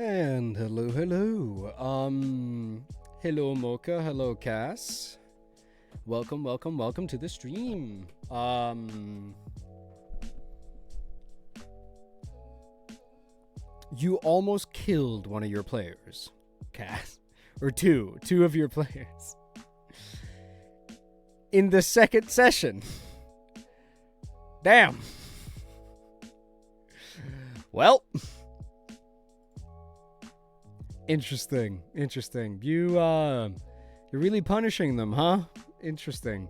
And hello Mocha, hello Cass. Welcome to the stream. You almost killed one of your players, Cass. Or two of your players. In the second session. Damn. Well. Interesting. You're really punishing them, huh? Interesting.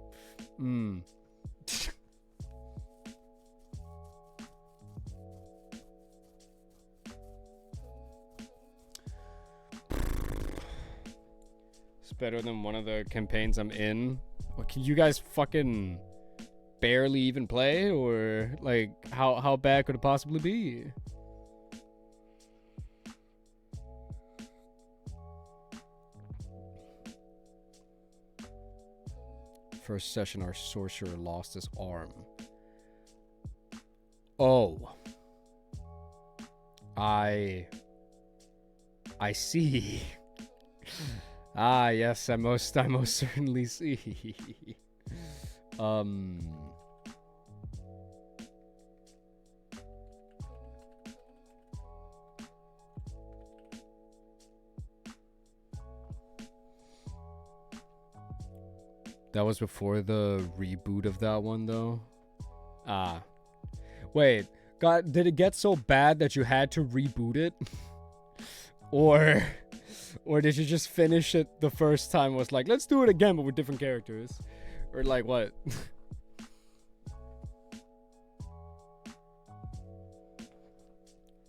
It's better than one of the campaigns I'm in. What, can you guys fucking barely even play? Or, like, how bad could it possibly be? First session, our sorcerer lost his arm. Oh. I see. Ah, yes, I most certainly see. That was before the reboot of that one, though. Ah. Wait, did it get so bad that you had to reboot it? Or did you just finish it the first time, was like, let's do it again, but with different characters? Or like what?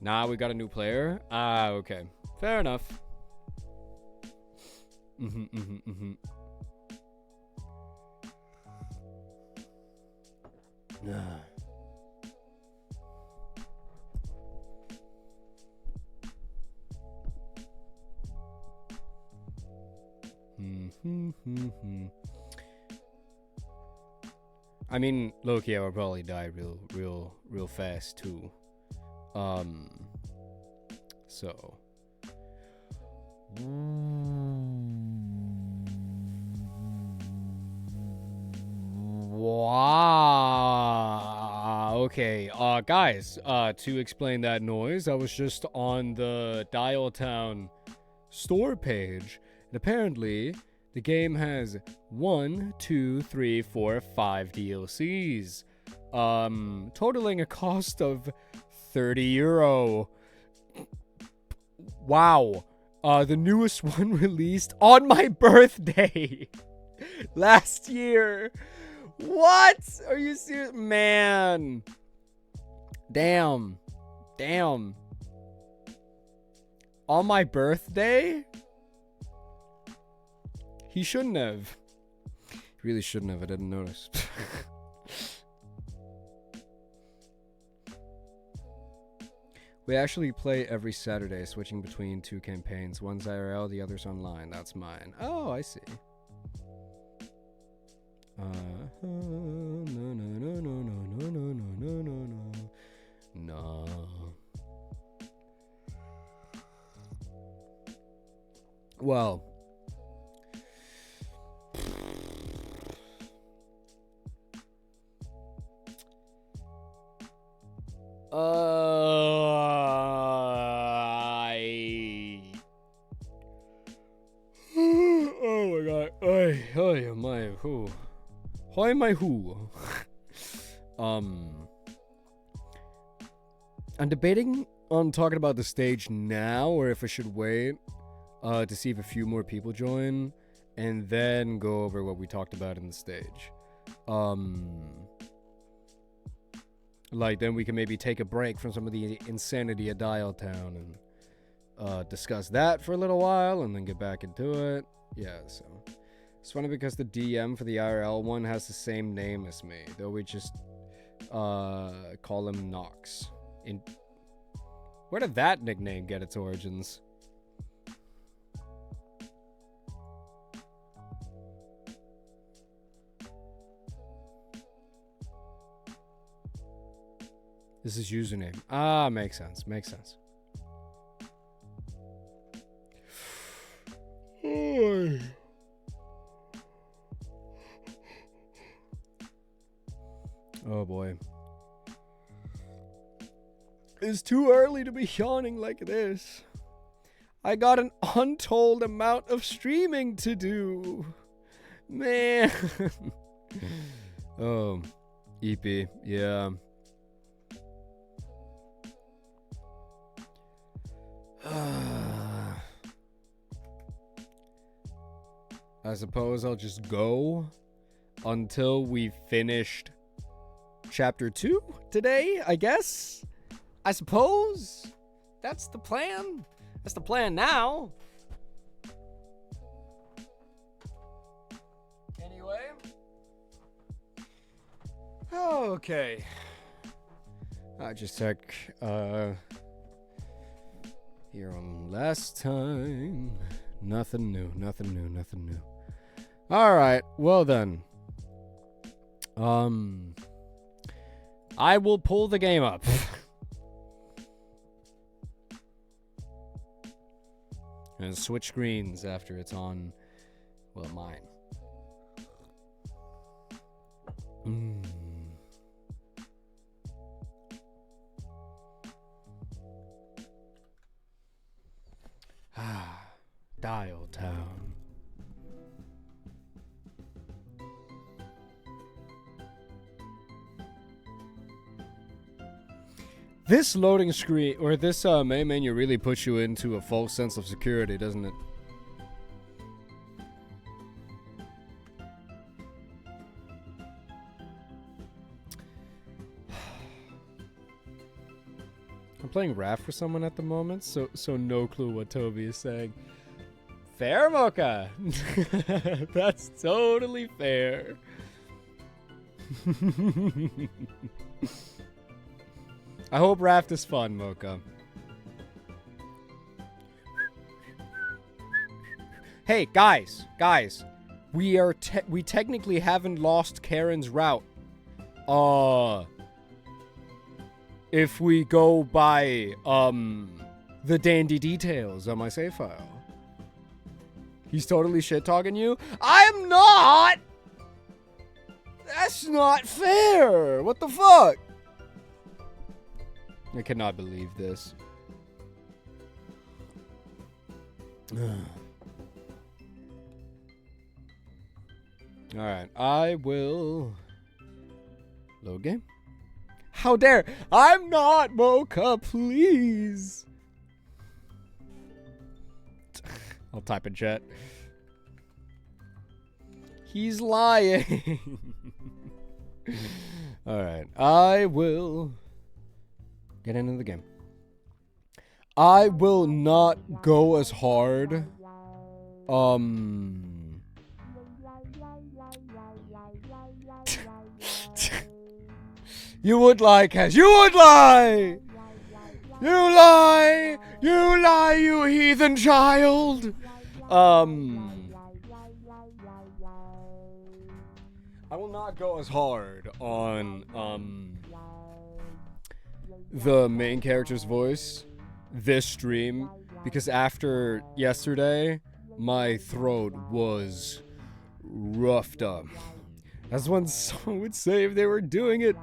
Nah, we got a new player? Ah, okay. Fair enough. I mean, Loki, I will probably die real fast too. So. Wow. Okay, guys, to explain that noise, I was just on the Dial Town store page, and apparently the game has 1, 2, 3, 4, 5 DLCs, totaling a cost of €30. Wow. The newest one released on my birthday last year. What? Are you serious? Man. Damn. On my birthday? He shouldn't have. He really shouldn't have. I didn't notice. We actually play every Saturday, switching between two campaigns. One's IRL, the other's online. That's mine. Oh, I see. No. Well. Oh my god. I'm debating on talking about the stage now, or if I should wait to see if a few more people join, and then go over what we talked about in the stage. Like, then we can maybe take a break from some of the insanity at Dial Town and discuss that for a little while, and then get back into it. Yeah, so it's funny because the DM for the IRL one has the same name as me, though we just call him Nox. Where did that nickname get its origins? This is username. Ah, makes sense. Makes sense. Oh boy. It's too early to be yawning like this. I got an untold amount of streaming to do. Man. Oh, EP, yeah. I suppose I'll just go until we finished chapter 2 today, I guess. I suppose that's the plan. That's the plan now. Anyway. Okay. I just check here on last time. Nothing new. Alright, well then. I will pull the game up. And switch screens after it's on, well, mine. Dial Town. This loading screen, or this main menu really puts you into a false sense of security, doesn't it? I'm playing RAF for someone at the moment, so no clue what Toby is saying. Fair, Mocha! That's totally fair. I hope Raft is fun, Mocha. Hey, guys. We technically haven't lost Karen's route. If we go by, the dandy details on my save file. He's totally shit-talking you? I'm not! That's not fair! What the fuck? I cannot believe this. Alright, I will... Load game? How dare! I'm not, Mocha, please! I'll type in chat. He's lying! Alright, I will... get into the game. I will not go as hard. You would lie, Cass. You would lie! You lie! You lie, you heathen child! I will not go as hard on, the main character's voice this stream, because after yesterday, my throat was roughed up. That's what someone would say if they were doing it.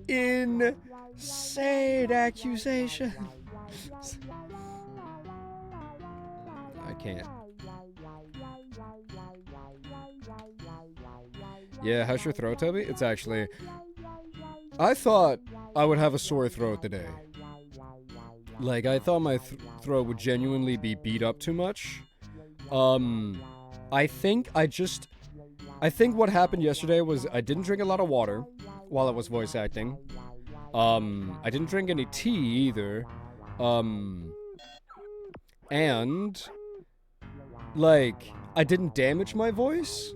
Insane accusation. I can't. Yeah, how's your throat, Toby? It's actually... I thought I would have a sore throat today. Like, I thought my throat would genuinely be beat up too much. I think what happened yesterday was I didn't drink a lot of water while I was voice acting. I didn't drink any tea either. And, like, I didn't damage my voice.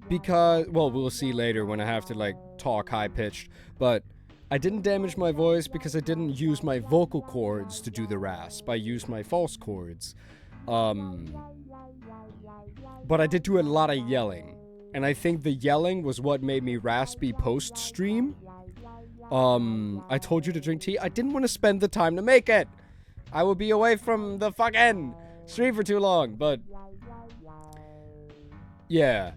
Because, well, we'll see later when I have to, like, talk high-pitched. But I didn't damage my voice because I didn't use my vocal cords to do the rasp. I used my false cords. But I did do a lot of yelling. And I think the yelling was what made me raspy post-stream. I told you to drink tea. I didn't want to spend the time to make it. I would be away from the fucking stream for too long, but... yeah.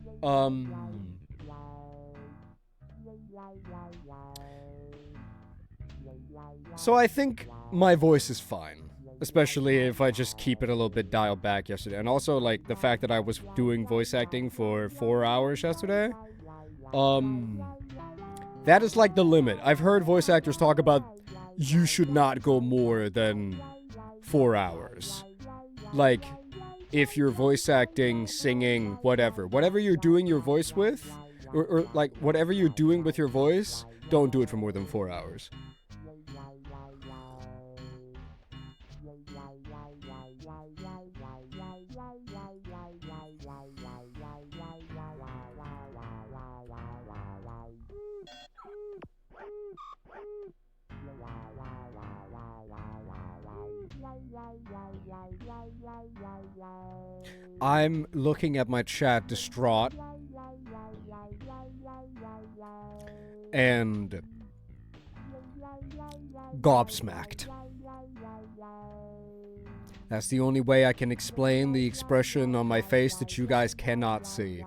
So I think my voice is fine. Especially if I just keep it a little bit dialed back yesterday. And also, like, the fact that I was doing voice acting for 4 hours yesterday. That is like the limit. I've heard voice actors talk about you should not go more than 4 hours. Like, if you're voice acting, singing, whatever you're doing your voice with, or like whatever you're doing with your voice, don't do it for more than 4 hours. I'm looking at my chat distraught and gobsmacked. That's the only way I can explain the expression on my face that you guys cannot see.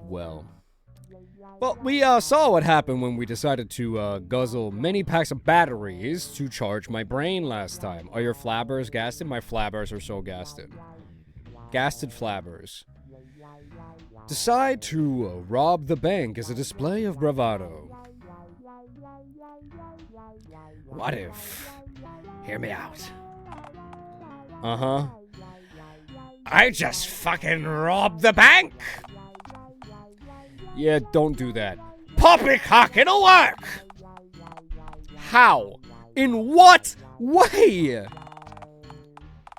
Well, we saw what happened when we decided to guzzle many packs of batteries to charge my brain last time. Are your flabbers gasted? My flabbers are so gasted. Gasted flabbers. Decide to rob the bank as a display of bravado. What if? Hear me out. Uh-huh. I just fucking robbed the bank! Yeah, don't do that. Poppycock, it'll work! How? In what way?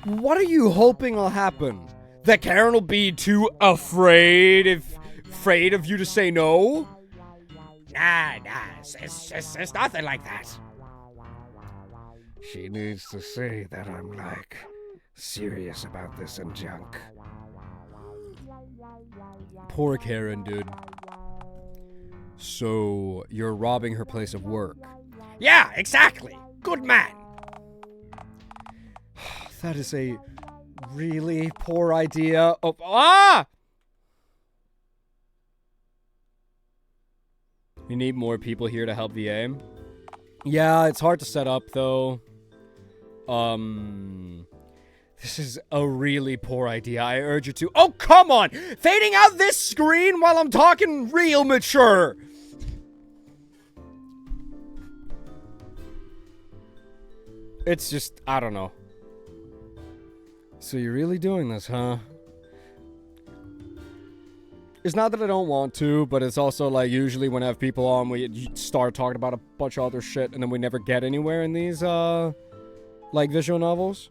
What are you hoping will happen? That Karen will be too afraid of you to say no? Nah, it's nothing like that. She needs to see that I'm, like, serious about this and junk. Poor Karen, dude. So, you're robbing her place of work? Yeah, exactly! Good man! That is a really poor idea. We need more people here to help VA. Yeah, it's hard to set up, though. This is a really poor idea. I urge you to... Oh, come on! Fading out this screen while I'm talking real mature! It's just... I don't know. So you're really doing this, huh? It's not that I don't want to, but it's also like usually when I have people on, we start talking about a bunch of other shit and then we never get anywhere in these, like visual novels.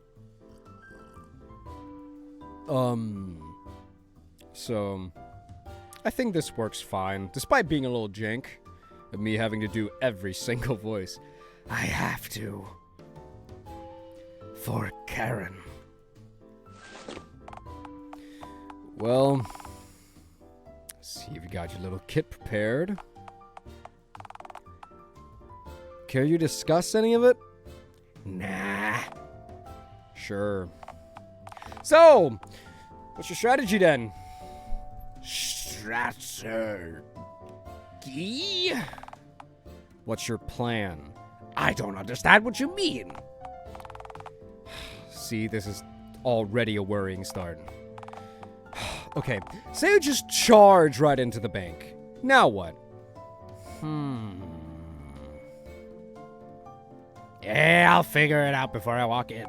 So I think this works fine, despite being a little jank of me having to do every single voice. I have to. For Karen. Well, see if you got your little kit prepared. Care you discuss any of it? Nah. Sure. So, what's your strategy then? Strategy? What's your plan? I don't understand what you mean. See, this is already a worrying start. Okay, say you just charge right into the bank. Now what? Yeah, I'll figure it out before I walk in.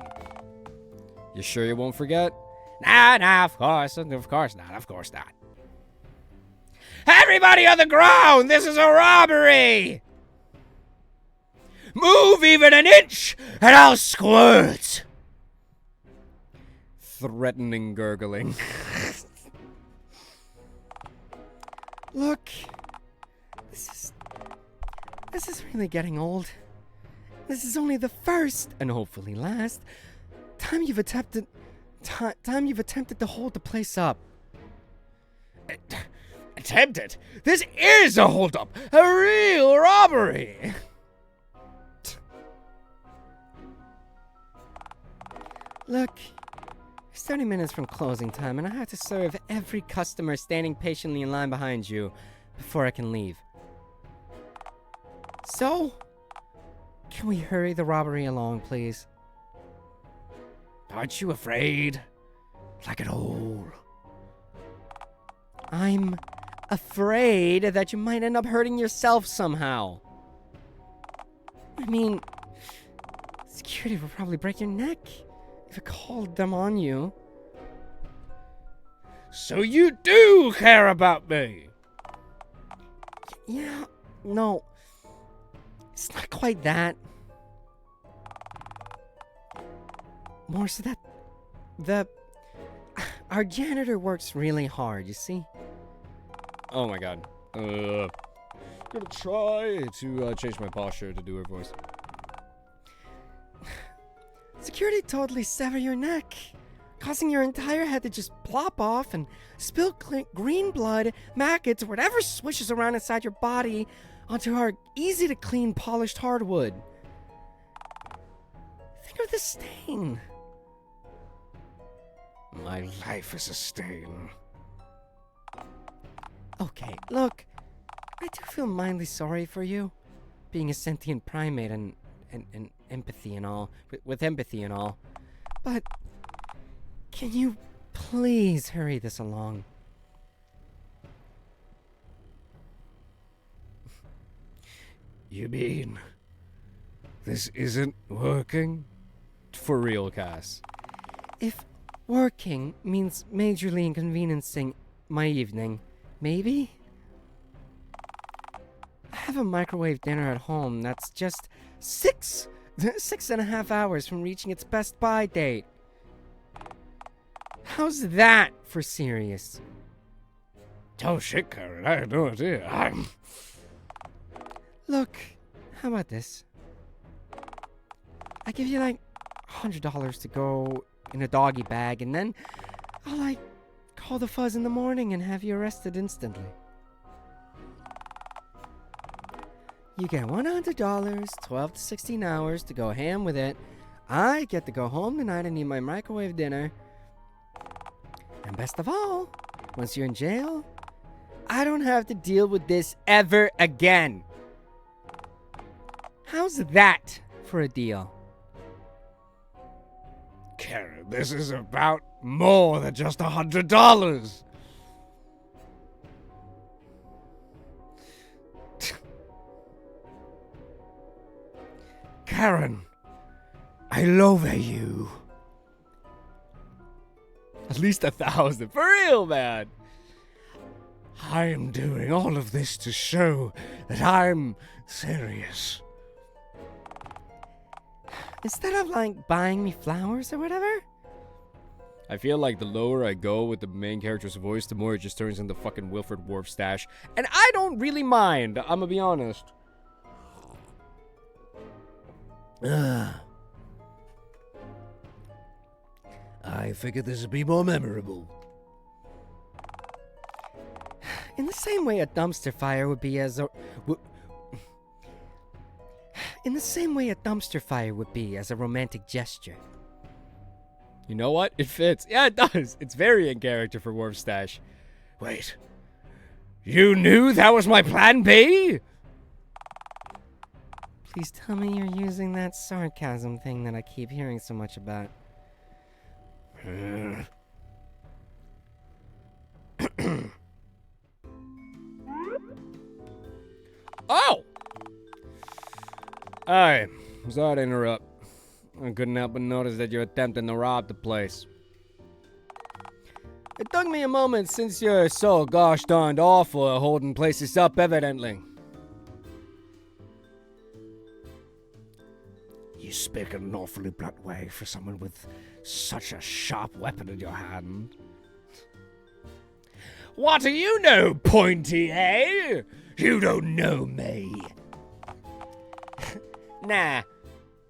You sure you won't forget? Nah, of course not, of course not. Everybody on the ground! This is a robbery! Move even an inch, and I'll squirt! Threatening gurgling. Look, this is really getting old. This is only the first, and hopefully last, time you've attempted to hold the place up. Attempted? This is a hold-up! A real robbery! Look, It's 30 minutes from closing time, and I have to serve every customer standing patiently in line behind you before I can leave. So, can we hurry the robbery along, please? Aren't you afraid? Like at all? I'm afraid that you might end up hurting yourself somehow. I mean, security will probably break your neck if I called them on you. So you do care about me? Yeah, no. It's not quite that. More so that our janitor works really hard, you see? Oh my god. Gonna try to change my posture to do her voice. Security totally sever your neck, causing your entire head to just plop off and spill green blood, maggots, whatever swishes around inside your body onto our easy to clean polished hardwood. Think of the stain. My life is a stain. Okay, look, I do feel mildly sorry for you, being a sentient primate and empathy and all, with empathy and all. But can you please hurry this along? You mean this isn't working? For real, Cass. If working means majorly inconveniencing my evening, maybe? I have a microwave dinner at home that's just 6.5 hours from reaching its best buy date. How's that for serious? Oh shit, Karen, I had no idea. Look, how about this? I give you like $100 to go in a doggy bag, and then I'll call the fuzz in the morning and have you arrested instantly. You get $100, 12 to 16 hours to go ham with it. I get to go home tonight and eat my microwave dinner. And best of all, once you're in jail, I don't have to deal with this ever again. How's that for a deal? Karen, this is about more than just $100. Karen, I love you. At least 1,000. For real, man. I am doing all of this to show that I'm serious. Instead of buying me flowers or whatever? I feel like the lower I go with the main character's voice, the more it just turns into fucking Wilfred Warp Stash. And I don't really mind, I'm gonna be honest. I figured this would be more memorable. In the same way a dumpster fire would be as a... In the same way a dumpster fire would be as a romantic gesture. You know what? It fits. Yeah, it does. It's very in character for Warp Stash. Wait. You knew that was my plan B? Please tell me you're using that sarcasm thing that I keep hearing so much about. Oh! Alright, sorry to interrupt. I couldn't help but notice that you're attempting to rob the place. It took me a moment since you're so gosh darned awful at holding places up, evidently. You speak in an awfully blunt way for someone with such a sharp weapon in your hand. What do you know, Pointy, eh? You don't know me. Nah,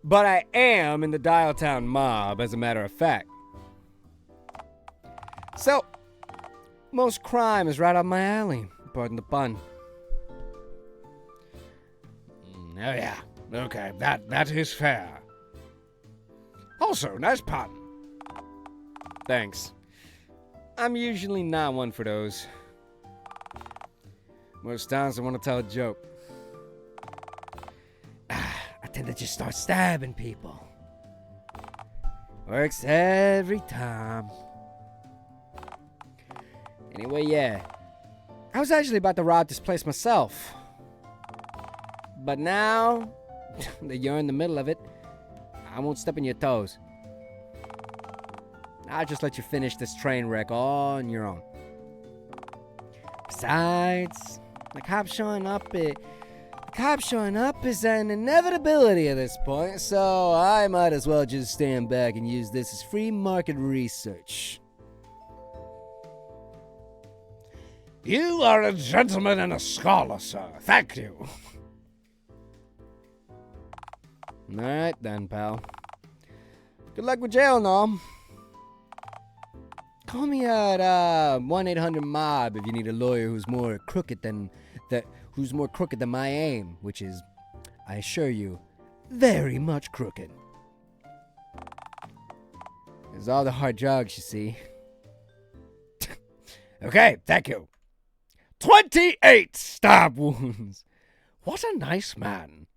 but I am in the Dialtown mob, as a matter of fact. So, most crime is right up my alley, pardon the pun. Oh yeah, okay, that is fair. Also, nice pun. Thanks. I'm usually not one for those. Most times I want to tell a joke. I tend to just start stabbing people. Works every time. Anyway, yeah. I was actually about to rob this place myself. But now that you're in the middle of it, I won't step on your toes. I'll just let you finish this train wreck on your own. Besides, the cops showing up is an inevitability at this point, so I might as well just stand back and use this as free market research. You are a gentleman and a scholar, sir. Thank you. Alright then, pal. Good luck with jail and all. Call me at 1-800-MOB if you need a lawyer who's more crooked than my aim, which is, I assure you, very much crooked. It's all the hard drugs, you see. Okay, thank you. 28 stab wounds. What a nice man.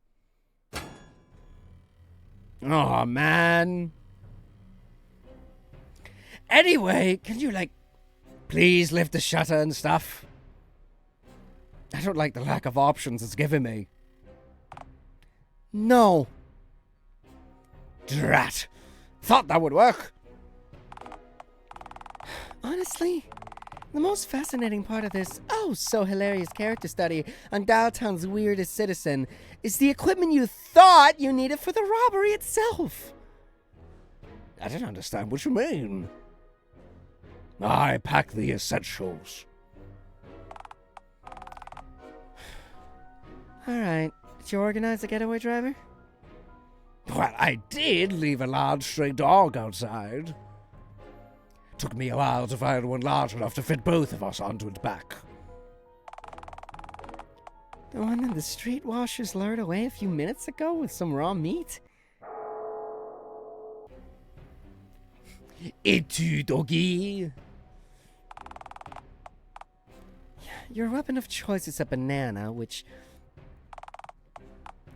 Oh man. Anyway, can you, please lift the shutter and stuff? I don't like the lack of options it's giving me. No. Drat. Thought that would work. Honestly, the most fascinating part of this so hilarious character study on Dialtown's weirdest citizen is the equipment you thought you needed for the robbery itself. I don't understand what you mean. I pack the essentials. Alright, did you organize the getaway driver? Well, I did leave a large stray dog outside. Took me a while to find one large enough to fit both of us onto its back. The one that the street washers lured away a few minutes ago with some raw meat? Et tu, doggy? Your weapon of choice is a banana, which...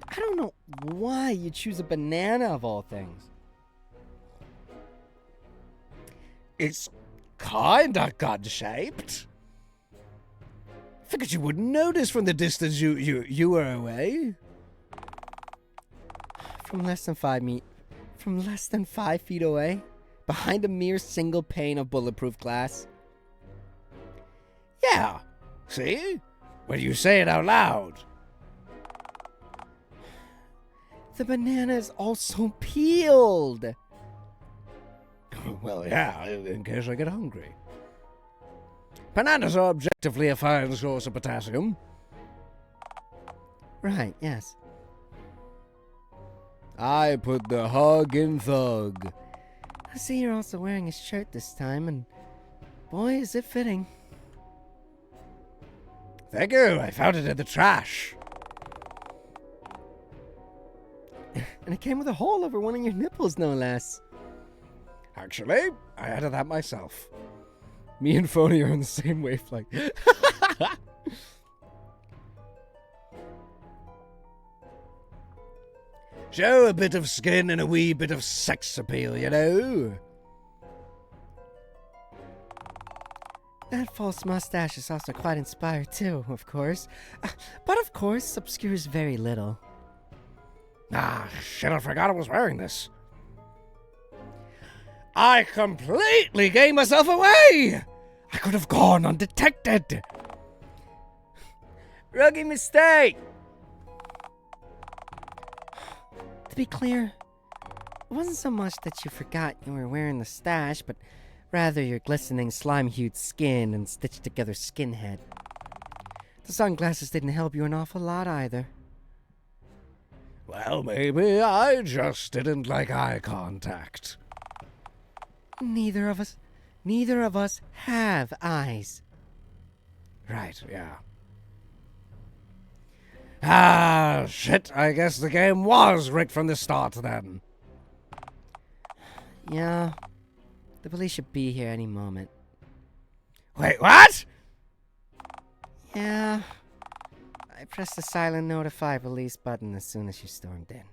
I don't know why you choose a banana of all things. It's kinda gun-shaped. Figured you wouldn't notice from the distance you were away. From less than 5 feet away? Behind a mere single pane of bulletproof glass? Yeah. See? When you say it out loud. The banana is also peeled. Well, yeah, in case I get hungry. Bananas are objectively a fine source of potassium. Right, yes. I put the hug in thug. I see you're also wearing a shirt this time, and boy, is it fitting. Thank you, I found it in the trash. And it came with a hole over one of your nipples, no less. Actually, I added that myself. Me and Phony are on the same wavelength. Show a bit of skin and a wee bit of sex appeal, you know? That false mustache is also quite inspired too, of course. But of course, obscures very little. Ah, shit, I forgot I was wearing this. I completely gave myself away! I could have gone undetected. Rookie mistake! To be clear, it wasn't so much that you forgot you were wearing the stash, but rather your glistening slime-hued skin and stitched-together skinhead. The sunglasses didn't help you an awful lot either. Well, maybe I just didn't like eye contact. Neither of us have eyes. Right, yeah. Ah, shit, I guess the game was rigged from the start then. Yeah. The police should be here any moment. Wait, what? Yeah. I pressed the silent notify police button as soon as you stormed in.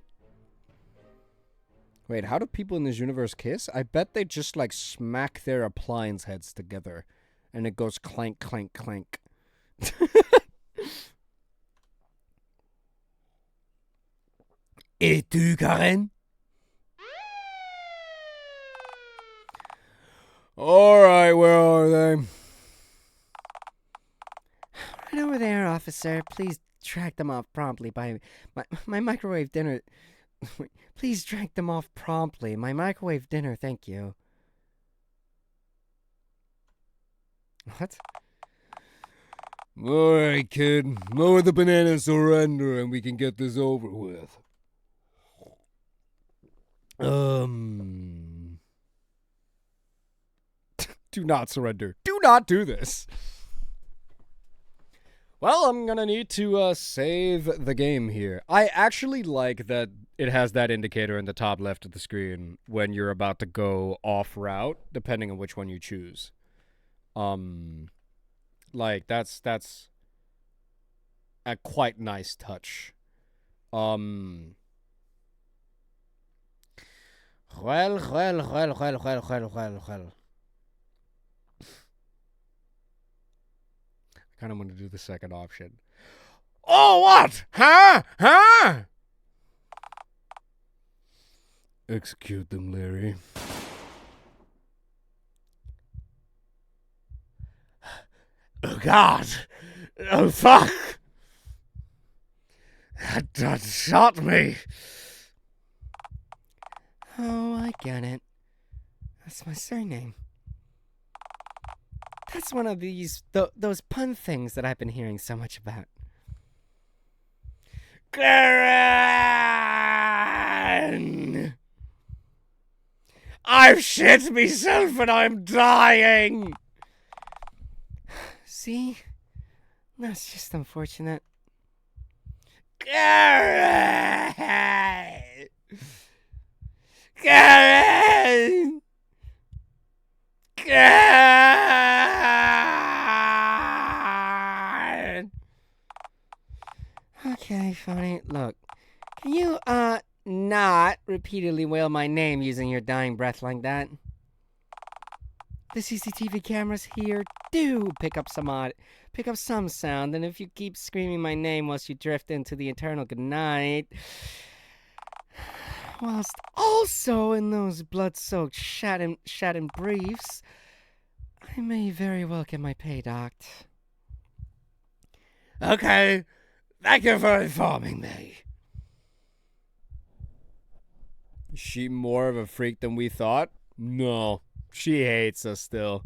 Wait, how do people in this universe kiss? I bet they just like smack their appliance heads together and it goes clank, clank, clank. Et tu, Karen? Alright, where are they? Right over there, officer. Please track them off promptly by my microwave dinner. Please track them off promptly. My microwave dinner, thank you. What? Alright, kid. Lower the banana, surrender, and we can get this over with. Do not surrender. Do not do this. Well, I'm gonna need to save the game here. I actually like that it has that indicator in the top left of the screen when you're about to go off route, depending on which one you choose. Like that's a quite nice touch. Well. I kind of want to do the second option. Oh, what? Huh? Huh? Execute them, Larry. Oh, God. Oh, fuck. That shot me. Oh, I get it. That's my surname. That's one of those pun things that I've been hearing so much about. Karen! I've shit myself and I'm dying! See? That's just unfortunate. Karen! Karen! Karen! Okay, funny. Look, can you, not repeatedly wail my name using your dying breath like that? The CCTV cameras here do pick up some sound, and if you keep screaming my name whilst you drift into the eternal good night, whilst also in those blood-soaked shattered briefs, I may very well get my pay docked. Okay, thank you for informing me. Is she more of a freak than we thought? No. She hates us still.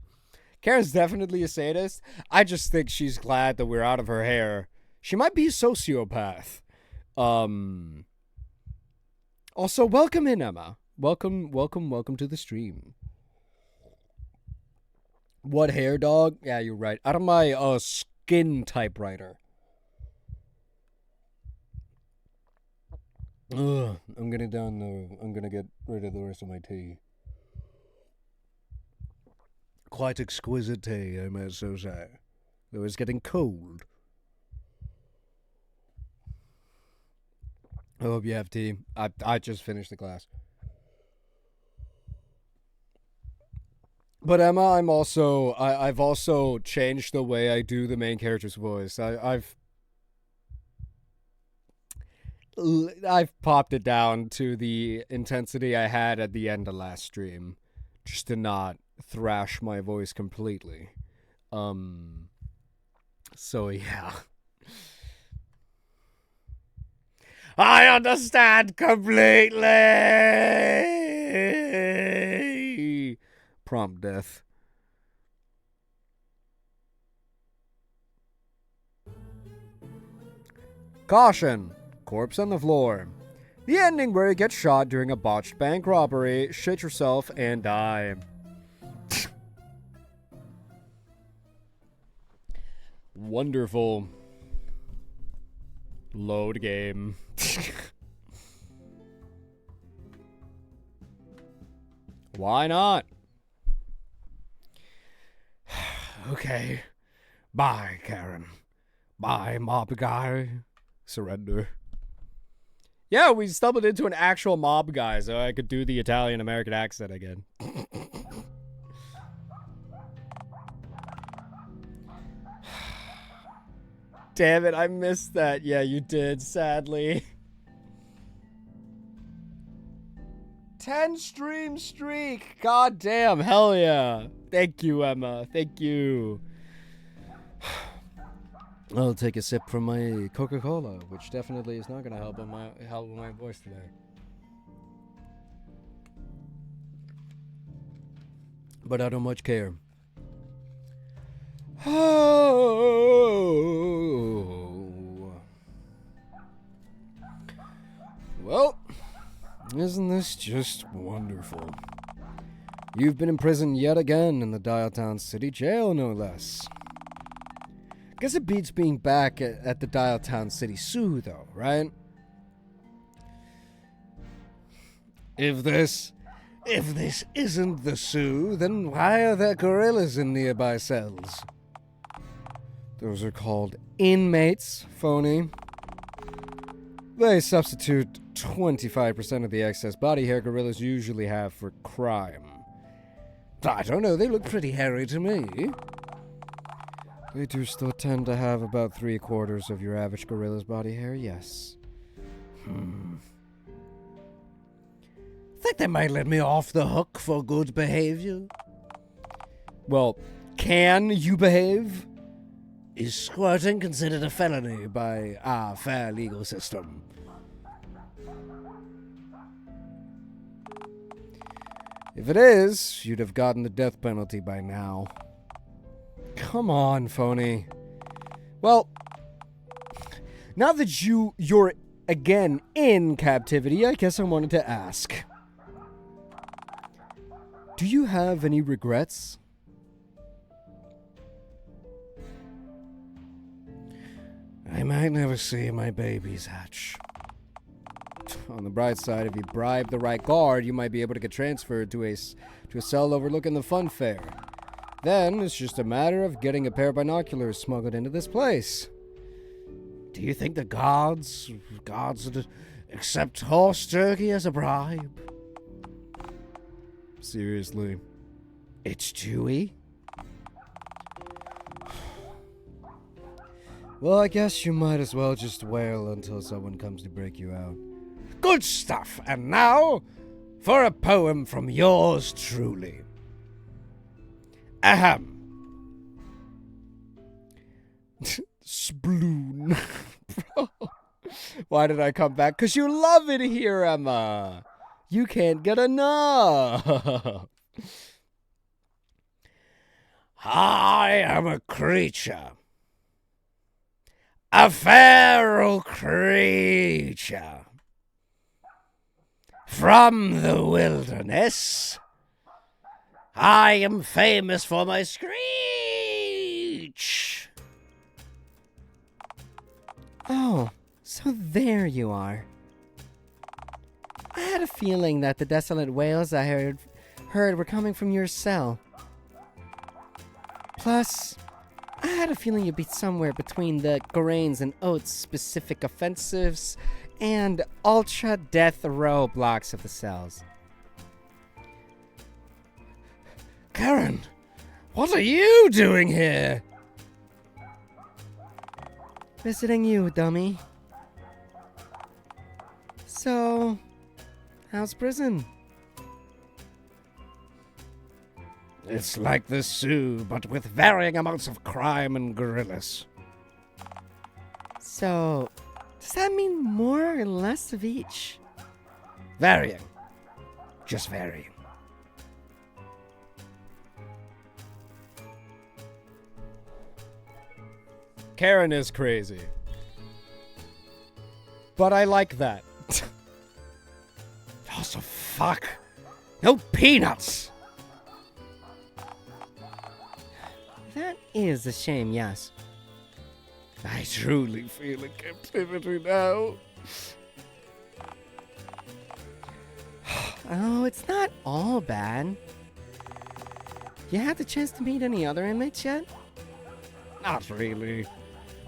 Karen's definitely a sadist. I just think she's glad that we're out of her hair. She might be a sociopath. Also, welcome in, Emma. Welcome to the stream. What hair, dog? Yeah, you're right. Out of my skin typewriter. Ugh, I'm gonna get rid of the rest of my tea. Quite exquisite tea, I must so say. Though it's getting cold. I hope you have tea. I just finished the glass. But Emma, I've also changed the way I do the main character's voice. I've popped it down to the intensity I had at the end of last stream, just to not thrash my voice completely. So yeah. I understand completely. Prompt death. Caution! Corpse on the floor. The ending where you get shot during a botched bank robbery, shit yourself, and die. Wonderful. Load game. Why not? Okay. Bye, Karen. Bye, mob guy. Surrender. Yeah, we stumbled into an actual mob guy, so I could do the Italian-American accent again. Damn it, I missed that. Yeah, you did, sadly. 10 stream streak. God damn, hell yeah. Thank you, Emma. Thank you. I'll take a sip from my Coca-Cola, which definitely is not going to help with my voice today. But I don't much care. Oh. Well, isn't this just wonderful? You've been imprisoned yet again in the Dialtown City Jail, no less. Guess it beats being back at the Dialtown City Zoo, though, right? If this isn't the zoo, then why are there gorillas in nearby cells? Those are called inmates, phony. They substitute 25% of the excess body hair gorillas usually have for crime. I don't know, they look pretty hairy to me. They do still tend to have about 3/4 of your average gorilla's body hair, yes. Think they might let me off the hook for good behavior? Well, can you behave? Is squirting considered a felony by our fair legal system? If it is, you'd have gotten the death penalty by now. Come on, phony. Well, now that you're again in captivity, I guess I wanted to ask. Do you have any regrets? I might never see my babies hatch. On the bright side, if you bribe the right guard, you might be able to get transferred to a cell overlooking the fun fair. Then it's just a matter of getting a pair of binoculars smuggled into this place. Do you think the gods would accept horse jerky as a bribe? Seriously. It's chewy. Well, I guess you might as well just wail until someone comes to break you out. Good stuff. And now, for a poem from yours truly. Ahem. Sploon. Why did I come back? 'Cause you love it here, Emma. You can't get enough. I am a creature. A feral creature. From the wilderness. I am famous for my screech. Oh, so there you are. I had a feeling that the desolate wails I heard were coming from your cell. Plus, I had a feeling you'd be somewhere between the grains and oats specific offensives and ultra death row blocks of the cells. Karen, what are you doing here? Visiting you, dummy. So, how's prison? It's like the zoo, but with varying amounts of crime and gorillas. So, does that mean more or less of each? Varying. Just varying. Karen is crazy. But I like that. Oh, so fuck. No peanuts. That is a shame, yes. I truly feel in captivity now. Oh, it's not all bad. You had the chance to meet any other inmates yet? Not really.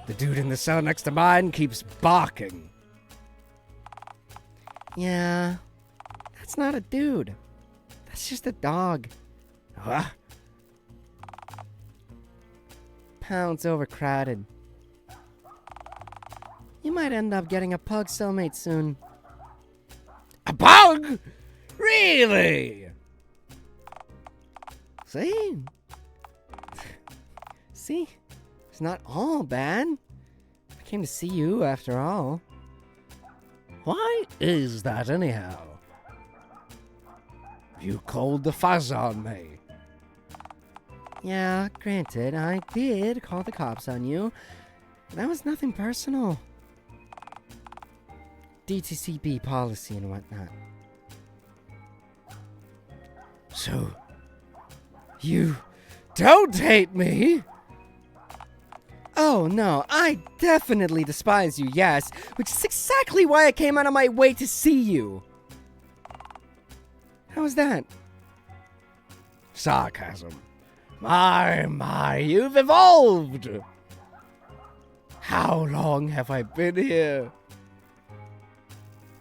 The dude in the cell next to mine keeps barking. Yeah, that's not a dude. That's just a dog. Huh? Pound's overcrowded. You might end up getting a pug cellmate soon. A pug? Really? See? See? It's not all bad. I came to see you after all. Why is that anyhow? You called the fuzz on me. Yeah, granted, I did call the cops on you. That was nothing personal. DTCB policy and whatnot. So, you don't hate me? Oh no, I definitely despise you, yes, which is exactly why I came out of my way to see you. How was that? Sarcasm. My, you've evolved! How long have I been here?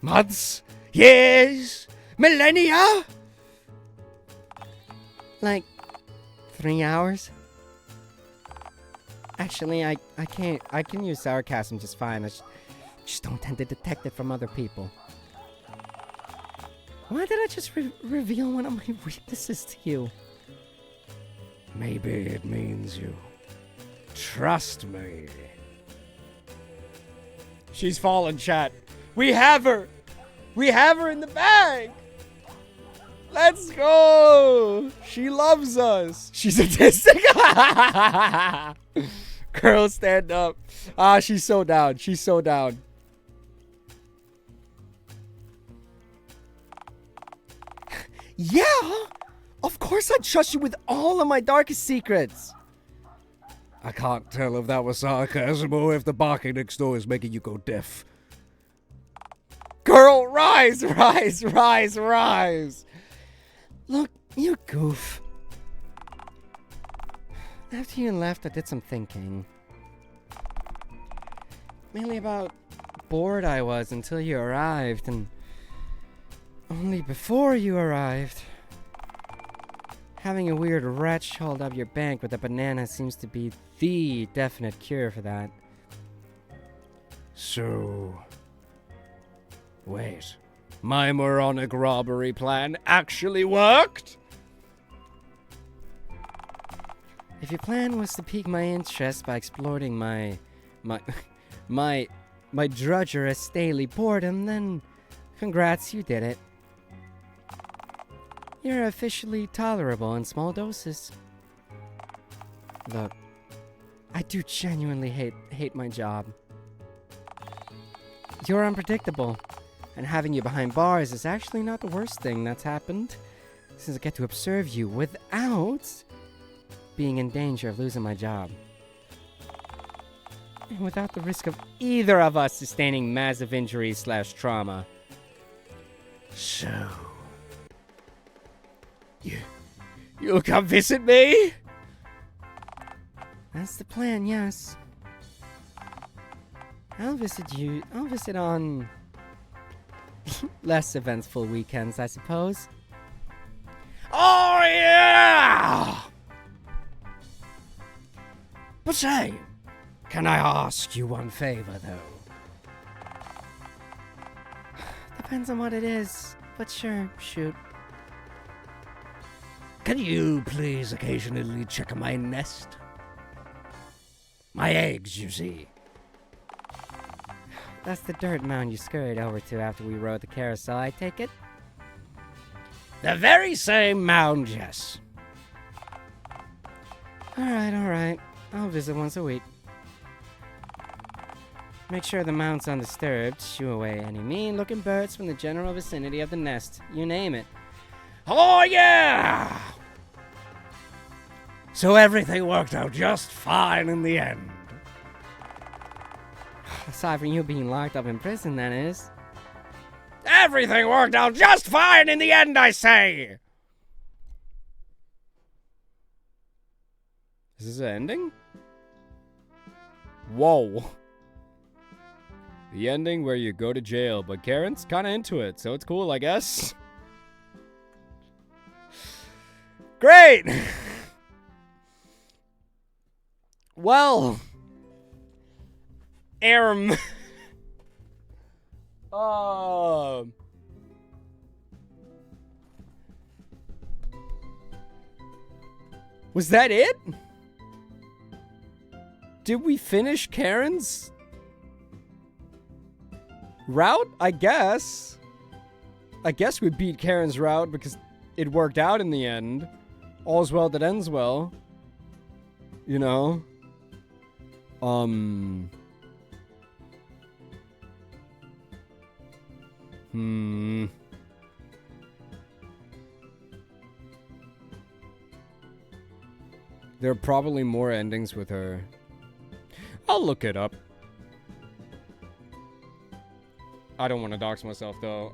Months? Years? Millennia? Like 3 hours? Actually, I can use sarcasm just fine. I just don't tend to detect it from other people. Why did I just reveal one of my weaknesses to you? Maybe it means you trust me. She's fallen, chat. We have her! We have her in the bag! Let's go! She loves us! She's autistic! Girl, stand up. Ah, she's so down. She's so down. Yeah! Of course I'd trust you with all of my darkest secrets! I can't tell if that was sarcasm or if the barking next door is making you go deaf. Girl, rise, rise, rise, rise! Look, you goof. After you left, I did some thinking. Mainly about bored I was until you arrived, and only before you arrived. Having a weird wretch hold up your bank with a banana seems to be the definite cure for that. So... wait. My moronic robbery plan actually worked? If your plan was to pique my interest by exploiting my drudgerous daily boredom, then congrats, you did it. You're officially tolerable in small doses. Look, I do genuinely hate my job. You're unpredictable, and having you behind bars is actually not the worst thing that's happened, since I get to observe you without being in danger of losing my job. And without the risk of either of us sustaining massive injuries / trauma. So... You'll come visit me? That's the plan, yes. I'll visit on less eventful weekends, I suppose. Oh, yeah! But say, can I ask you one favor, though? Depends on what it is, but sure, shoot. Can you please occasionally check my nest? My eggs, you see. That's the dirt mound you scurried over to after we rode the carousel, I take it? The very same mound, yes. Alright. I'll visit once a week. Make sure the mound's undisturbed, shoo away any mean-looking birds from the general vicinity of the nest. You name it. Oh, yeah! So everything worked out just fine in the end. Aside from you being locked up in prison, that is. Everything worked out just fine in the end, I say! Is this the ending? Whoa. The ending where you go to jail, but Karen's kind of into it, so it's cool, I guess. Great! Well, was that it? Did we finish Karen's route? I guess we beat Karen's route because it worked out in the end. All's well that ends well. You know? There are probably more endings with her. I'll look it up. I don't want to dox myself, though.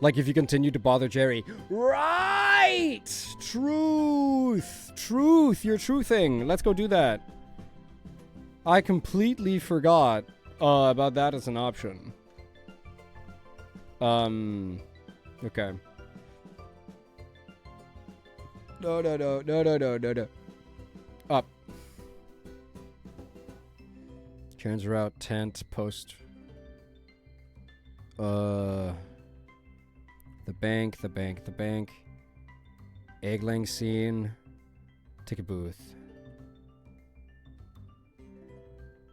Like, if you continue to bother Jerry. Right! Truth! Truth! You're truthing. Let's go do that. I completely forgot about that as an option. Okay. No. Up. Karen's route, tent, post. The bank. Egg-laying scene. Ticket booth.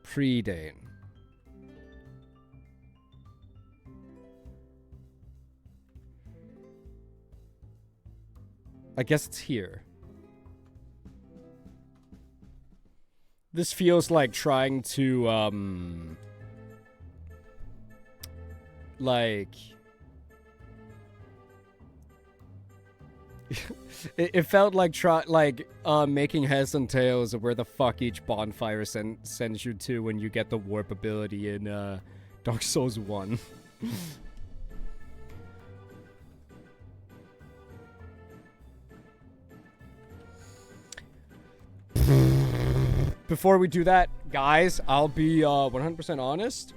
Pre-date. I guess it's here. This feels like trying to, like... it felt like making heads and tails of where the fuck each bonfire sends you to when you get the warp ability in Dark Souls 1. Before we do that, guys, I'll be 100% honest.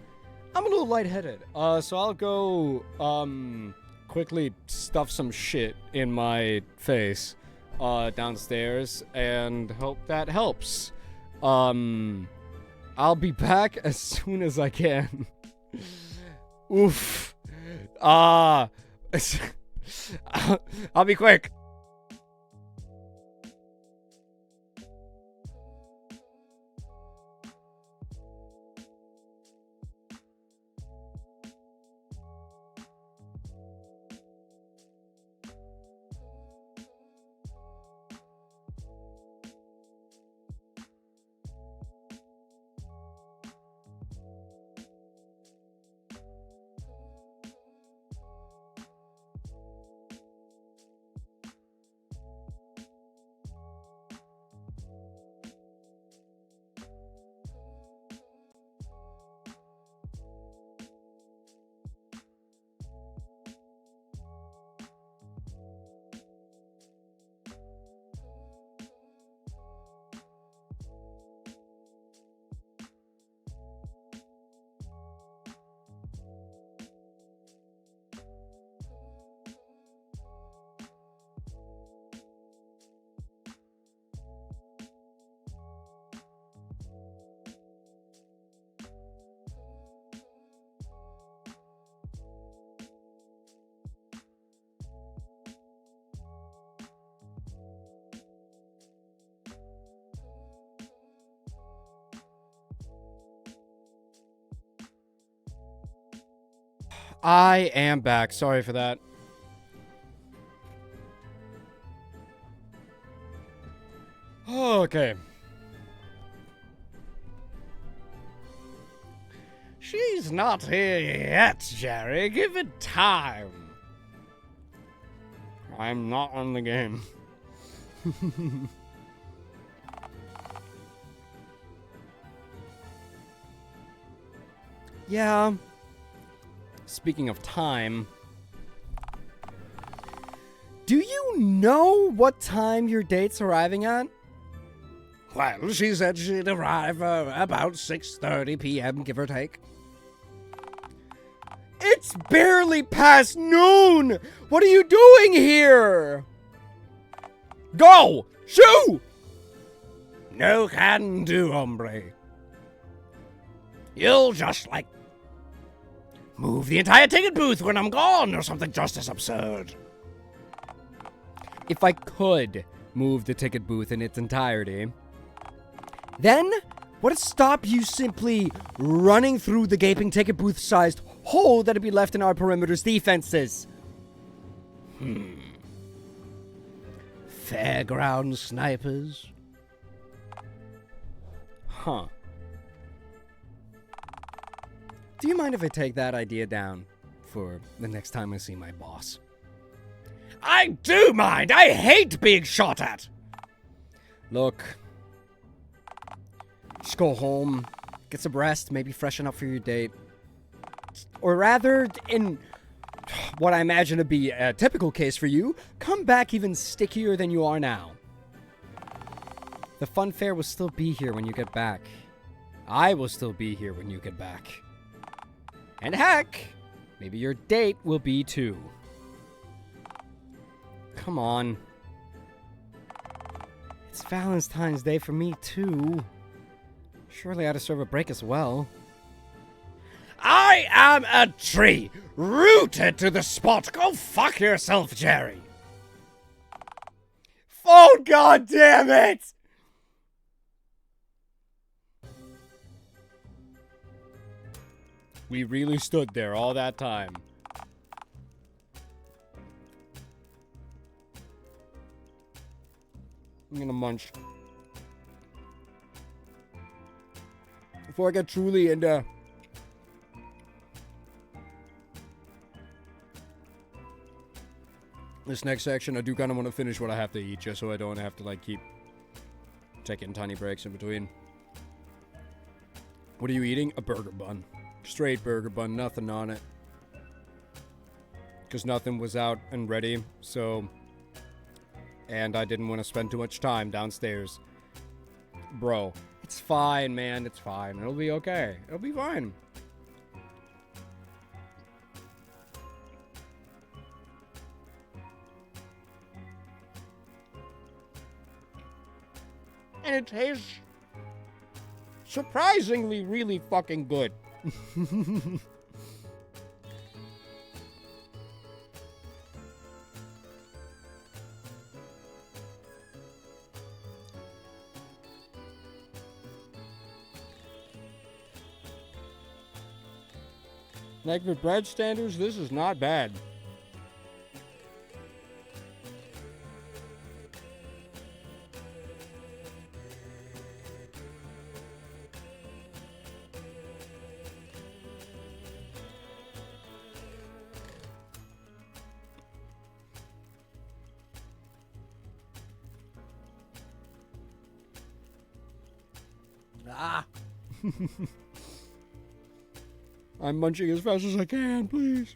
I'm a little lightheaded. So I'll go quickly stuff some shit in my face downstairs and hope that helps. I'll be back as soon as I can. Oof. I'll be quick. I am back. Sorry for that. Okay. She's not here yet, Jerry. Give it time. I'm not on the game. Yeah. Speaking of time, you know what time your date's arriving at? Well, she said she'd arrive about 6:30 p.m., give or take. It's barely past noon! What are you doing here? Go! Shoo! No can do, hombre. You'll just, move the entire ticket booth when I'm gone, or something just as absurd. If I could move the ticket booth in its entirety, Then, would it stop you simply running through the gaping ticket booth-sized hole that'd be left in our perimeter's defenses? Fairground snipers. huh. Do you mind if I take that idea down for the next time I see my boss? I do mind! I hate being shot at! Look, just go home, get some rest, maybe freshen up for your date. Or rather, in what I imagine to be a typical case for you, come back even stickier than you are now. The fun fair will still be here when you get back. I will still be here when you get back. And heck, maybe your date will be too. Come on. It's Valentine's Day for me too. Surely I deserve a break as well. I am a tree, rooted to the spot. Go fuck yourself, Jerry. Oh, god damn it! We really stood there all that time. I'm gonna munch. Before I get truly into this next section, I do kind of want to finish what I have to eat, just so I don't have to, keep taking tiny breaks in between. What are you eating? A burger bun. Straight burger bun, nothing on it. Because nothing was out and ready, so... And I didn't want to spend too much time downstairs. Bro, it's fine, man. It's fine. It'll be okay. It'll be fine. And it tastes surprisingly really fucking good. Like for bread standards, this is not bad. Ah. I'm munching as fast as I can, please.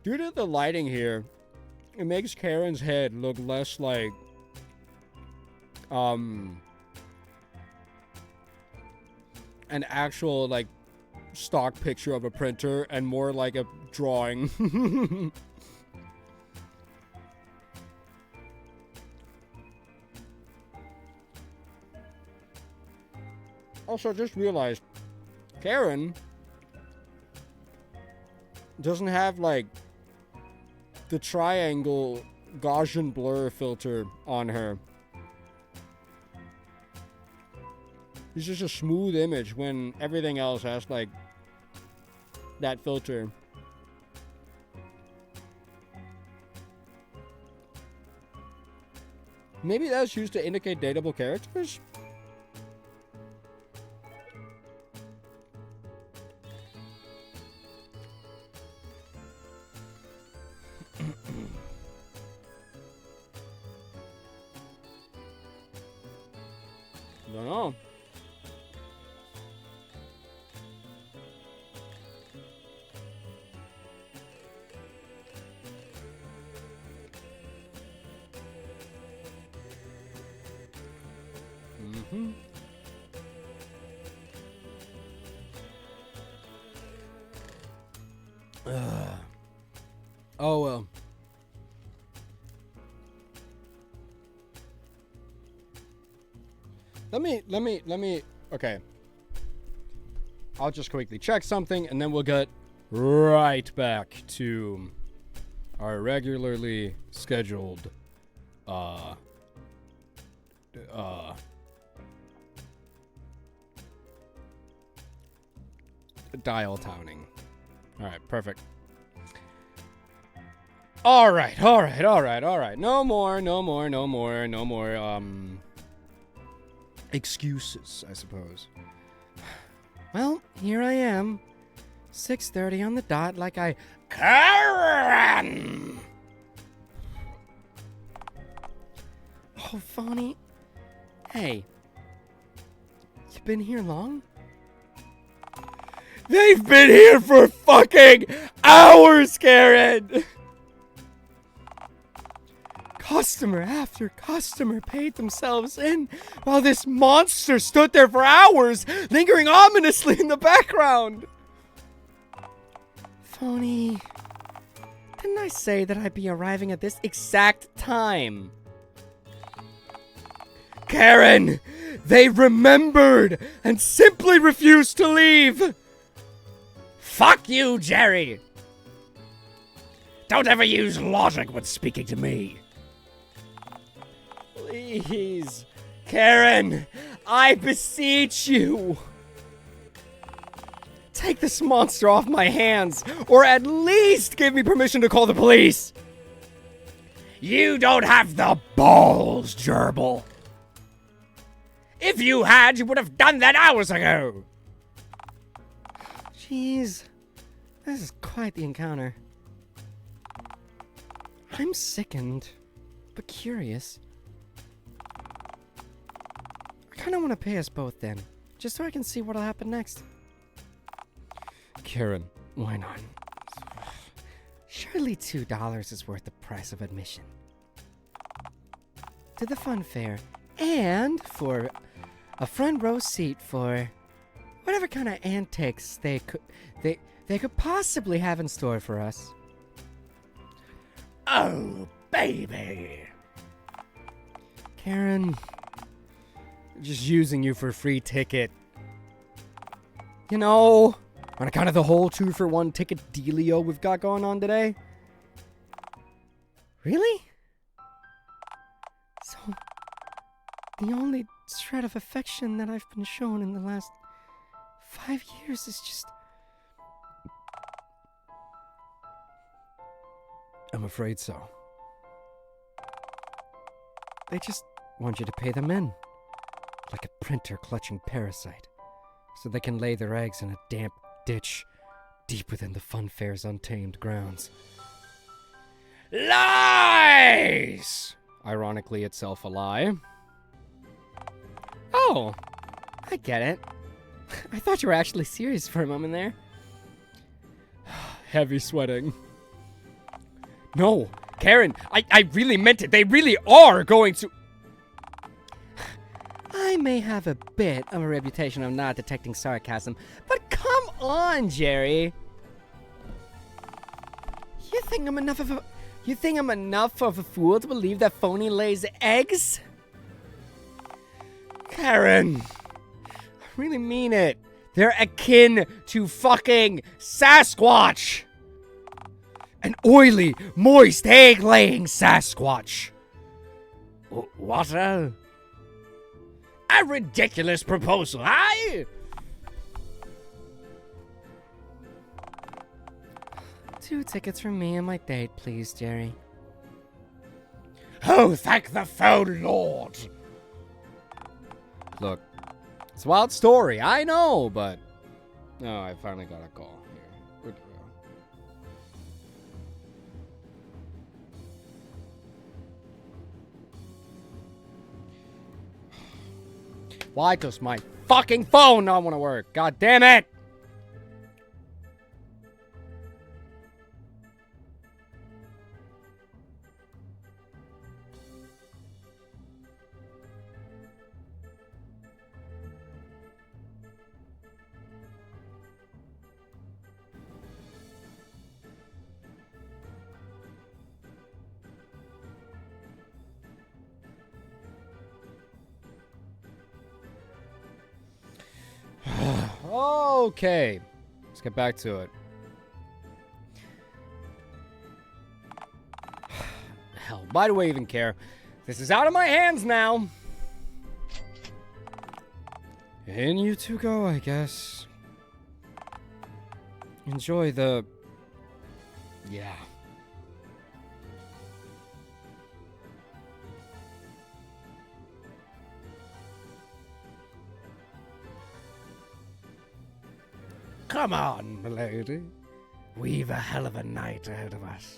Due to the lighting here, it makes Karen's head look less like, an actual, stock picture of a printer and more like a drawing. Also, just realized Karen doesn't have the triangle Gaussian blur filter on her. It's just a smooth image when everything else has that filter. Maybe that's used to indicate dateable characters? Don't know. Oh well. Let me. Okay. I'll just quickly check something, and then we'll get right back to our regularly scheduled, dial towning. All right, perfect. All right. No more, excuses, I suppose. Well, here I am. 6:30 on the dot, like I... Karen! Oh, phony. Hey. You been here long? They've been here for fucking hours, Karen! Customer after customer paid themselves in while this monster stood there for hours, lingering ominously in the background. Phony. Didn't I say that I'd be arriving at this exact time? Karen, they remembered and simply refused to leave. Fuck you, Jerry! Don't ever use logic when speaking to me. Please, Karen, I beseech you. Take this monster off my hands, or at least give me permission to call the police. You don't have the balls, gerbil. If you had, you would have done that hours ago. Jeez. This is quite the encounter. I'm sickened, but curious. I kind of want to pay us both then, just so I can see what'll happen next. Karen, Why not? Surely $2 is worth the price of admission to the fun fair, and for a front row seat for whatever kind of antics they could possibly have in store for us. Oh, baby. Karen, just using you for a free ticket. You know, on account of the whole 2-for-1 ticket dealio we've got going on today. really? So, the only shred of affection that I've been shown in the last 5 years is just... I'm afraid so. They just want you to pay them in, like a printer clutching parasite, so they can lay their eggs in a damp ditch deep within the fun fair's untamed grounds. Lies! Ironically itself a lie. Oh, I get it. I thought you were actually serious for a moment there. Heavy sweating. No, Karen, I really meant it. They really are going to... I may have a bit of a reputation of not detecting sarcasm, but come on, Jerry. You think I'm enough of a fool to believe that phony lays eggs? Karen, I really mean it. They're akin to fucking Sasquatch. An oily, moist, egg-laying Sasquatch. What a ridiculous proposal, aye? 2 tickets for me and my date, please, Jerry. Oh, thank the phone lord. Look, it's a wild story, I know, but... Oh, I finally got a call. Here. Why does my fucking phone not want to work? God damn it! Okay. Let's get back to it. Hell, why do I even care? This is out of my hands now. In you two go, I guess. Enjoy the... Yeah. Come on, milady. We've a hell of a night ahead of us.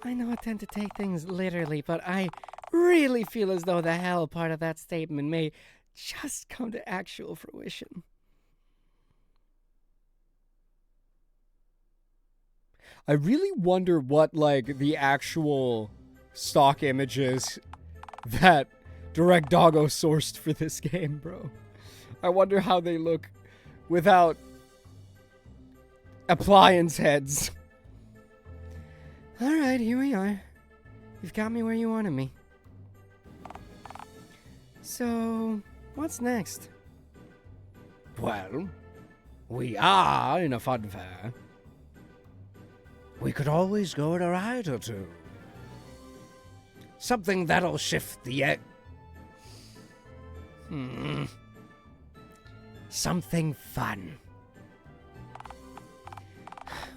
I know I tend to take things literally, but I really feel as though the hell part of that statement may just come to actual fruition. I really wonder what, like, the actual stock images that Direct Doggo sourced for this game, bro. I wonder how they look without appliance heads. Alright, here we are. You've got me where you wanted me. So, what's next? Well, we are in a fun fair. We could always go on a ride or two. Something that'll shift the something fun.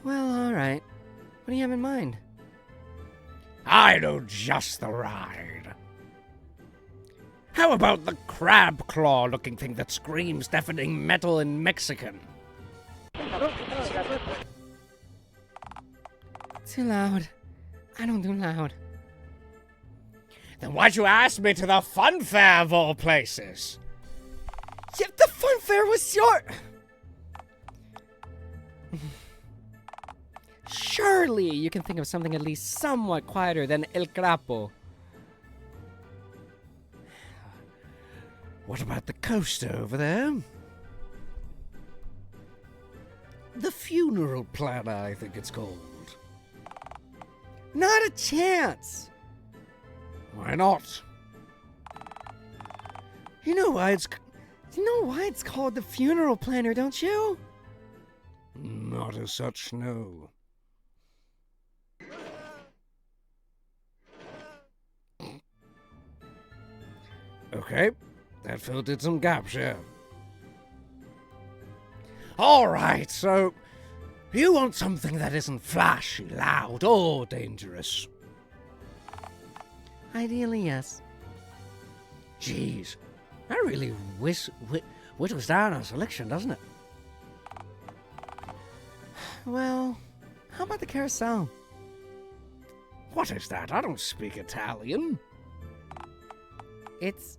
Well, alright. What do you have in mind? I know just the ride. How about the crab claw looking thing that screams deafening metal in Mexican? Too loud. I don't do loud. Then why'd you ask me to the fun fair of all places? Yeah, the fun fair was your... Surely you can think of something at least somewhat quieter than El Crapo. What about the coaster over there? The funeral planner, I think it's called. Not a chance! Why not? You know why it's called the funeral planner, don't you? Not as such, no. Okay, that filled in some gaps, yeah. Alright, so you want something that isn't flashy, loud, or dangerous. Ideally, yes. Jeez, that really whittles down our selection, doesn't it? Well, how about the carousel? What is that? I don't speak Italian. It's...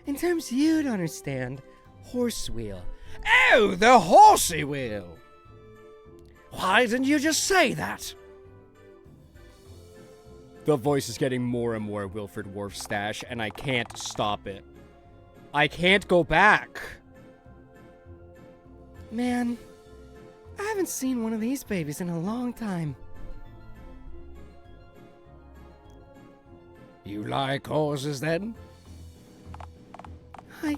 In terms you'd understand, horse wheel. Oh, the horsey wheel! Why didn't you just say that? The voice is getting more and more Wilfred Warfstache, and I can't stop it. I can't go back. Man, I haven't seen one of these babies in a long time. You like horses, then? I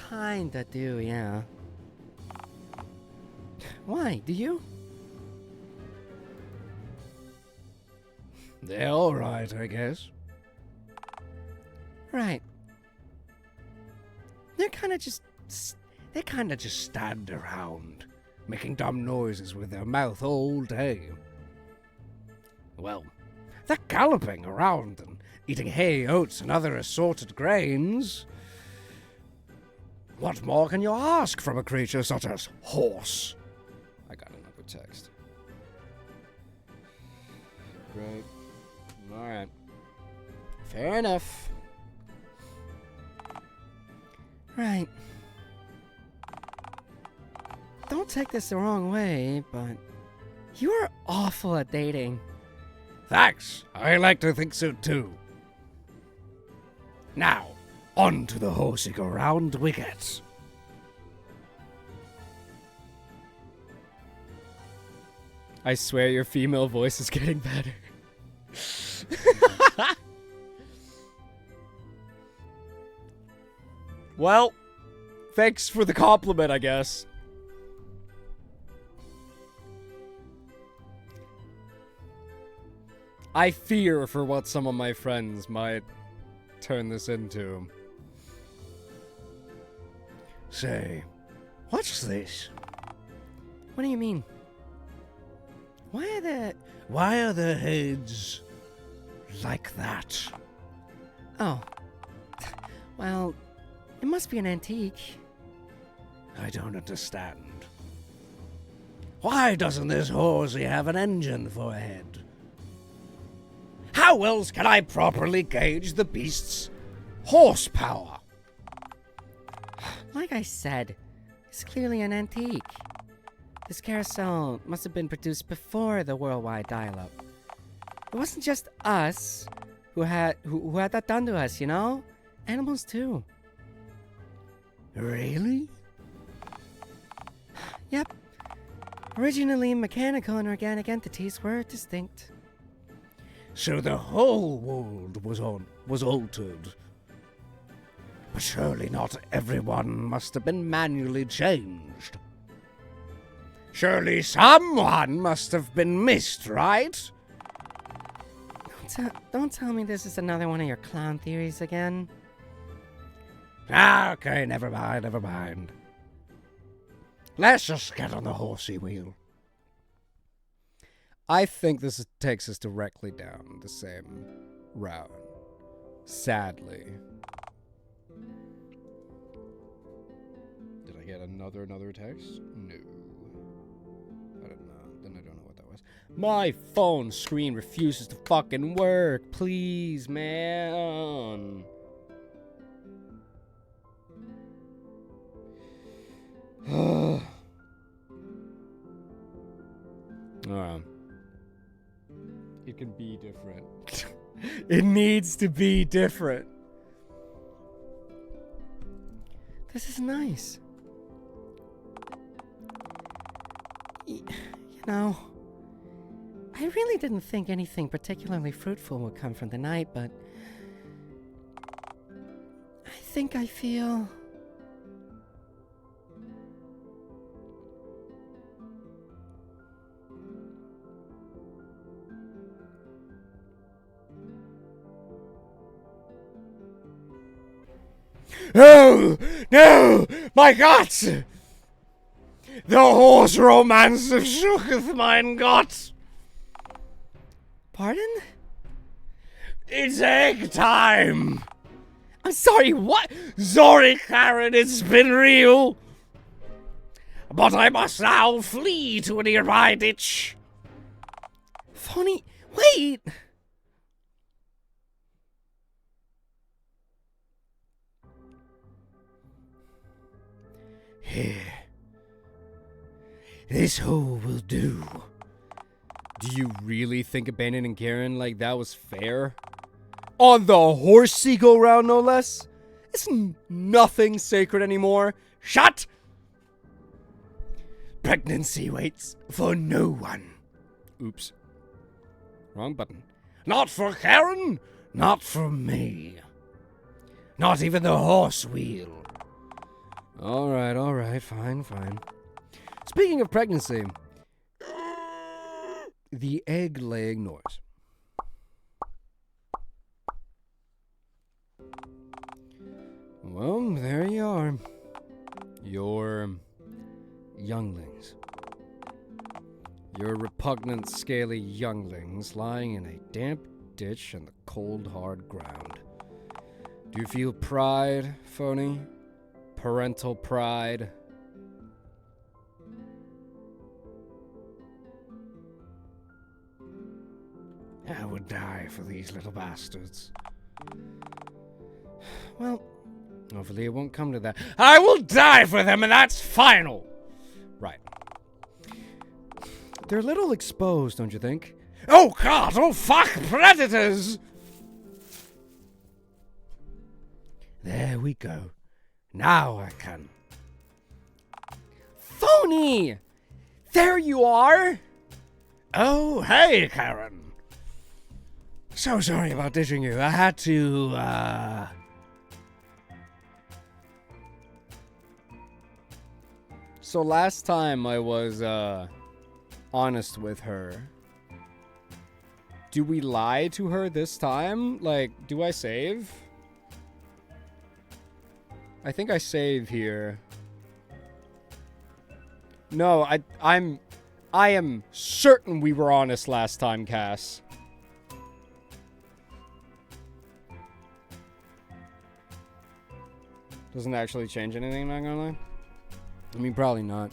kinda do, yeah. Why, do you? They're all right, I guess. Right. They kinda just stand around, making dumb noises with their mouth all day. Well, they're galloping around and eating hay, oats, and other assorted grains. What more can you ask from a creature such as horse? I got another text. Right. Alright. Fair enough. Right. Don't take this the wrong way, but you are awful at dating. Thanks. I like to think so too. Now, on to the horsey go round we get. I swear your female voice is getting better. Well, thanks for the compliment, I guess. I fear for what some of my friends might turn this into. Say, what's this? What do you mean? Why Why are the heads like that? Oh. Well, it must be an antique. I don't understand. Why doesn't this horsey have an engine for a head? How else can I properly gauge the beast's horsepower? Like I said, it's clearly an antique. This carousel must have been produced before the worldwide dial-up. It wasn't just us who had that done to us, you know? Animals too. Really? Yep. Originally, mechanical and organic entities were distinct. So the whole world was altered. But surely not everyone must have been manually changed. Surely someone must have been missed, right? Don't tell me this is another one of your clown theories again. Okay, never mind. Let's just get on the horsey wheel. I think this takes us directly down the same route. Sadly. Did I get another text? No. I don't know. Then I don't know what that was. My phone screen refuses to fucking work. Please, man. Alright. It can be different. It needs to be different. This is nice. You know, I really didn't think anything particularly fruitful would come from the night, but I think I feel... Oh, no, my guts! The horse romance shooketh mine guts. Pardon? It's egg time. I'm sorry, what? Sorry, Karen, it's been real. But I must now flee to a nearby ditch. Phony, wait! Here. This hole will do. Do you really think abandoning Karen like that was fair? On the horsey go round, no less? Isn't nothing sacred anymore? Shut! Pregnancy waits for no one. Oops. Wrong button. Not for Karen, not for me. Not even the horse wheel. Alright, fine. Speaking of pregnancy, the egg-laying noise. Well, there you are. Your younglings. Your repugnant, scaly younglings lying in a damp ditch in the cold, hard ground. Do you feel pride, Phony? Parental pride? I would die for these little bastards. Well, hopefully it won't come to that. I will die for them, and that's final. Right. They're a little exposed, don't you think? Oh God! Oh fuck! Predators! There we go. Now I can. Phony! There you are! Oh, hey, Karen. So sorry about ditching you. I had to, So last time I was honest with her. Do we lie to her this time? Like, do I save? I think I save here. No, I am certain we were honest last time, Cass. Doesn't actually change anything, not gonna lie. I mean, probably not.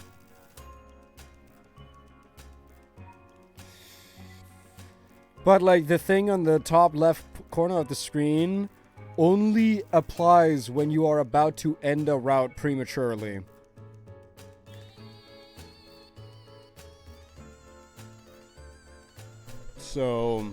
But, like, the thing on the top left corner of the screen only applies when you are about to end a route prematurely. So...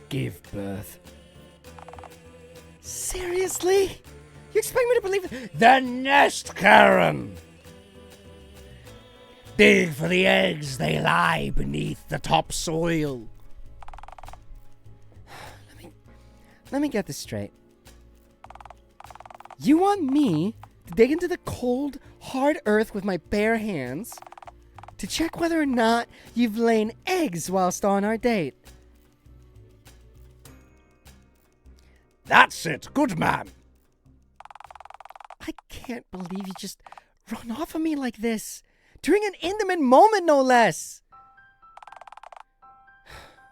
Give birth. Seriously? You expect me to believe it? The nest, Karen! Dig for the eggs, they lie beneath the topsoil. Let me get this straight. You want me to dig into the cold, hard earth with my bare hands to check whether or not you've laid eggs whilst on our date? That's it, good man. I can't believe you just run off of me like this. During an intimate moment, no less.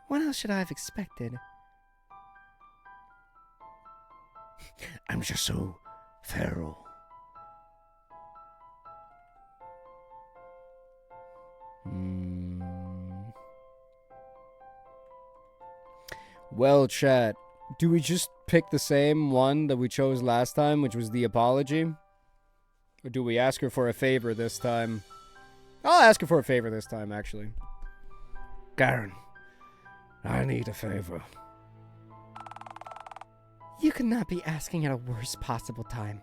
What else should I have expected? I'm just so feral. Well, chat, do we just pick the same one that we chose last time, which was the apology? Or do we ask her for a favor this time? I'll ask her for a favor this time, actually. Karen, I need a favor. You could not be asking at a worst possible time.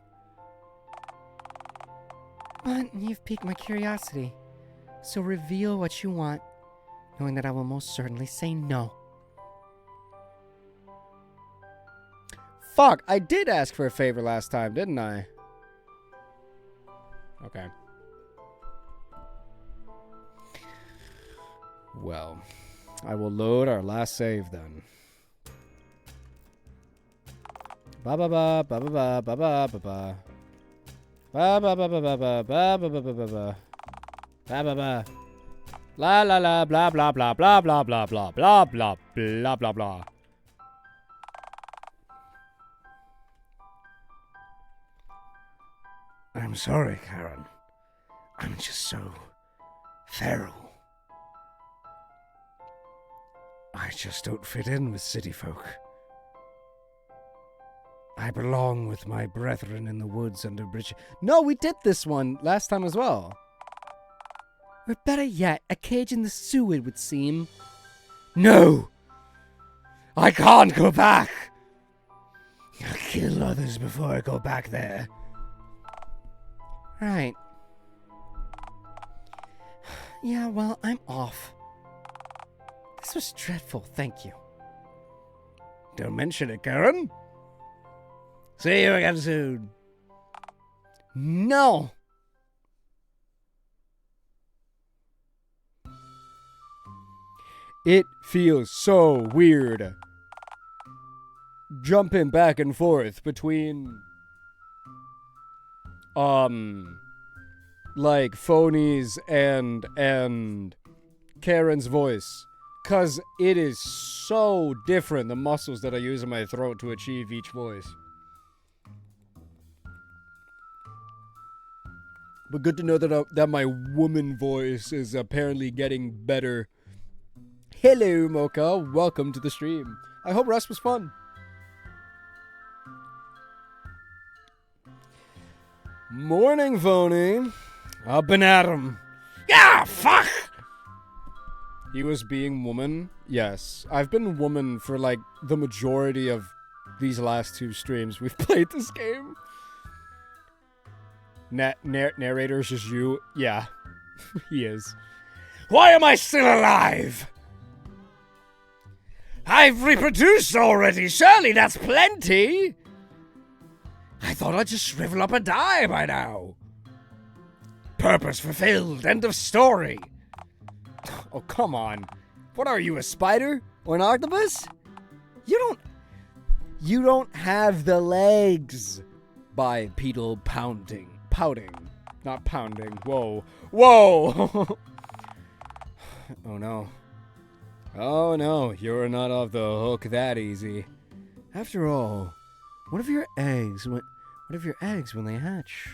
But you've piqued my curiosity. So reveal what you want, knowing that I will most certainly say no. Fuck, I did ask for a favor last time, didn't I? Okay. Well, I will load our last save then. Ba ba ba ba ba ba ba ba ba ba. Ba ba ba ba ba ba ba ba ba ba ba ba. Ba ba ba. La la la blah blah blah blah blah blah blah blah blah blah blah blah. I'm sorry, Karen. I'm just so feral. I just don't fit in with city folk. I belong with my brethren in the woods under bridge. No, we did this one last time as well. Or better yet, a cage in the zoo, it would seem. No! I can't go back! I'll kill others before I go back there. Right. Yeah, well, I'm off. This was dreadful, thank you. Don't mention it, Karen. See you again soon. No! It feels so weird jumping back and forth between like phonies and Karen's voice, cause it is so different, the muscles that I use in my throat to achieve each voice. But good to know that my woman voice is apparently getting better. Hello, Mocha. Welcome to the stream. I hope Rust was fun. Morning, phony. Up and at 'em. Yeah, fuck! He was being woman. Yes. I've been woman for like the majority of these last two streams we've played this game. Narrator is just you. Yeah. He is. Why am I still alive? I've reproduced already. Surely that's plenty. I thought I'd just shrivel up and die by now. Purpose fulfilled. End of story. Oh, come on. What are you, a spider? Or an octopus? You don't have the legs. Bipedal pouting. Not pounding. Whoa. Oh no. Oh no, you're not off the hook that easy. After all, what if your eggs when they hatch?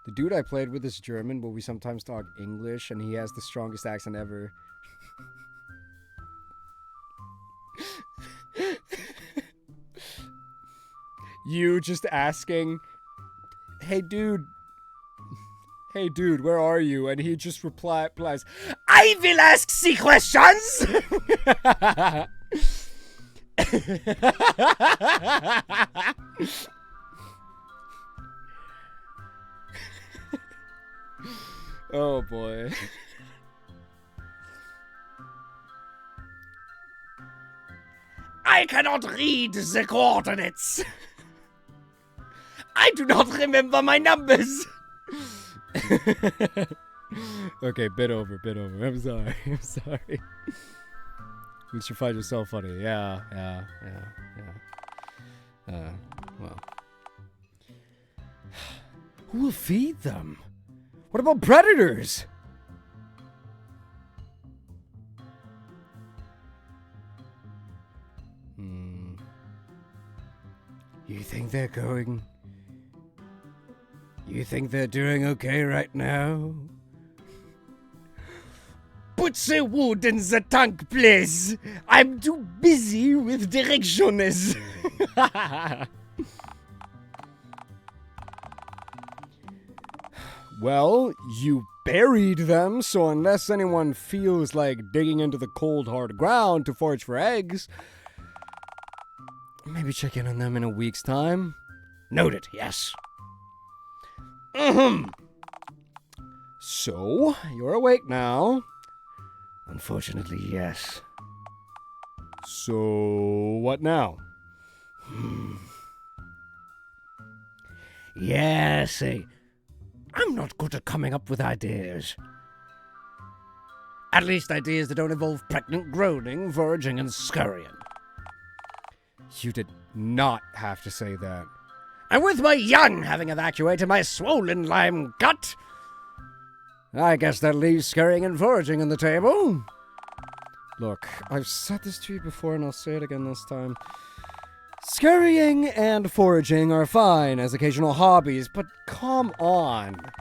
The dude I played with is German, but we sometimes talk English, and he has the strongest accent ever. You just asking, hey dude, where are you? And he just replies, I will ask the questions. oh boy. I cannot read the coordinates. I do not remember my numbers. Okay, bit over. I'm sorry. At least you find yourself funny. Yeah. Well. Who will feed them? What about predators? You think they're doing okay right now? Put the wood in the tank, please. I'm too busy with directions. Well, you buried them, so unless anyone feels like digging into the cold, hard ground to forage for eggs, maybe check in on them in a week's time. Noted, yes. So, you're awake now. Unfortunately, yes. So, what now? Yes, I'm not good at coming up with ideas. At least ideas that don't involve pregnant groaning, foraging, and scurrying. You did not have to say that. And with my young having evacuated my swollen lime gut, I guess that leaves scurrying and foraging on the table. Look, I've said this to you before and I'll say it again this time. Scurrying and foraging are fine as occasional hobbies, but come on.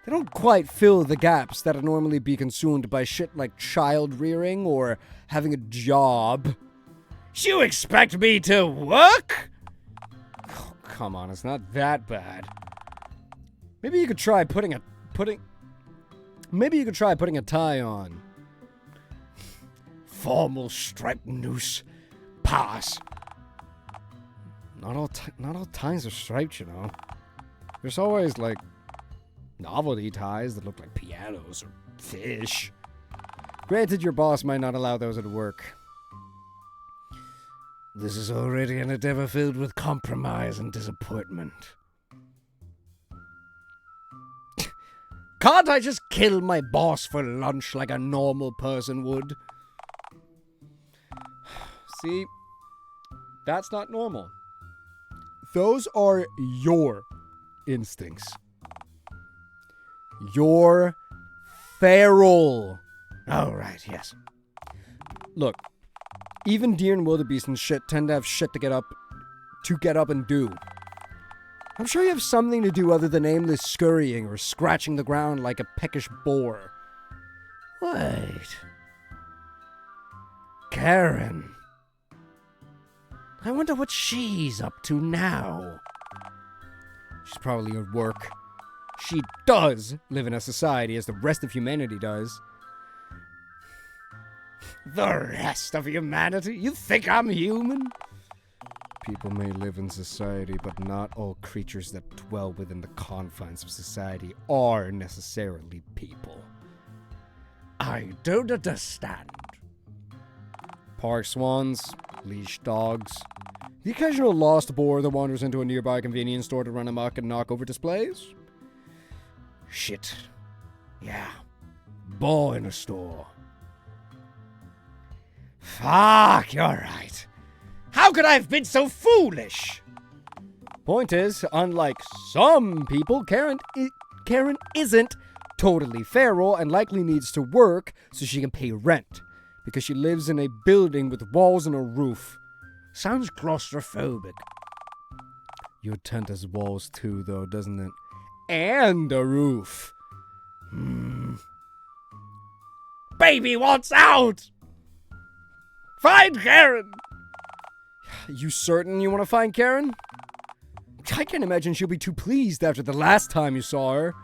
They don't quite fill the gaps that'd normally be consumed by shit like child rearing or having a job. You expect me to work? Oh, come on, it's not that bad. Maybe you could try putting a tie on. Formal striped noose. Pass. Not all ties are striped, you know. There's always, like, novelty ties that look like pianos or fish. Granted, your boss might not allow those at work. This is already an endeavor filled with compromise and disappointment. Can't I just kill my boss for lunch like a normal person would? See, that's not normal. Those are your instincts. You're feral. Oh, right, yes. Look, even deer and wildebeest and shit tend to have shit to get up and do. I'm sure you have something to do other than aimless scurrying or scratching the ground like a peckish boar. Wait. Karen. I wonder what she's up to now. She's probably at work. She does live in a society as the rest of humanity does. The rest of humanity? You think I'm human? people may live in society, but not all creatures that dwell within the confines of society are necessarily people. I don't understand. Park swans, leash dogs, the occasional lost boar that wanders into a nearby convenience store to run amok and knock over displays. Shit. Yeah. Boar in a store. Fuck, you're right. How could I have been so foolish? Point is, unlike some people, Karen isn't totally feral and likely needs to work so she can pay rent, because she lives in a building with walls and a roof. Sounds claustrophobic. Your tent has walls too, though, doesn't it? And a roof. Baby wants out! Find Karen! You certain you want to find Karen? I can't imagine she'll be too pleased after the last time you saw her.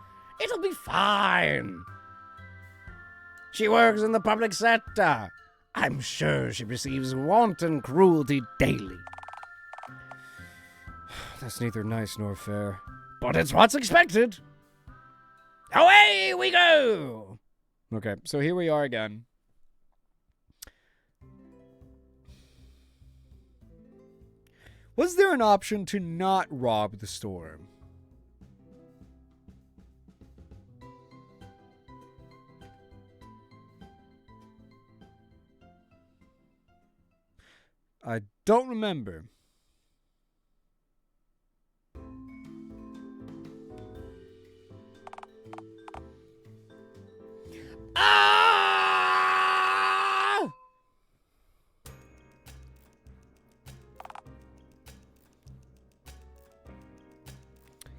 It'll be fine. She works in the public sector. I'm sure she receives wanton cruelty daily. That's neither nice nor fair. But it's what's expected. Away we go! Okay, so here we are again. Was there an option to not rob the store? I don't remember. Ah!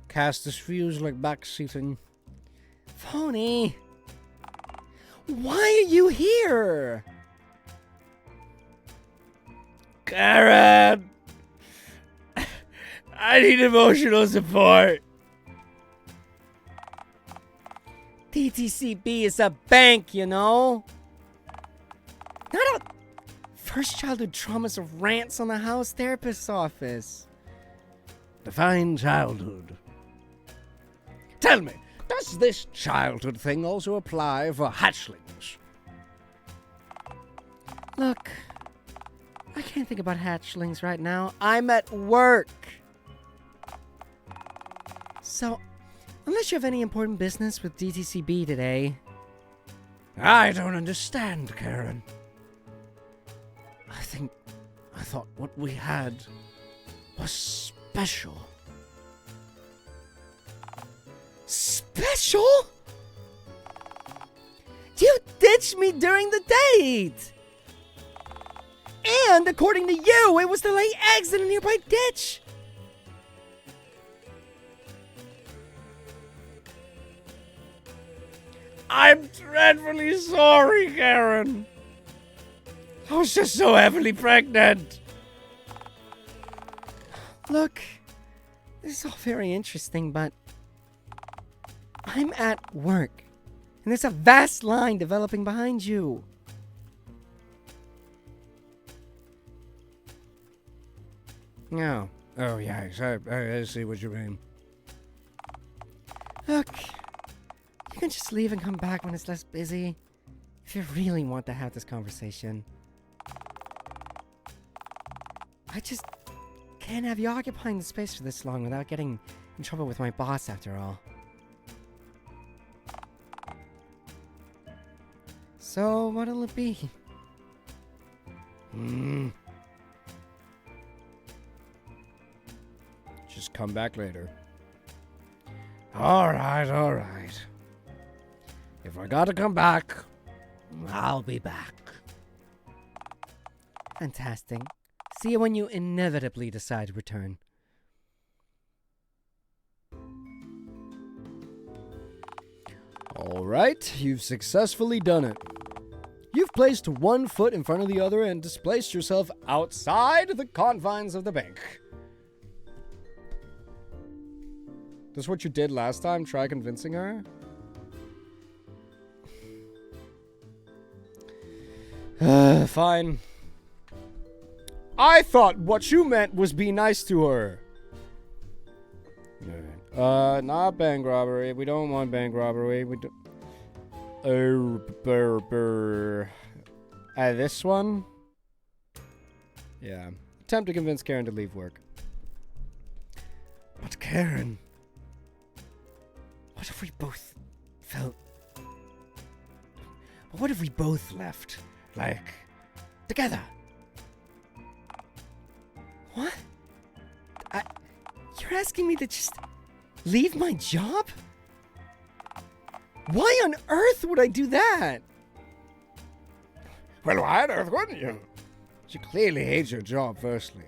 Cast feels like backseating. Phony! Why are you here? Karen! I need emotional support. DTCB is a bank, you know? Not a first childhood traumas of rants on the house therapist's office. Define childhood. Tell me, does this childhood thing also apply for hatchlings? Look, I can't think about hatchlings right now. I'm at work. So, unless you have any important business with DTCB today. I don't understand, Karen. I thought what we had was special. Special? You ditched me during the date! And according to you, it was to lay eggs in a nearby ditch! I'm dreadfully sorry, Karen. I was just so heavily pregnant. Look, this is all very interesting, but I'm at work, and there's a vast line developing behind you. No. Oh, yes, I see what you mean. Look, you can just leave and come back when it's less busy, if you really want to have this conversation. I just can't have you occupying the space for this long without getting in trouble with my boss, after all. So, what'll it be? Just come back later. All right. If I gotta come back, I'll be back. Fantastic. See you when you inevitably decide to return. All right, you've successfully done it. You've placed one foot in front of the other and displaced yourself outside the confines of the bank. This is what you did last time? Try convincing her? Fine. I thought what you meant was be nice to her. Alright. Not bank robbery. We don't want bank robbery. We do. This one? Yeah. Attempt to convince Karen to leave work. But Karen, what if we both felt... What if we both left, like, together? What? You're asking me to just leave my job? Why on earth would I do that? Well, why on earth wouldn't you? You clearly hate your job, firstly.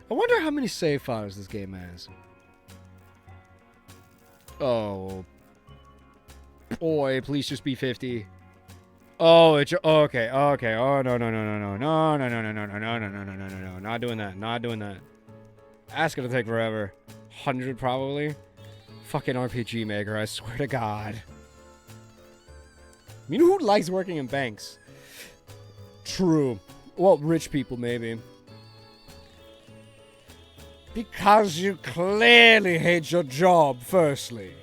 I wonder how many save files this game has. Oh. Boy, please just be 50. Oh, it's okay, okay. Oh no no no no no no no no no no no no no no no no no. Not doing that. Not doing that. That's gonna take forever. 100 probably. Fucking RPG Maker, I swear to God. You know who likes working in banks? True. Well, rich people maybe. Because you clearly hate your job, firstly.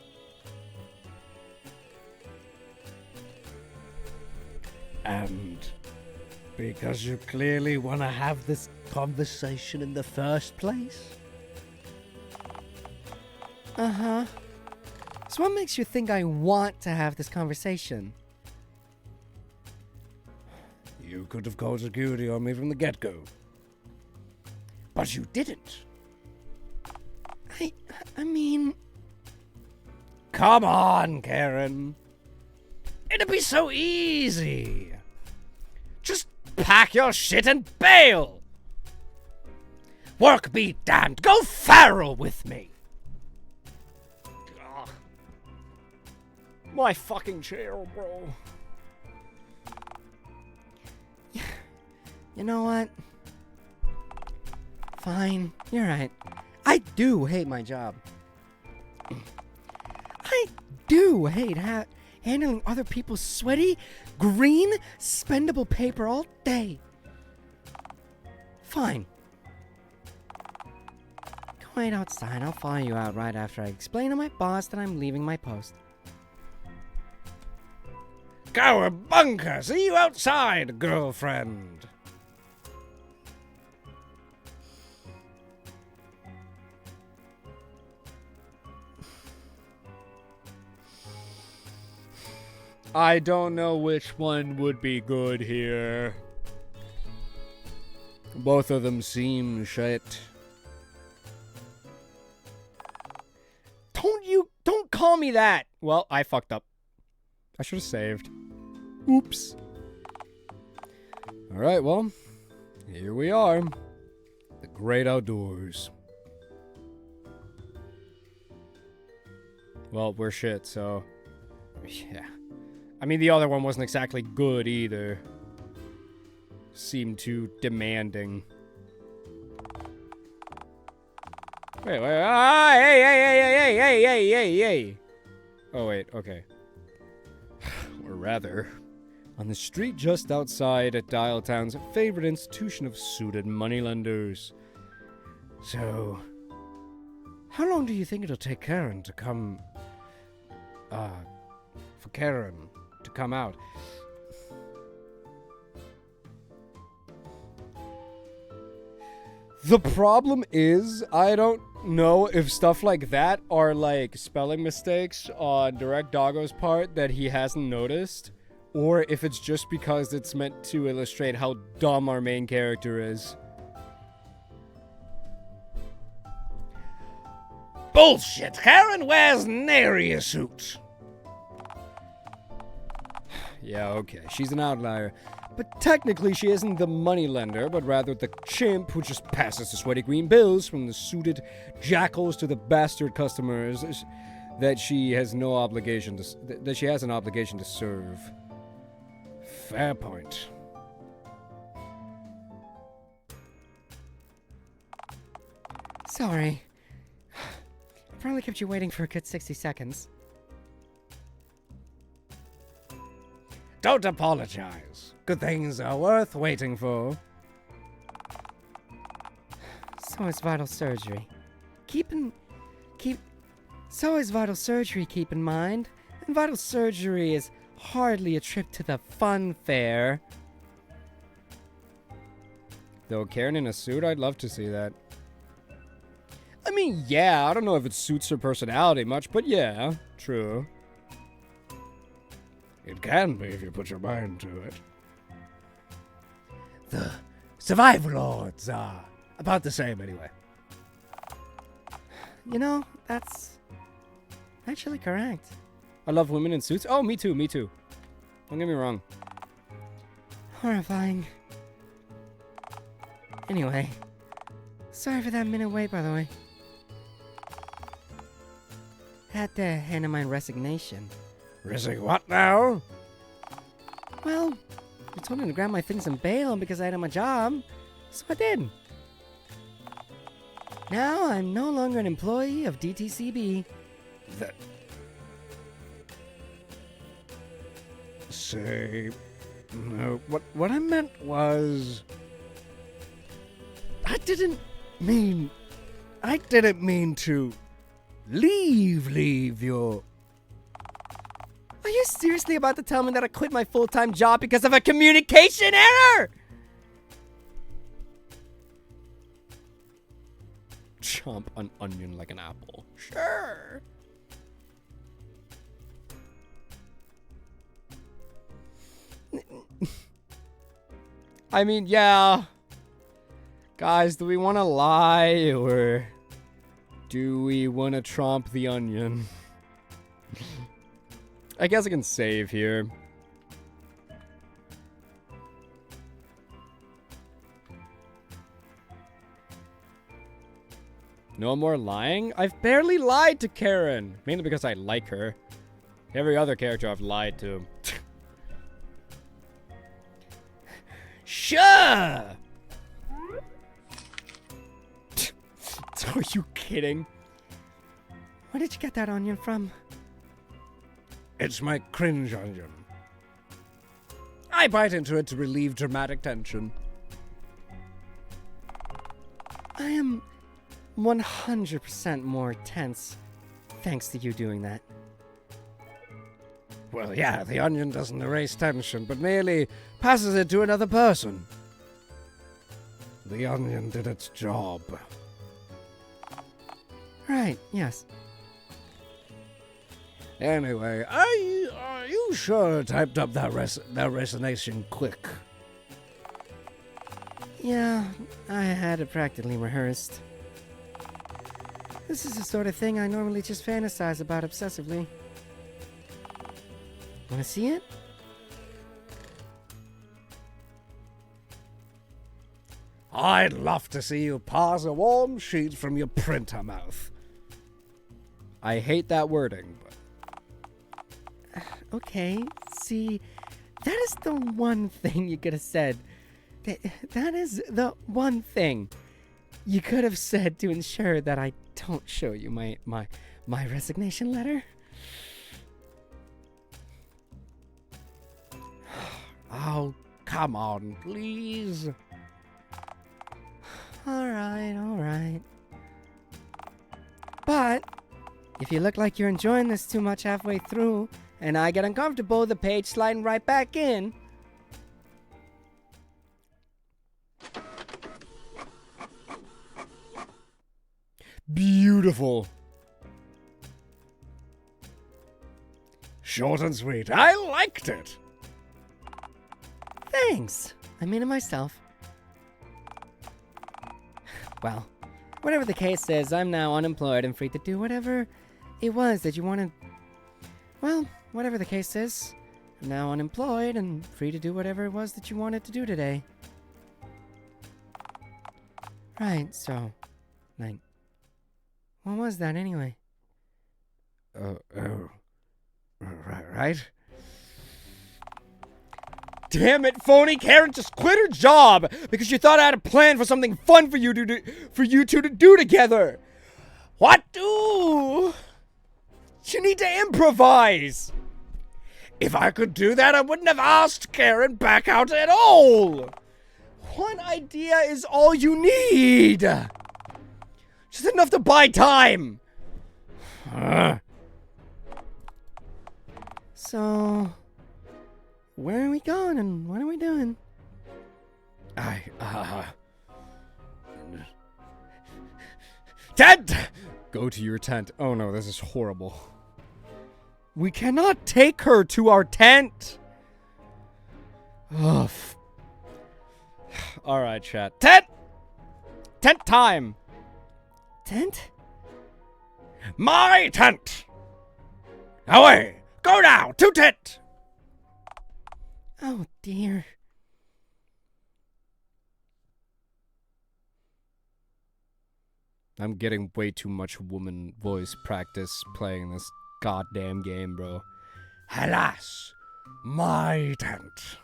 And because you clearly want to have this conversation in the first place? Uh-huh. So what makes you think I want to have this conversation? You could have called security on me from the get-go. But you didn't. I mean... Come on, Karen. It'd be so easy. Just pack your shit and bail. Work be damned. Go feral with me. Ugh. My fucking chair, bro. You know what? Fine, you're right. I do hate my job. I do hate handling other people's sweaty, green, spendable paper all day. Fine. Go wait outside. I'll follow you out right after I explain to my boss that I'm leaving my post. Cowabunga! See you outside, girlfriend. I don't know which one would be good here. Both of them seem shit. Don't call me that. Well, I fucked up. I should have saved. Oops. Alright, well, here we are. The great outdoors. Well, we're shit, so... yeah. I mean, the other one wasn't exactly good either. Seemed too demanding. Wait, hey. Oh, wait, okay. Or rather, on the street just outside at Dialtown's favorite institution of suited moneylenders. So, how long do you think it'll take Karen to come... for Karen to come out? The problem is, I don't know if stuff like that are like spelling mistakes on Direct Doggo's part that he hasn't noticed, or if it's just because it's meant to illustrate how dumb our main character is. Bullshit! Karen wears nary a suit. Yeah, okay, she's an outlier. But technically she isn't the moneylender, but rather the chimp who just passes the sweaty green bills from the suited jackals to the bastard customers that she has no obligation to... that she has an obligation to serve. Fair point. Sorry. probably kept you waiting for a good 60 seconds. Don't apologize. Good things are worth waiting for. So is vital surgery. So is vital surgery, keep in mind. And vital surgery is hardly a trip to the fun fair. Though Karen in a suit, I'd love to see that. I mean, yeah, I don't know if it suits her personality much, but yeah, true. It can be if you put your mind to it. The survival odds are about the same anyway. You know, that's actually correct. I love women in suits. Oh, me too, me too. Don't get me wrong. Horrifying. Anyway, sorry for that minute wait, by the way. Had to hand in my resignation. What now? Well, you told me to grab my things and bail because I had my job, so I did. Now I'm no longer an employee of DTCB. Say, no, what I meant was, I didn't mean to leave your... Are you seriously about to tell me that I quit my full-time job because of a communication error? Chomp an onion like an apple. Sure. I mean, yeah. Guys, do we want to lie or do we want to tromp the onion? I guess I can save here. No more lying? I've barely lied to Karen. Mainly because I like her. Every other character I've lied to. Sure! Are you kidding? Where did you get that onion from? It's my cringe onion. I bite into it to relieve dramatic tension. I am 100% more tense thanks to you doing that. Well, yeah, the onion doesn't erase tension, but merely passes it to another person. The onion did its job. Right, yes. Anyway, are you sure typed up that resignation quick? Yeah, I had it practically rehearsed. This is the sort of thing I normally just fantasize about obsessively. Wanna see it? I'd love to see you pass a warm sheet from your printer mouth. I hate that wording, but... Okay, see, that is the one thing you could have said. That is the one thing you could have said to ensure that I don't show you my resignation letter. Oh, come on, please. Alright. But, if you look like you're enjoying this too much halfway through, and I get uncomfortable, the page sliding right back in. Beautiful. Short and sweet. I liked it. Thanks. I mean it myself. Well, whatever the case is, I'm now unemployed and free to do whatever it was that you wanted. Well, whatever the case is, I'm now unemployed and free to do whatever it was that you wanted to do today. Right, so, like, what was that anyway? Right. Damn it, phony Karen just quit her job because you thought I had a plan for something fun for you two to do together. What do? You need to improvise. If I could do that, I wouldn't have asked Karen back out at all. One idea is all you need. Just enough to buy time. So, where are we going and what are we doing? Tent! Go to your tent. Oh no, this is horrible. We cannot take her to our tent. Ugh. Alright, chat. Tent! Tent time! Tent? My tent! Away! Go now! To tent! Oh dear. I'm getting way too much woman voice practice playing this goddamn game, bro. Alas, my tent.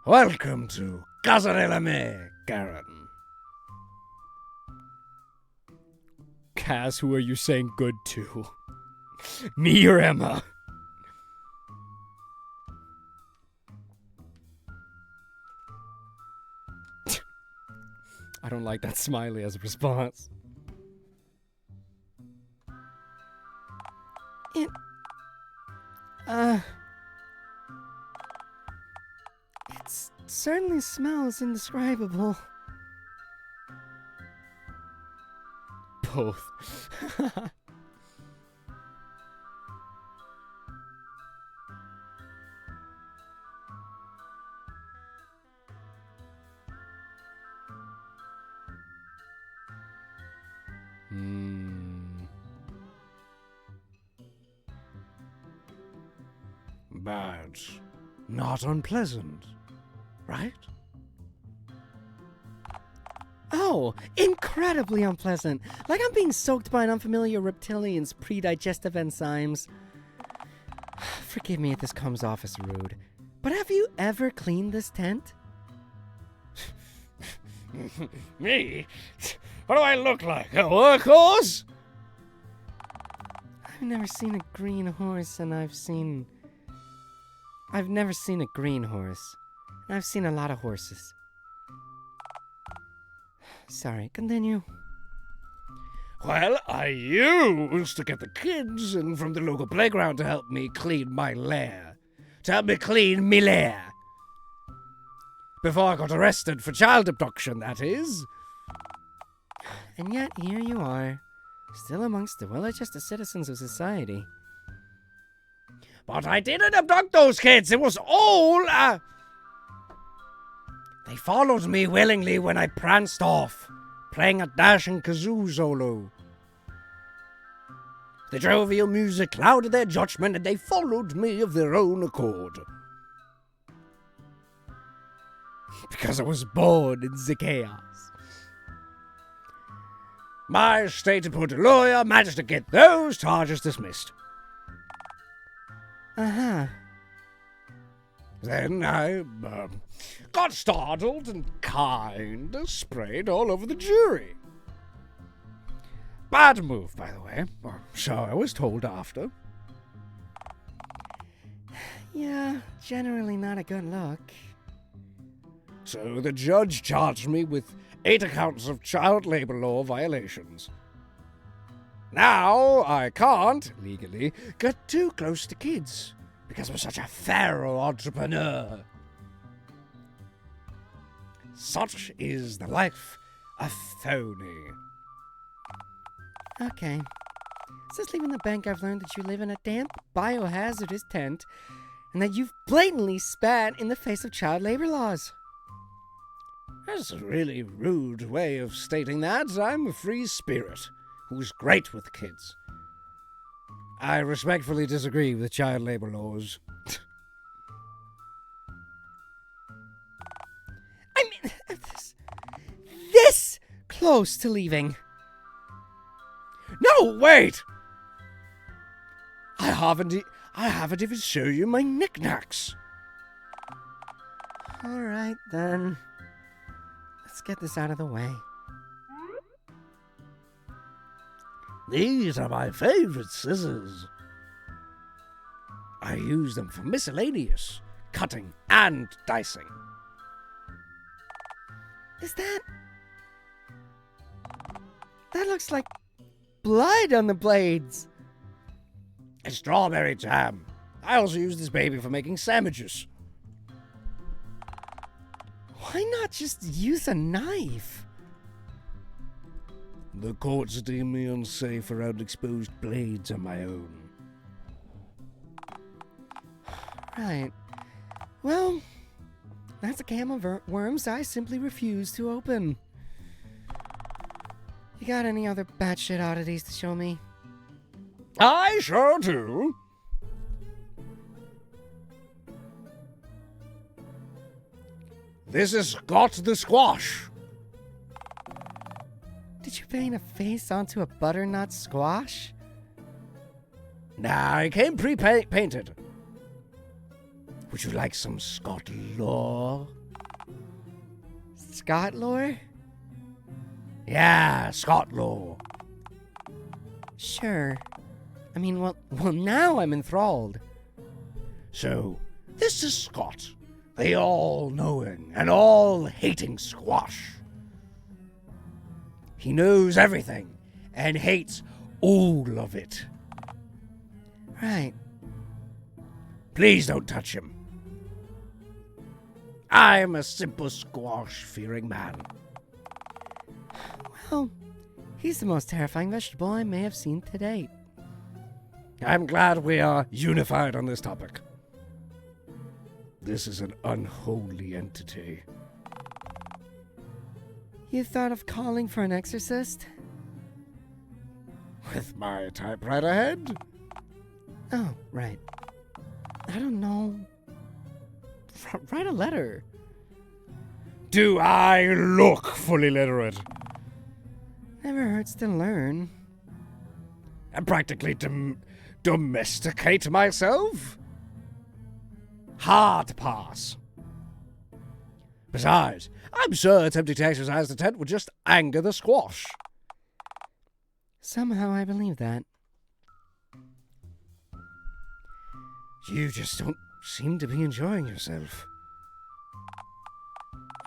Welcome to Casa de la Mer, Karen. Cass, who are you saying good to? Me or Emma? I don't like that smiley as a response. It certainly smells indescribable. Both. Bad. Not unpleasant, right? Oh, incredibly unpleasant. Like I'm being soaked by an unfamiliar reptilian's pre-digestive enzymes. Forgive me if this comes off as rude, but have you ever cleaned this tent? Me? What do I look like? A workhorse? I've never seen a green horse, and I've never seen a green horse. And I've seen a lot of horses. Sorry, continue. Well, I used to get the kids in from the local playground to help me clean my lair. To help me clean me lair. Before I got arrested for child abduction, that is. And yet, here you are, still amongst the well-adjusted citizens of society. But I didn't abduct those kids. It was all, They followed me willingly when I pranced off, playing a dashing kazoo solo. The jovial music clouded their judgment, and they followed me of their own accord. Because I was born in the chaos. My state-appointed lawyer managed to get those charges dismissed. Uh-huh. Then I got startled and kinda sprayed all over the jury. Bad move, by the way. Or so I was told after. Yeah, generally not a good look. So the judge charged me with 8 accounts of child labor law violations. Now I can't, legally, get too close to kids, because I'm such a feral entrepreneur. Such is the life of phony. Okay. Since leaving the bank, I've learned that you live in a damp, biohazardous tent, and that you've blatantly spat in the face of child labor laws. That's a really rude way of stating that. I'm a free spirit who's great with kids. I respectfully disagree with child labor laws. I mean, this close to leaving. No, wait! I haven't even shown you my knickknacks. All right, then. Let's get this out of the way. These are my favorite scissors. I use them for miscellaneous cutting and dicing. Is that... That looks like blood on the blades. It's strawberry jam. I also use this baby for making sandwiches. Why not just use a knife? The courts deem me unsafe around exposed blades on my own. Right. Well, that's a can of worms I simply refuse to open. You got any other batshit oddities to show me? I sure do. This is Scott the Squash. Did you paint a face onto a butternut squash? Nah, it came pre-painted. Would you like some Scott lore? Scott lore? Yeah, Scott lore. Sure. I mean, well, now I'm enthralled. So, this is Scott, the all-knowing and all-hating squash. He knows everything and hates all of it. Right. Please don't touch him. I'm a simple squash-fearing man. Well, he's the most terrifying vegetable I may have seen to date. I'm glad we are unified on this topic. This is an unholy entity. You thought of calling for an exorcist? With my typewriter head? Oh, right. I don't know. Write a letter. Do I look fully literate? Never hurts to learn. And practically domesticate myself? Hard pass. Besides, I'm sure attempting to exercise the tent would just anger the squash. Somehow I believe that. You just don't seem to be enjoying yourself.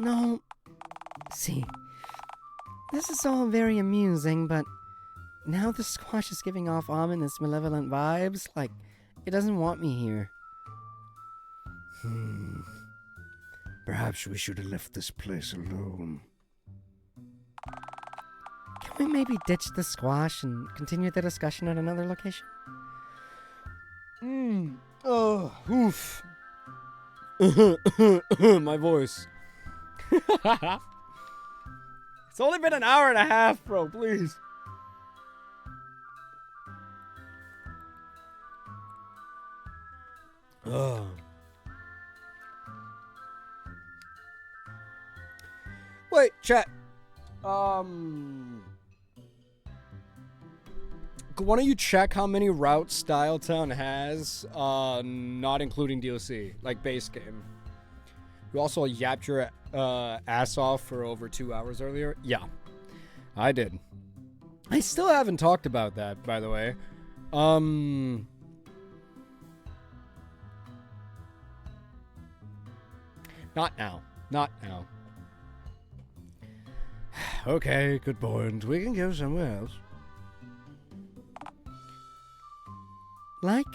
No. See, this is all very amusing, but now the squash is giving off ominous, malevolent vibes. Like, it doesn't want me here. Perhaps we should have left this place alone. Can we maybe ditch the squash and continue the discussion at another location? Oh, oof. My voice. It's only been an hour and a half, bro. Please. Ugh. Wait, chat. Why don't you check how many routes Styletown has, not including DLC, like base game? You also yapped your ass off for over 2 hours earlier? Yeah, I did. I still haven't talked about that, by the way. Not now. Not now. Okay, good point. We can go somewhere else. Like?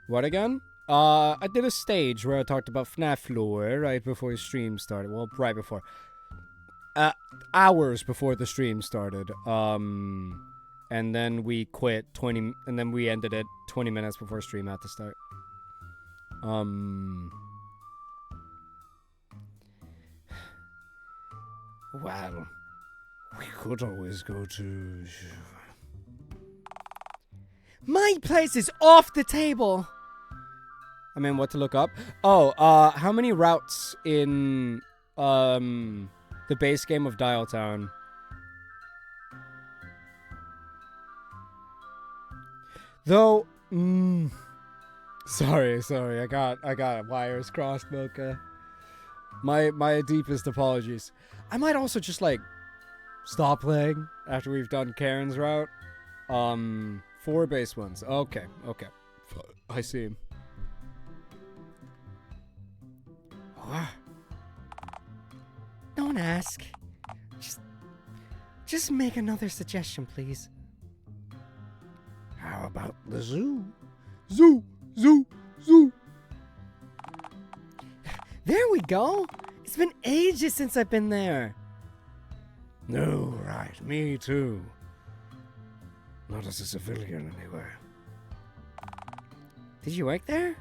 What again? I did a stage where I talked about FNAF lore right before the stream started. Well, right before. Hours before the stream started. And then we quit and then we ended it 20 minutes before stream had to start. Well, we could always go to... My place is off the table! I mean, what to look up? Oh, how many routes in, the base game of Dialtown? Though, sorry, I got wires crossed, Mocha. My deepest apologies. I might also just, like, stop playing after we've done Karen's route. 4 base ones. Okay. I see him. Don't ask. Just make another suggestion, please. How about the zoo? Zoo. There we go. It's been ages since I've been there. No, right. Me too. Not as a civilian, anyway. Did you work there?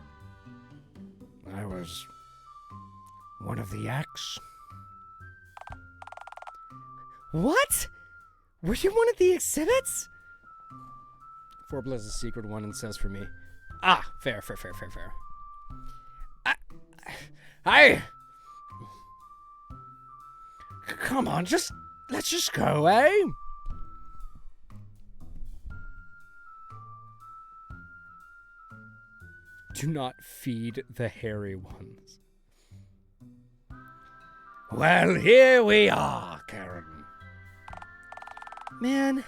I was one of the acts. What? Were you one of the exhibits? Forble is a secret one and says for me. Fair. Hey! Come on, let's just go, eh? Do not feed the hairy ones. Well, here we are, Karen. Man,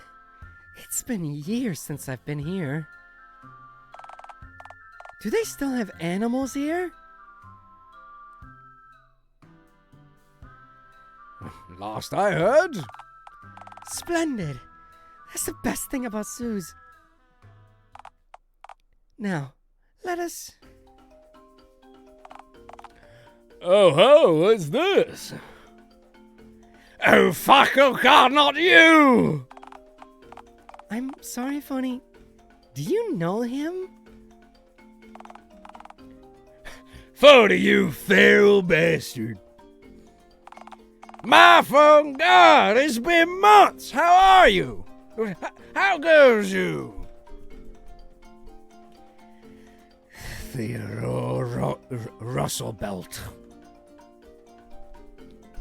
it's been years since I've been here. Do they still have animals here? Last I heard. Splendid. That's the best thing about zoos. Now, let us... Oh ho, what's this? Oh fuck, oh god, not you! I'm sorry, Phony. Do you know him? Phony, you feral bastard. My phone god, it's been months! How are you? How goes you? Theodore Russell Belt.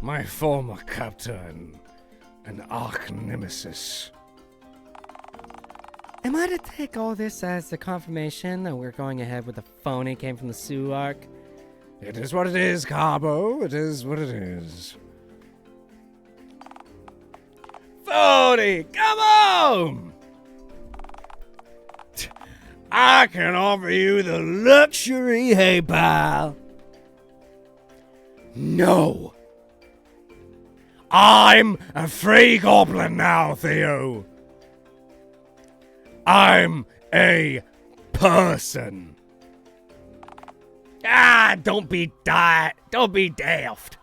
My former captain and arch nemesis. Am I to take all this as a confirmation that we're going ahead with the Phony came from the Sioux arc? It is what it is, Carbo. It is what it is. Phony, come on! I can offer you the luxury, hey pal. No. I'm a free goblin now, Theo. I'm a person. Don't be daft.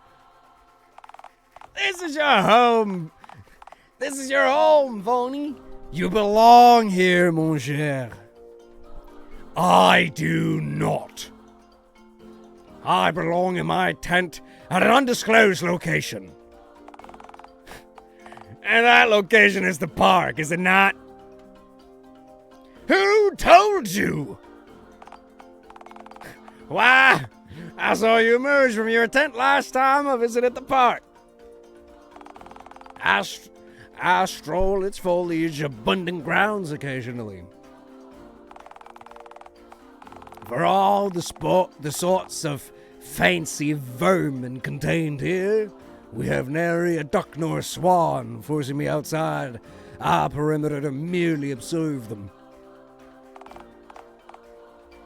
This is your home. This is your home, Phony. You belong here, mon cher. I do not. I belong in my tent at an undisclosed location. And that location is the park, is it not? Who told you? Why, I saw you emerge from your tent last time I visited the park. I stroll its foliage abundant grounds occasionally. For all the sorts of fancy vermin contained here, we have nary a duck nor a swan forcing me outside our perimeter to merely observe them.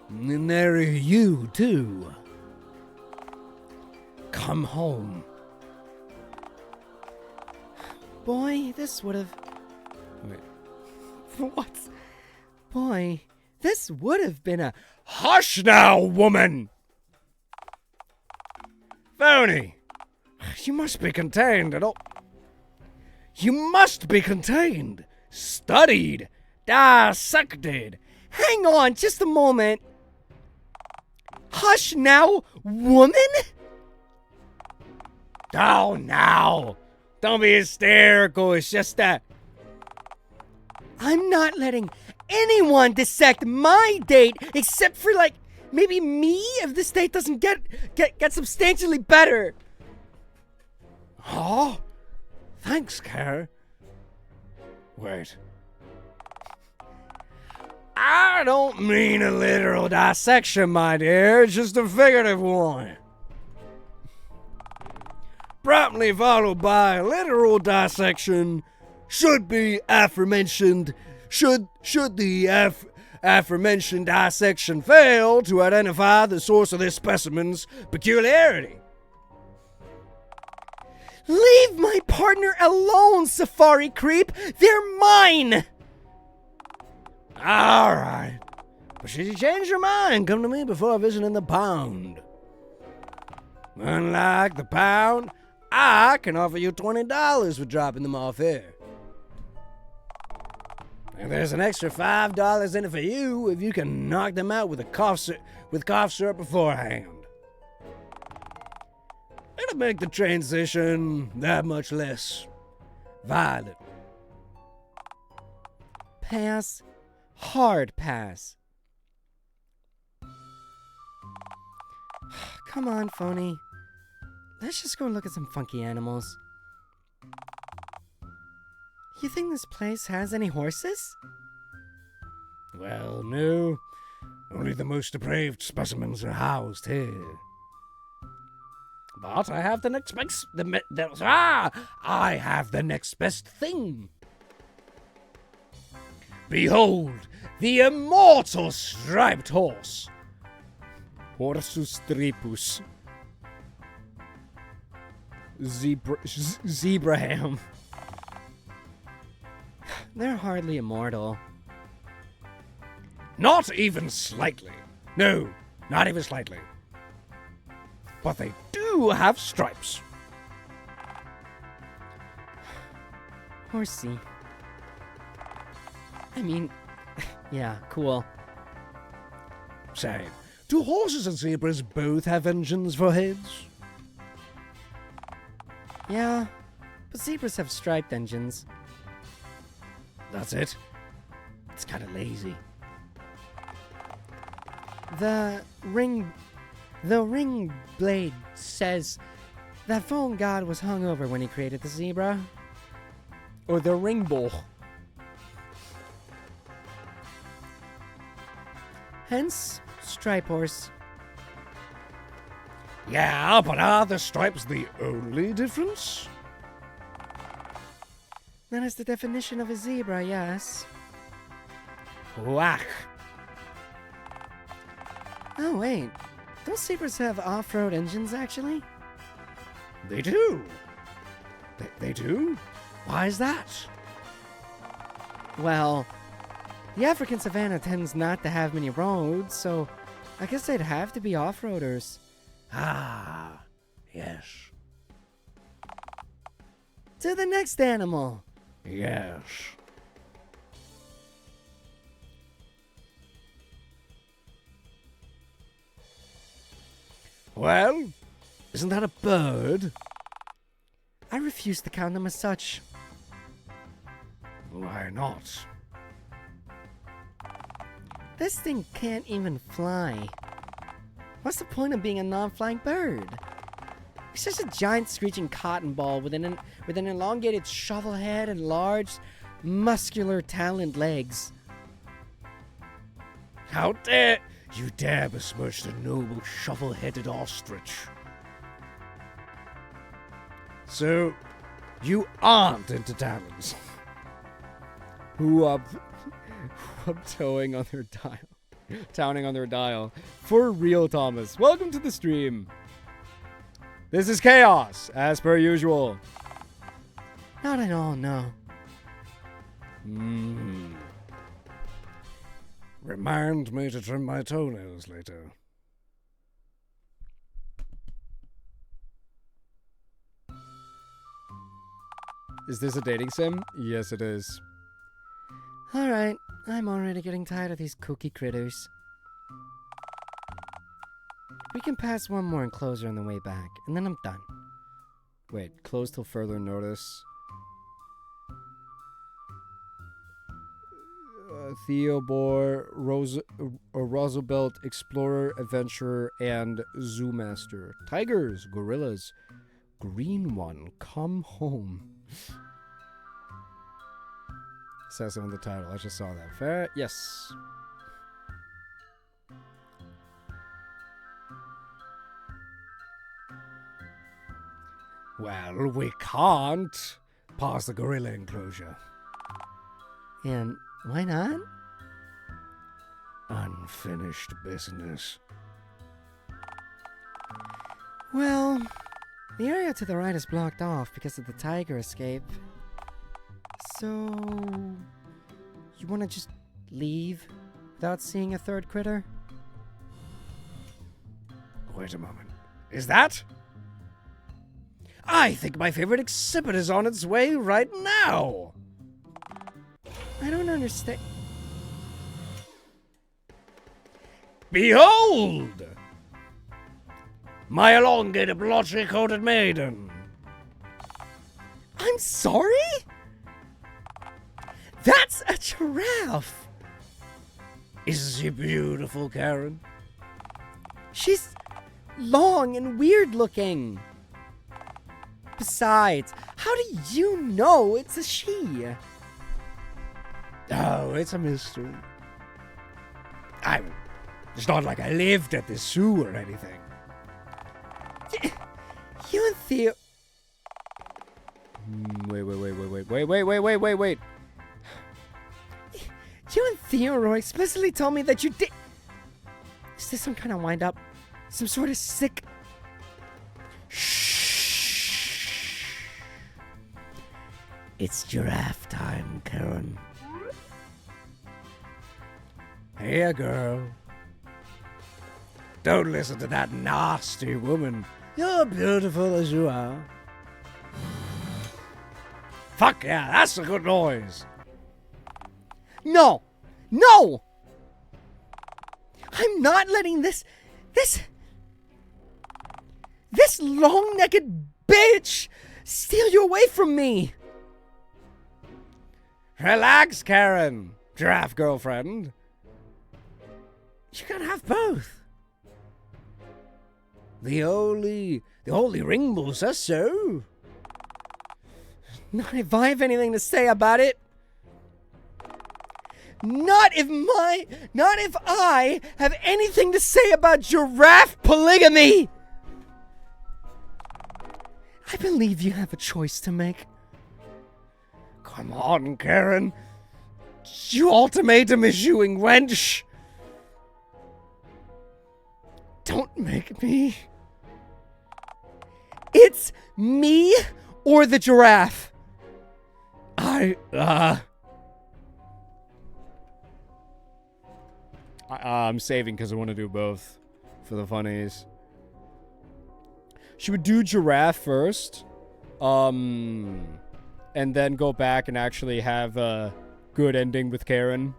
And nary you, too. Come home. Boy, this would have... Wait. What? Boy, this would have been a... Hush now, woman! Phony, you must be contained at all. You must be contained, studied, dissected. Hang on, just a moment. Hush now, woman? Oh, now. Don't be hysterical, it's just that. I'm not letting anyone dissect my date except for, like, maybe me if this date doesn't get substantially better. Oh, thanks, Care. Wait. I don't mean a literal dissection, my dear. It's just a figurative one. promptly followed by a literal dissection. Should be aforementioned. Should the aforementioned dissection fail to identify the source of this specimen's peculiarity. Leave my partner alone, safari creep! They're mine! Alright. But should you change your mind, come to me before visiting the pound. Unlike the pound, I can offer you $20 for dropping them off here. And there's an extra $5 in it for you if you can knock them out with cough syrup beforehand. It'll make the transition that much less violent. Pass. Hard pass. Come on, phony. Let's just go look at some funky animals. You think this place has any horses? Well, no. Only the most depraved specimens are housed here. But I have the next best... I have the next best thing. Behold, the immortal striped horse. Horsus stripus. Zebraham. They're hardly immortal. Not even slightly. No, not even slightly. But they do have stripes. Horsey. I mean, yeah, cool. Say, do horses and zebras both have engines for heads? Yeah, but zebras have striped engines. That's it. It's kind of lazy. The ring blade says that phone god was hungover when he created the zebra. Or the ring bull. Hence, stripe horse. Yeah, but are the stripes the only difference? That is the definition of a zebra, yes. Whack. Oh, wait. Don't zebras have off-road engines, actually? They do. They do? Why is that? Well, the African savanna tends not to have many roads, so I guess they'd have to be off-roaders. Ah, yes. To the next animal. Yes. Well, isn't that a bird? I refuse to count them as such. Why not? This thing can't even fly. What's the point of being a non-flying bird? It's just a giant screeching cotton ball with an elongated shovel head and large, muscular, taloned legs. How dare you besmirch the noble shovel-headed ostrich? So, you aren't into talons. Who up towing on their dial. Towning on their dial. For real, Thomas. Welcome to the stream. This is chaos, as per usual. Not at all, no. Remind me to trim my toenails later. Is this a dating sim? Yes, it is. Alright, I'm already getting tired of these kooky critters. We can pass one more enclosure on the way back, and then I'm done. Wait, close till further notice. Theobor, Roosevelt, Explorer, Adventurer, and Zoomaster. Tigers, gorillas. Green one, come home. Says it on the title. I just saw that. Fair? Yes. Well, we can't pass the gorilla enclosure. And why not? Unfinished business. Well, the area to the right is blocked off because of the tiger escape. So, you want to just leave without seeing a third critter? Wait a moment. Is that? I think my favorite exhibit is on its way right now. I don't understand. Behold! My elongated, blotchy-coated maiden. I'm sorry? That's a giraffe. Isn't she beautiful, Karen? She's long and weird looking. Besides, how do you know it's a she? Oh, it's a mystery. It's not like I lived at the zoo or anything. You and Theo... Wait. You and Theodore explicitly told me that you did... Is this some kind of wind-up? Some sort of sick... Shh. It's giraffe time, Karen. Here, girl. Don't listen to that nasty woman. You're beautiful as you are. Fuck yeah, that's a good noise. No! No! I'm not letting this long-necked bitch steal you away from me! Relax, Karen, giraffe girlfriend. You can have both. The holy ring says so. Not if I have anything to say about it. Not if I have anything to say about giraffe polygamy. I believe you have a choice to make. Come on, Karen. You ultimatum issuing wench. Don't make me. It's me or the giraffe. I'm saving because I want to do both for the funnies. Should we do giraffe first? And then go back and actually have a good ending with Karen?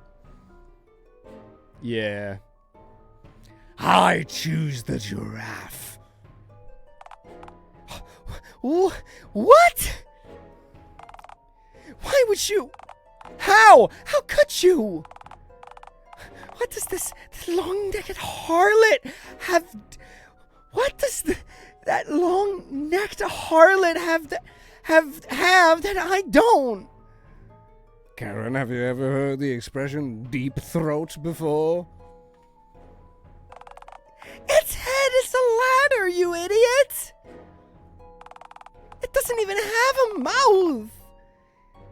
Yeah. I choose the giraffe. What? Why would you? How? How could you? What does this long-necked harlot have? What does that long-necked harlot have that I don't? Karen, have you ever heard the expression deep throat before? Its head is a ladder, you idiot! It doesn't even have a mouth!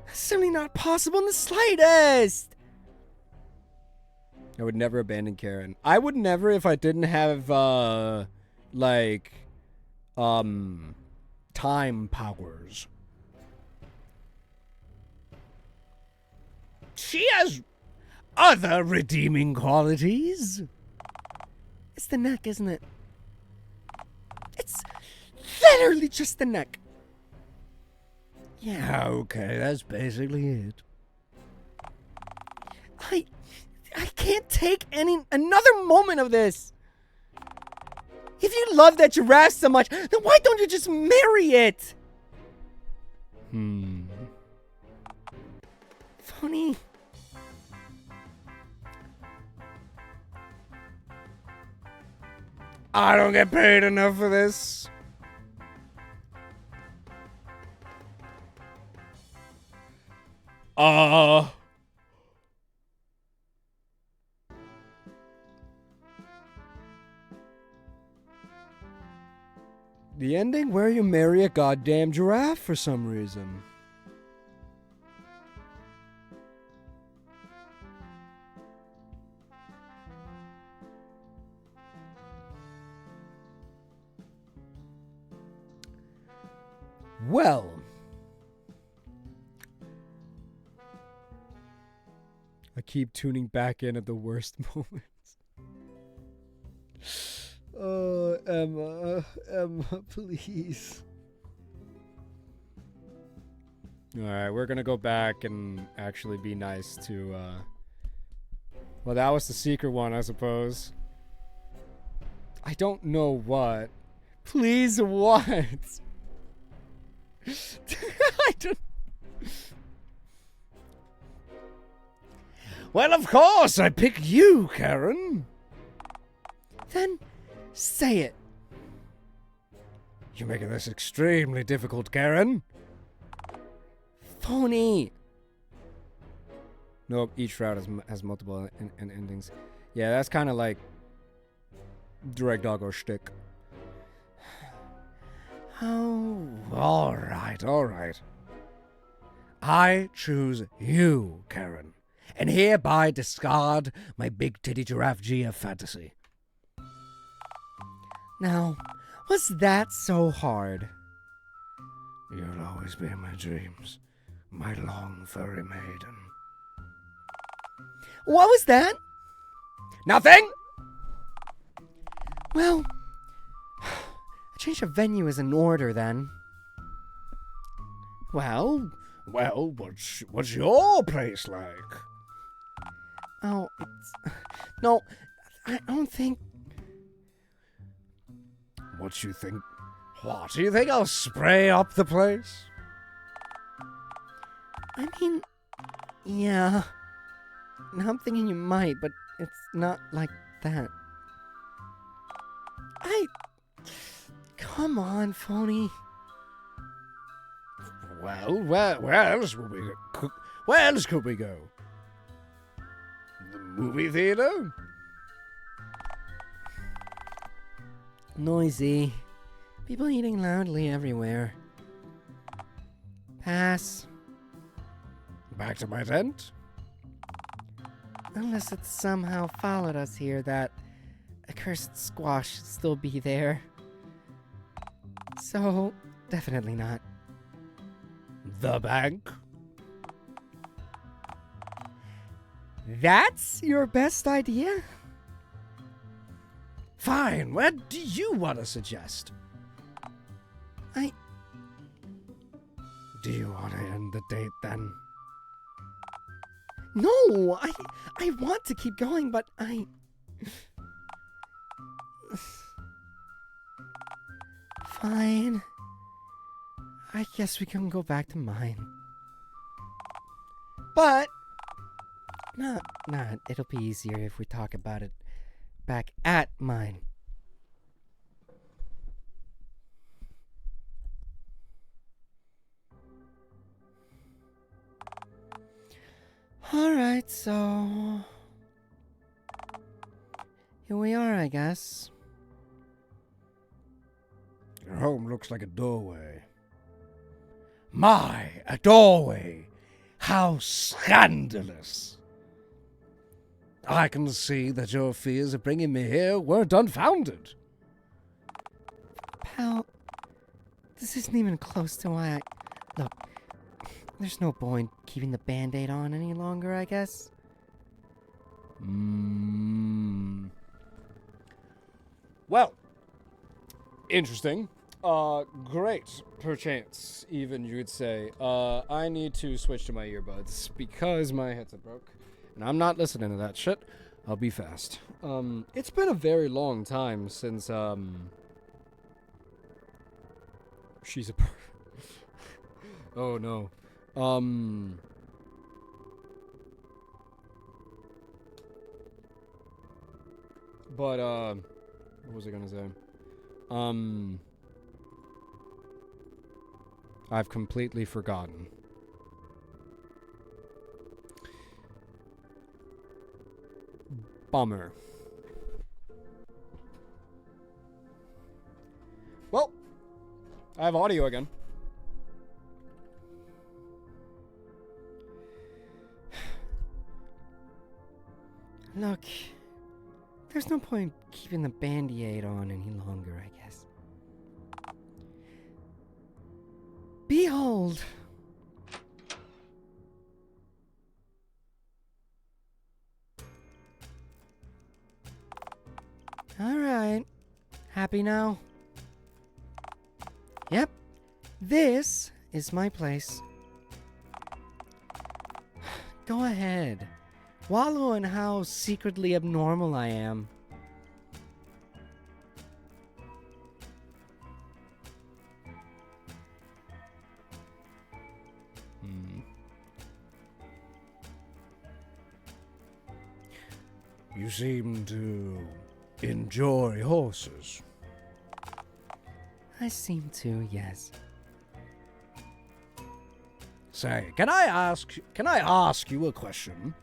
That's certainly not possible in the slightest! I would never abandon Karen. I would never if I didn't have, time powers. She has other redeeming qualities. It's the neck, isn't it? It's literally just the neck. Yeah, okay, that's basically it. I can't take another moment of this. If you love that giraffe so much, then why don't you just marry it? Funny. I don't get paid enough for this. The ending where you marry a goddamn giraffe for some reason. Well, I keep tuning back in at the worst moments. Oh, Emma, please. Alright, we're gonna go back and actually be nice to, well, that was the secret one, I suppose. I don't know what. Please, what? I don't... Well, of course, I pick you, Karen. Then say it. You're making this extremely difficult, Karen. Phony. Nope, each route has multiple endings. Yeah, that's kind of like direct doggo shtick. Oh. All right. I choose you, Karen, and hereby discard my big titty giraffe Gia fantasy. Now, was that so hard? You'll always be in my dreams, my long furry maiden. What was that? Nothing! Well, a change of venue is in order then. Well, what's your place like? oh, no, I don't think. What do you think? What, do you think I'll spray up the place? I mean, yeah. Now I'm thinking you might, but it's not like that. Come on, phony. Well, where else would we go? Where else could we go? The movie theater? Noisy. People eating loudly everywhere. Pass. Back to my tent? Unless it somehow followed us here, that accursed squash should still be there. So, definitely not. The bank? That's your best idea? Fine, where do you want to suggest? Do you want to end the date then? No, I want to keep going, but Fine. I guess we can go back to mine. But it'll be easier if we talk about it back at mine. Alright, so here we are, I guess. Your home looks like a doorway. A doorway! How scandalous! I can see that your fears of bringing me here weren't unfounded. Pal, this isn't even close to why Look, there's no point keeping the Band-Aid on any longer, I guess. Well, interesting. Great, perchance, even you would say. I need to switch to my earbuds because my headset broke. And I'm not listening to that shit. I'll be fast. It's been a very long time since, she's a oh no. But, what was I gonna say? I've completely forgotten. Bummer. Well, I have audio again. Look, there's no point keeping the band-aid on any longer, I guess. Behold! Alright. Happy now? Yep. This is my place. Go ahead. Wallow in how secretly abnormal I am. You seem to enjoy horses. I seem to, yes. Say, can I ask you a question?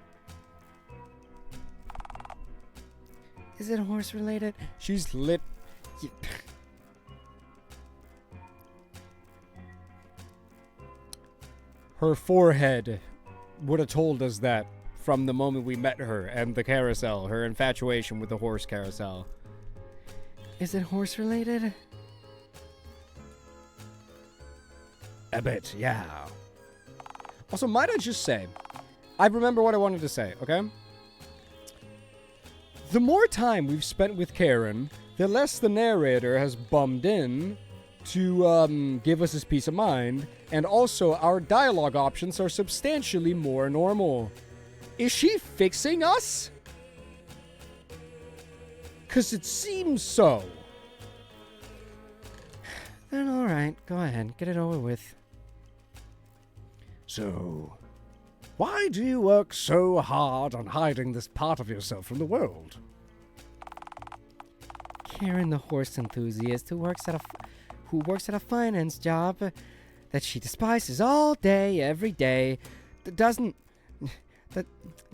Is it horse related? She's lit. Her forehead would have told us that from the moment we met her and the carousel, her infatuation with the horse carousel. Is it horse related? A bit, yeah. Also, might I just say, I remember what I wanted to say, okay? The more time we've spent with Karen, the less the narrator has bummed in to give us his peace of mind, and also our dialogue options are substantially more normal. Is she fixing us? 'Cause it seems so. Then alright, go ahead, get it over with. So, why do you work so hard on hiding this part of yourself from the world? Karen, the horse enthusiast who works at a finance job that she despises all day, every day, that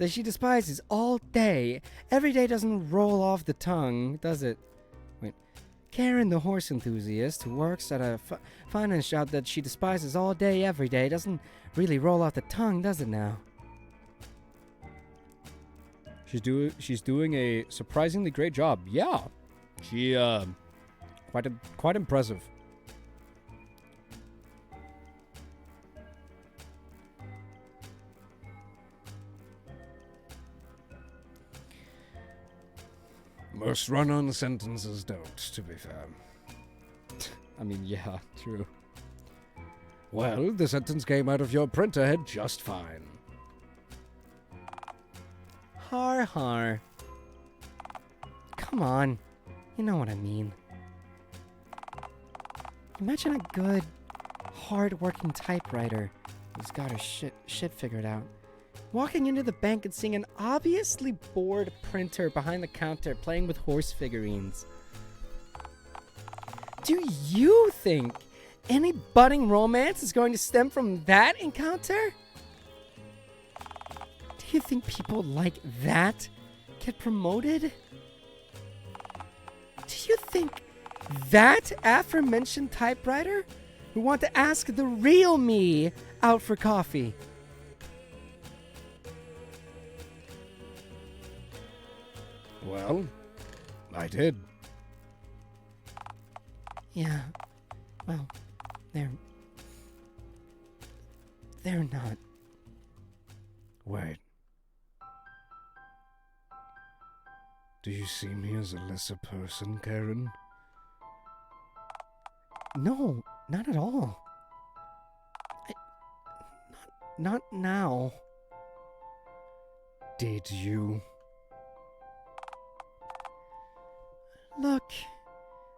she despises all day, every day doesn't roll off the tongue, does it? Wait, Karen, the horse enthusiast who works at a finance job that she despises all day, every day, doesn't really roll off the tongue, does it now? She's doing a surprisingly great job. Yeah. She quite impressive. Most run-on sentences don't, to be fair. I mean, yeah, true. Well, the sentence came out of your printerhead just fine. Har har. Come on. You know what I mean. Imagine a good, hard-working typewriter who's got her shit figured out, walking into the bank and seeing an obviously bored printer behind the counter playing with horse figurines. Do you think any budding romance is going to stem from that encounter? Do you think people like that get promoted? Do you think that aforementioned typewriter would want to ask the real me out for coffee? Well, I did. Yeah. Well, they're not. Wait. Do you see me as a lesser person, Karen? No, not at all. Not now. Did you? Look,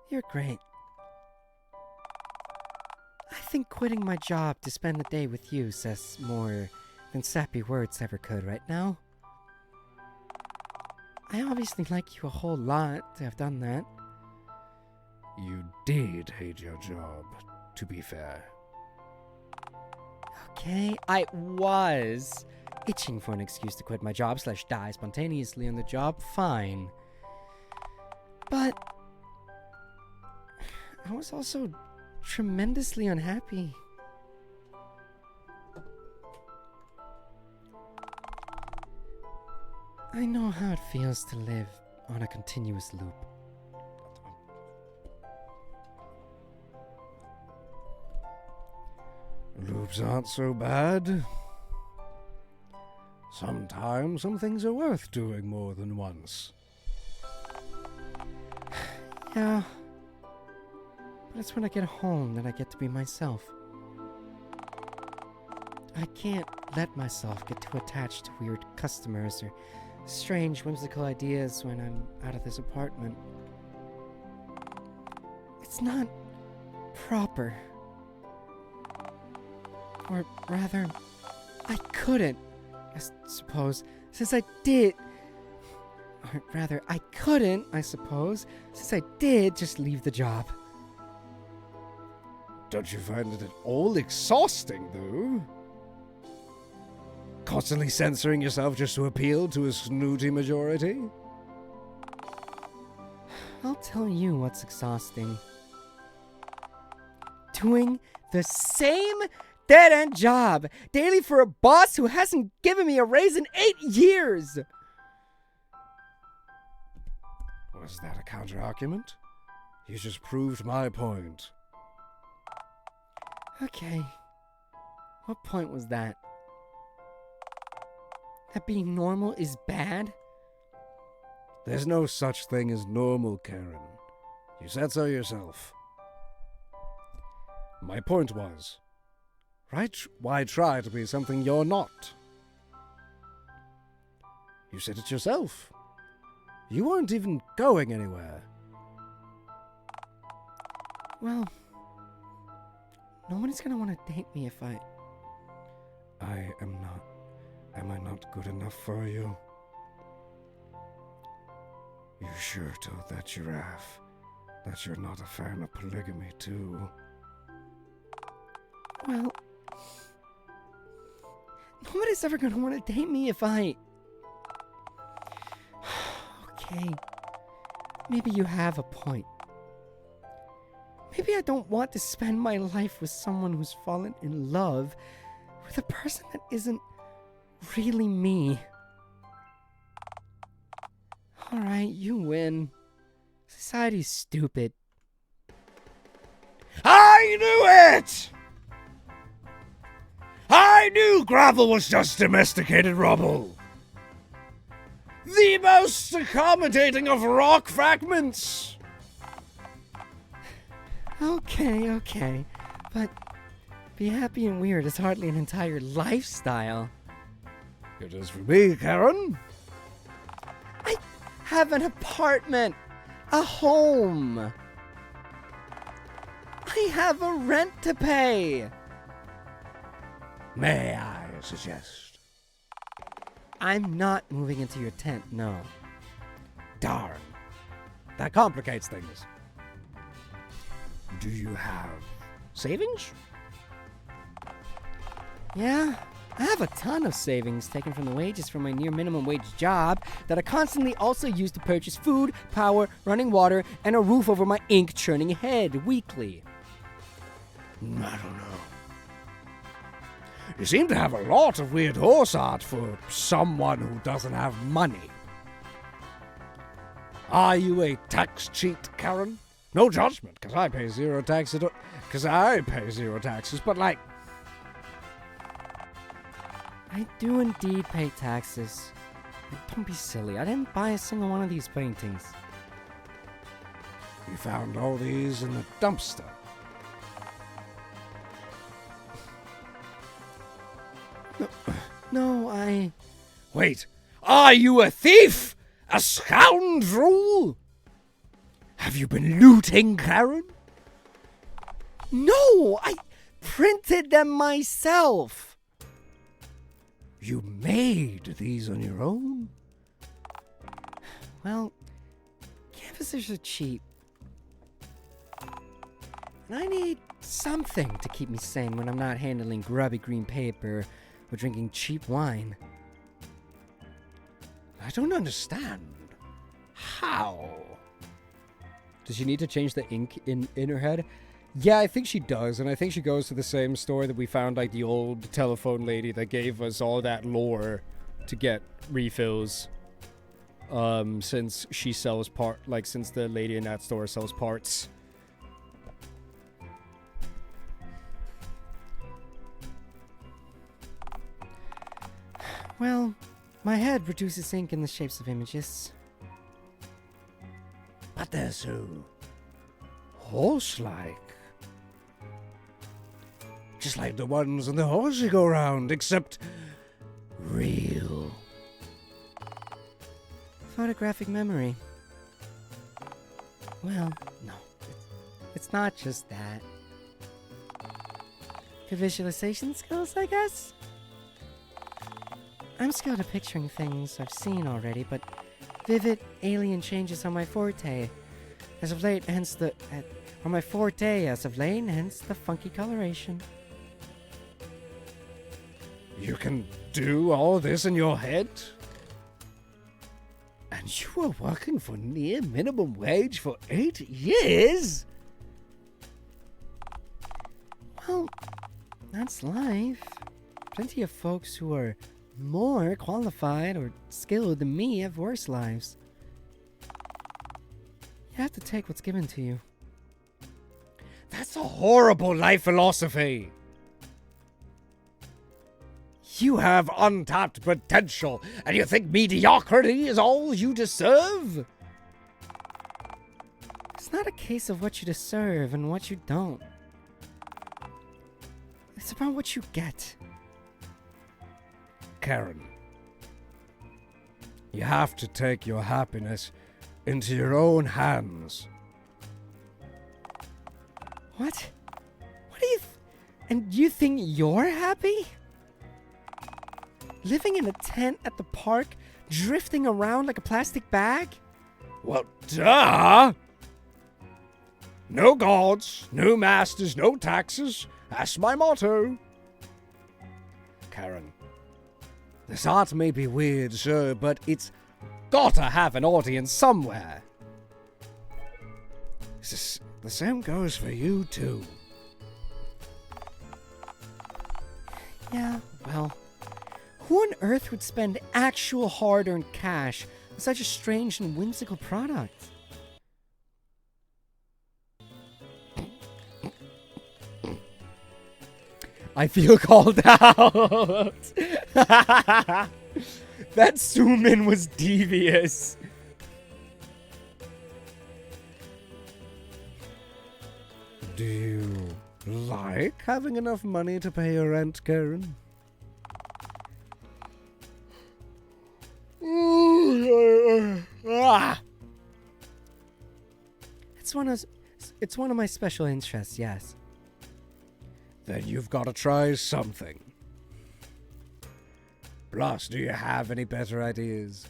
you're great. I think quitting my job to spend the day with you says more than sappy words ever could right now. I obviously like you a whole lot to have done that. You did hate your job, to be fair. Okay, I was itching for an excuse to quit my job / die spontaneously on the job, fine. But I was also tremendously unhappy. I know how it feels to live on a continuous loop. Loops aren't so bad. Sometimes some things are worth doing more than once. Yeah. But it's when I get home that I get to be myself. I can't let myself get too attached to weird customers or strange, whimsical ideas when I'm out of this apartment. It's not proper. Or rather, I couldn't, I suppose, since I did. Or rather, I couldn't, I suppose, since I did just leave the job. Don't you find it at all exhausting, though? Constantly censoring yourself just to appeal to a snooty majority? I'll tell you what's exhausting. Doing the same dead-end job daily for a boss who hasn't given me a raise in 8 years! Was that a counter-argument? You just proved my point. Okay. What point was that? That being normal is bad? There's no such thing as normal, Karen. You said so yourself. My point was, right? Why try to be something you're not? You said it yourself. You weren't even going anywhere. Well, nobody's gonna want to date me if I am not. Am I not good enough for you? You sure told that giraffe that you're not a fan of polygamy, too. Well, nobody's ever gonna want to date me if I... Okay, maybe you have a point. Maybe I don't want to spend my life with someone who's fallen in love with a person that isn't really me. Alright, you win. Society's stupid. I knew it! I knew gravel was just domesticated rubble. The most accommodating of rock fragments. Okay. But be happy and weird is hardly an entire lifestyle. It is for me, Karen. I have an apartment. A home. I have a rent to pay. May I suggest? I'm not moving into your tent, no. Darn. That complicates things. Do you have savings? Yeah, I have a ton of savings taken from the wages from my near minimum wage job that I constantly also use to purchase food, power, running water, and a roof over my ink churning head weekly. I don't know. You seem to have a lot of weird horse art for someone who doesn't have money. Are you a tax cheat, Karen? No judgment, because I pay zero taxes. But like... I do indeed pay taxes. Don't be silly. I didn't buy a single one of these paintings. You found all these in the dumpster. No, I... Wait, are you a thief? A scoundrel? Have you been looting, Karen? No, I printed them myself. You made these on your own? Well, canvases are cheap. And I need something to keep me sane when I'm not handling grubby green paper or drinking cheap wine. I don't understand. How? Does she need to change the ink in her head? Yeah, I think she does, and I think she goes to the same store that we found, like, the old telephone lady that gave us all that lore to get refills. Since she sells since the lady in that store sells parts. Well, my head produces ink in the shapes of images. But they're so horse-like. Just like the ones on the horse you go round, except real. Photographic memory. Well, no. It's not just that. Good visualization skills, I guess? I'm skilled at picturing things I've seen already, but vivid, alien changes are my forte. As of late, hence the funky coloration. You can do all this in your head? And you were working for near minimum wage for 8 years? Well, that's life. Plenty of folks who are more qualified or skilled than me have worse lives. You have to take what's given to you. That's a horrible life philosophy. You have untapped potential, and you think mediocrity is all you deserve? It's not a case of what you deserve and what you don't. It's about what you get. Karen, you have to take your happiness into your own hands. What? What do you and you think you're happy? Living in a tent at the park, drifting around like a plastic bag? Well, duh! No gods, no masters, no taxes. That's my motto. Karen, this art may be weird, sir, but it's gotta have an audience somewhere. The same goes for you, too. Yeah, well, who on earth would spend actual hard-earned cash on such a strange and whimsical product? I feel called out. That zoom in was devious. Do you like having enough money to pay your rent, Karen? It's one of my special interests, yes. Then you've got to try something. Plus, do you have any better ideas?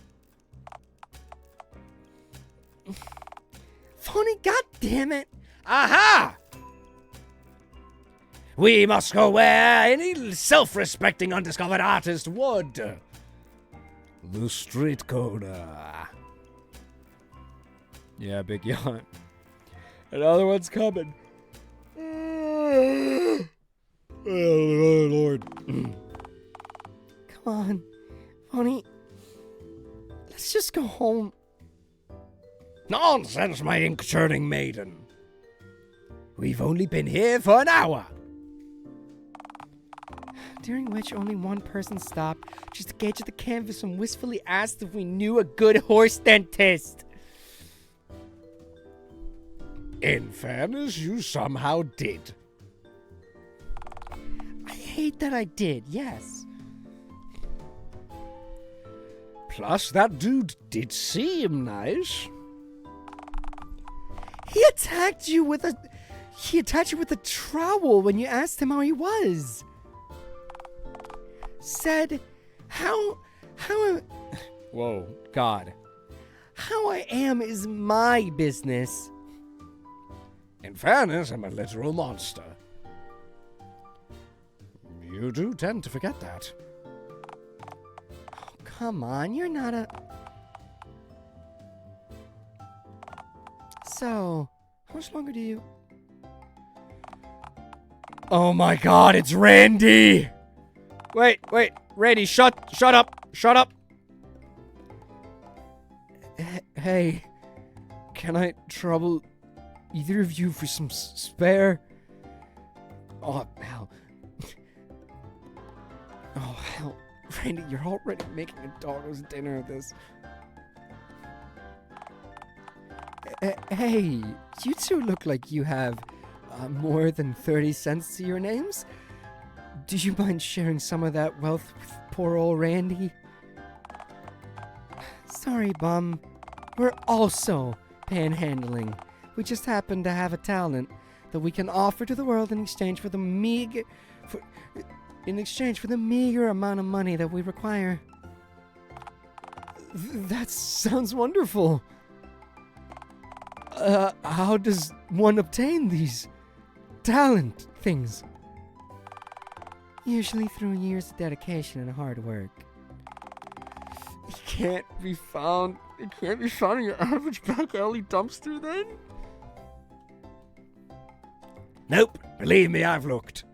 Phony, goddammit! Aha! We must go where any self-respecting undiscovered artist would. The street corner. Yeah, big yawn. Another one's coming. Oh, Lord. Come on, Phony. Let's just go home. Nonsense, my ink-churning maiden. We've only been here for an hour. During which only one person stopped just to gauge at the canvas and wistfully asked if we knew a good horse dentist. In fairness, you somehow did. I hate that I did, yes. Plus, that dude did seem nice. He attacked you with a trowel when you asked him how he was. Said, Whoa, God. How I am is my business. In fairness, I'm a literal monster. You do tend to forget that. Oh, come on, you're not a... So, how much longer do you... Oh my god, it's Randy! Wait, Randy, shut up! Hey, can I trouble either of you for some spare? Oh, hell. Oh, hell. Randy, you're already making a dog's dinner of this. Hey, you two look like you have more than 30 cents to your names. Do you mind sharing some of that wealth with poor old Randy? Sorry, bum. We're also panhandling. We just happen to have a talent that we can offer to the world in exchange for the meager amount of money that we require. That sounds wonderful. How does one obtain these talent things? Usually through years of dedication and hard work. It can't be found in your average back alley dumpster then? Nope. Believe me, I've looked.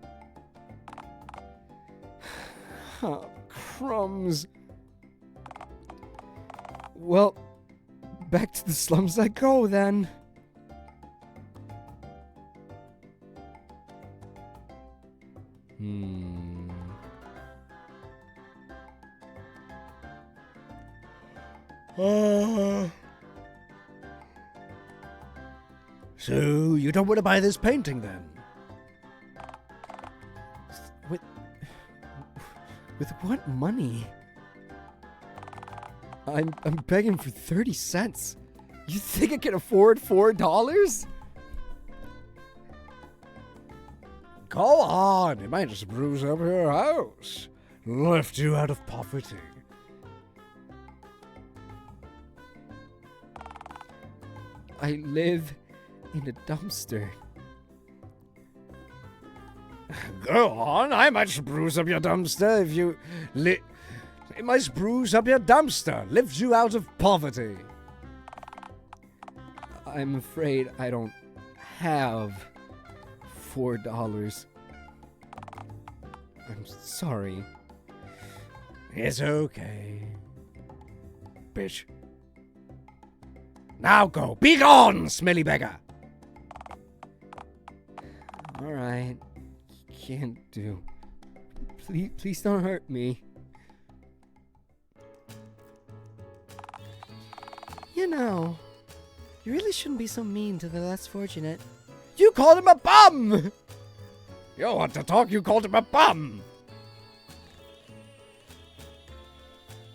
Oh, crumbs. Well, back to the slums I go then. So, you don't want to buy this painting then? With what money? I'm begging for 30 cents. You think I can afford $4? Go on, it might just bruise up your house. Lift you out of poverty. I live in a dumpster. Go on, I might bruise up your dumpster if you it might bruise up your dumpster, lift you out of poverty. I'm afraid I don't have $4. I'm sorry. It's okay. Bitch. Now go. Be gone, smelly beggar. Alright. Can't do. Please don't hurt me. You know, you really shouldn't be so mean to the less fortunate. You called him a bum! You want to talk, you called him a bum!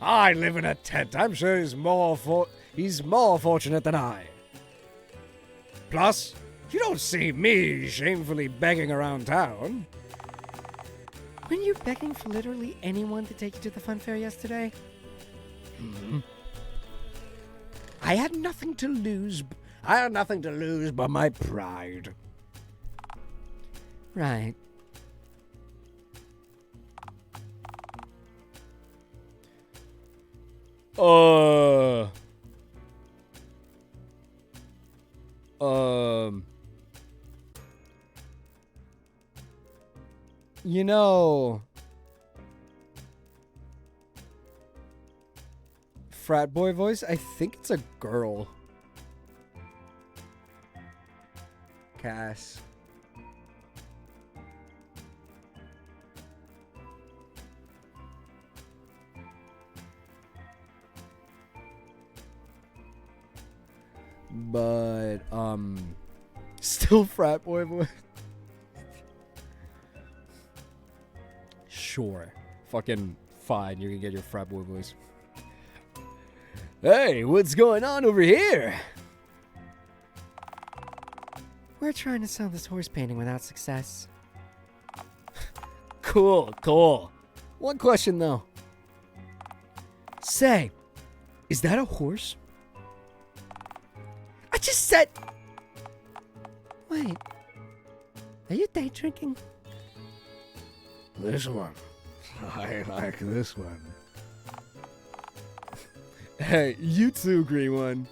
I live in a tent. I'm sure he's more fortunate than I. Plus, you don't see me shamefully begging around town. Weren't you begging for literally anyone to take you to the fun fair yesterday? I had nothing to lose. I had nothing to lose but my pride. Right. You know, frat boy voice, I think it's a girl. Cass. But, still frat boy voice. Sure. Fucking fine, you can get your frat boy voice. Hey, what's going on over here? We're trying to sell this horse painting without success. Cool. One question, though. Say, is that a horse? I just said... Wait. Are you day drinking? This one. I like this one. Hey, you too, Green One.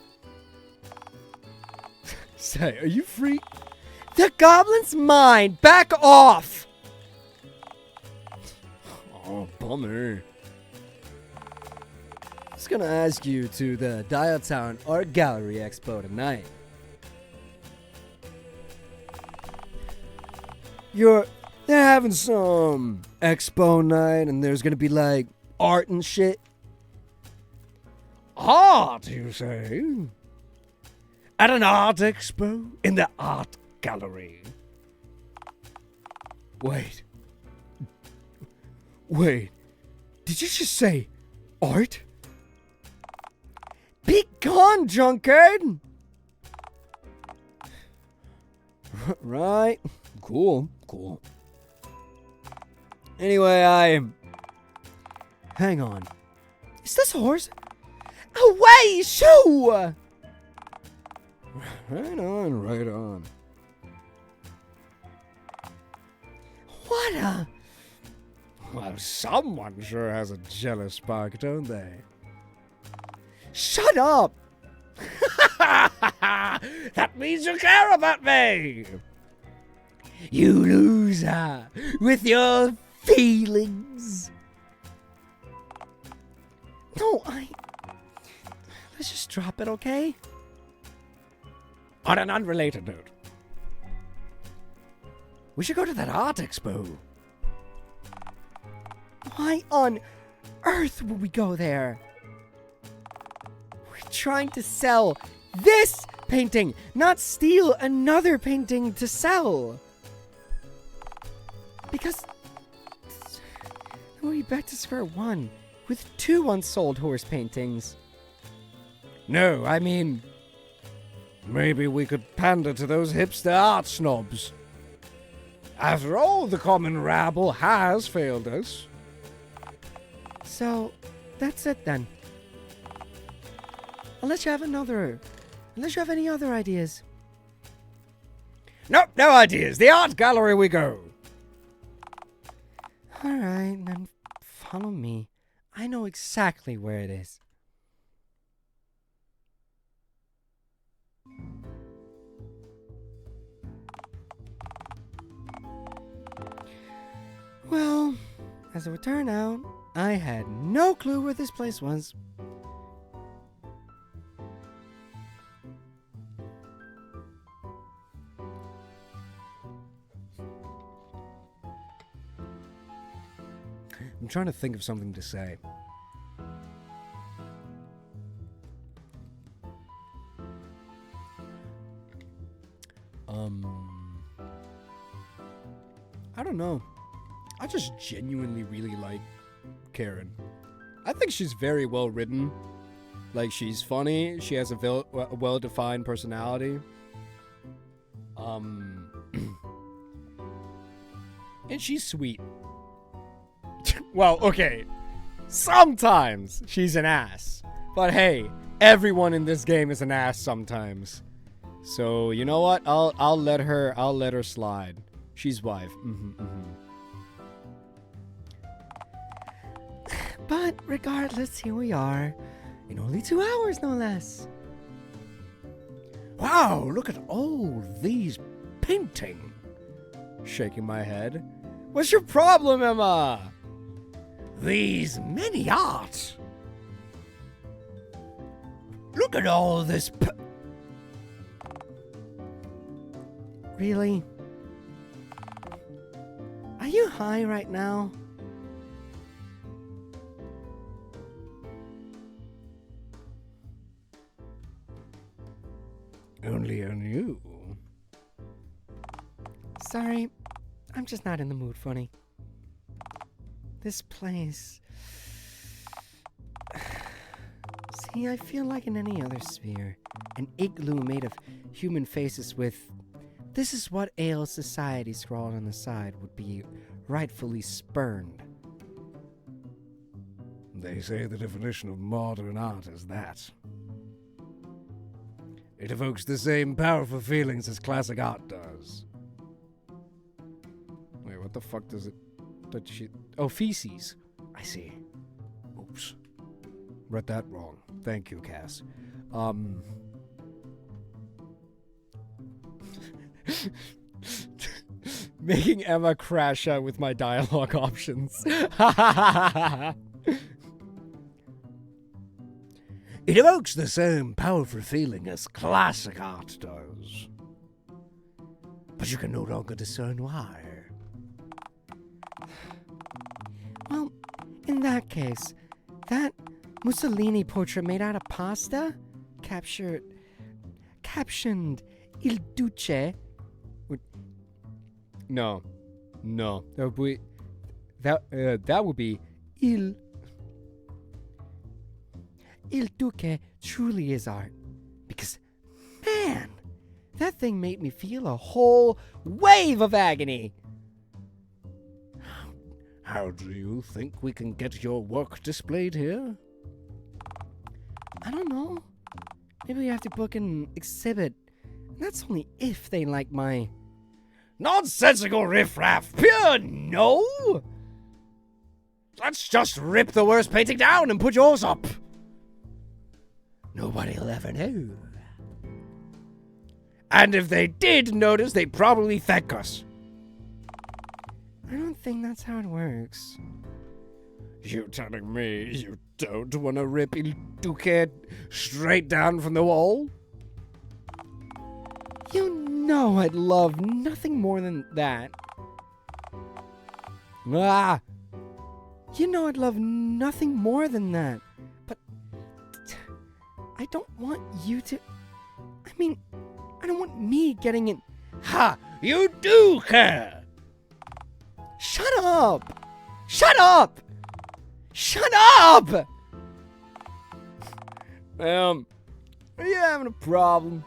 Say, are you free? The goblin's mine! Back off! Oh, bummer. I was gonna ask you to the Dialtown Art Gallery Expo tonight. They're having some expo night, and there's gonna be like art and shit. Art, you say? At an art expo in the art gallery. Wait, did you just say art? Be gone, drunkard! Right, cool. Anyway, hang on. Is this a horse? Away, shoo! Right on. What a... Well, someone sure has a jealous spark, don't they? Shut up! That means you care about me! You loser! With your feelings! No, let's just drop it, okay? On an unrelated note, We should go to that art expo. Why on earth would we go there? We're trying to sell this painting, not steal another painting to sell. Because then we'll be back to square one with 2 unsold horse paintings. no, I mean, maybe we could pander to those hipster art snobs. After all, the common rabble has failed us. So, that's it then. Unless you have any other ideas. Nope, no ideas. The art gallery we go. Alright, then follow me. I know exactly where it is. Well, as it would turn out, I had no clue where this place was. I'm trying to think of something to say. I don't know. I just genuinely really like Karen. I think she's very well written. Like, she's funny. She has a well-defined personality. And she's sweet. Well, okay. Sometimes she's an ass. But hey, everyone in this game is an ass sometimes. So, you know what? I'll let her slide. She's wife. But regardless, here we are. In only 2 hours, no less. Wow, look at all these painting. Shaking my head. What's your problem, Emma? These many art. Look at all this Really? Are you high right now? Only on you. Sorry, I'm just not in the mood, funny. This place... See, I feel like in any other sphere, an igloo made of human faces with "This is what ails society" scrawled on the side would be rightfully spurned. They say the definition of modern art is that. It evokes the same powerful feelings as classic art does. Wait, what the fuck does it... Oh, feces. I see. Oops. Read that wrong. Thank you, Cass. Making Emma crash out with my dialogue options. It evokes the same powerful feeling as classic art does. But you can no longer discern why. Well, in that case, that Mussolini portrait made out of pasta, captioned Il Duce. No. That would be Il Duce truly is art. Because, man, that thing made me feel a whole wave of agony. How do you think we can get your work displayed here? I don't know. Maybe we have to book an exhibit. And that's only if they like my... Nonsensical riffraff! Pure no! Let's just rip the worst painting down and put yours up. Nobody'll ever know. And if they did notice, they'd probably thank us. I don't think that's how it works. You telling me you don't want to rip Il Duque straight down from the wall? You know I'd love nothing more than that. ah. You know I'd love nothing more than that. But I don't want you to... I mean, I don't want me getting in... Ha! You do care! Shut up! Shut up! Shut up! Are you having a problem?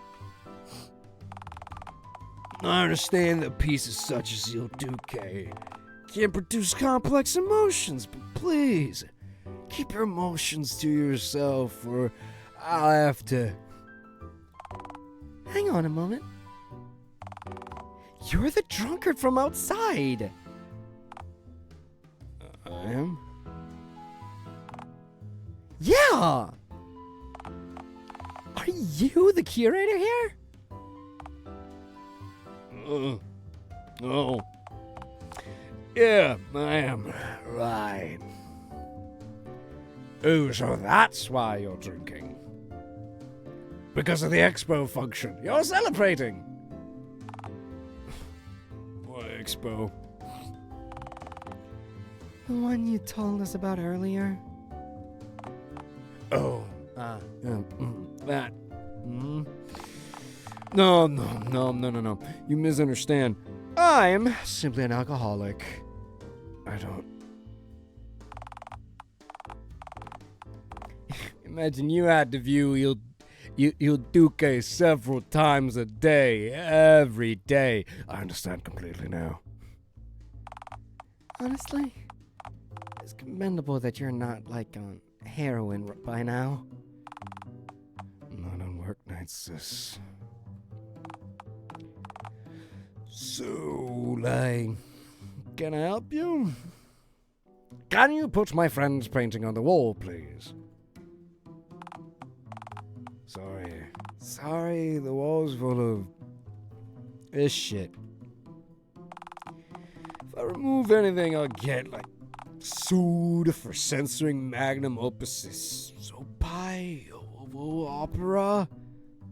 I understand that pieces such as Il Duque can produce complex emotions, but please, keep your emotions to yourself or I'll have to... Hang on a moment. You're the drunkard from outside. I am? Yeah! Are you the curator here? Oh. Yeah, I am. Right. Oh, so that's why you're drinking. Because of the expo function. You're celebrating. What expo? The one you told us about earlier? Oh. That. No. You misunderstand. I'm simply an alcoholic. I don't... Imagine you had to view Il Duque several times a day, every day. I understand completely now. Honestly, it's commendable that you're not, like, on heroin by now. Not on work nights, sis. So, can I help you? Can you put my friend's painting on the wall, please? Sorry, the wall's full of This shit. If I remove anything, I'll get, soda for censoring magnum opuses. So pie, opera,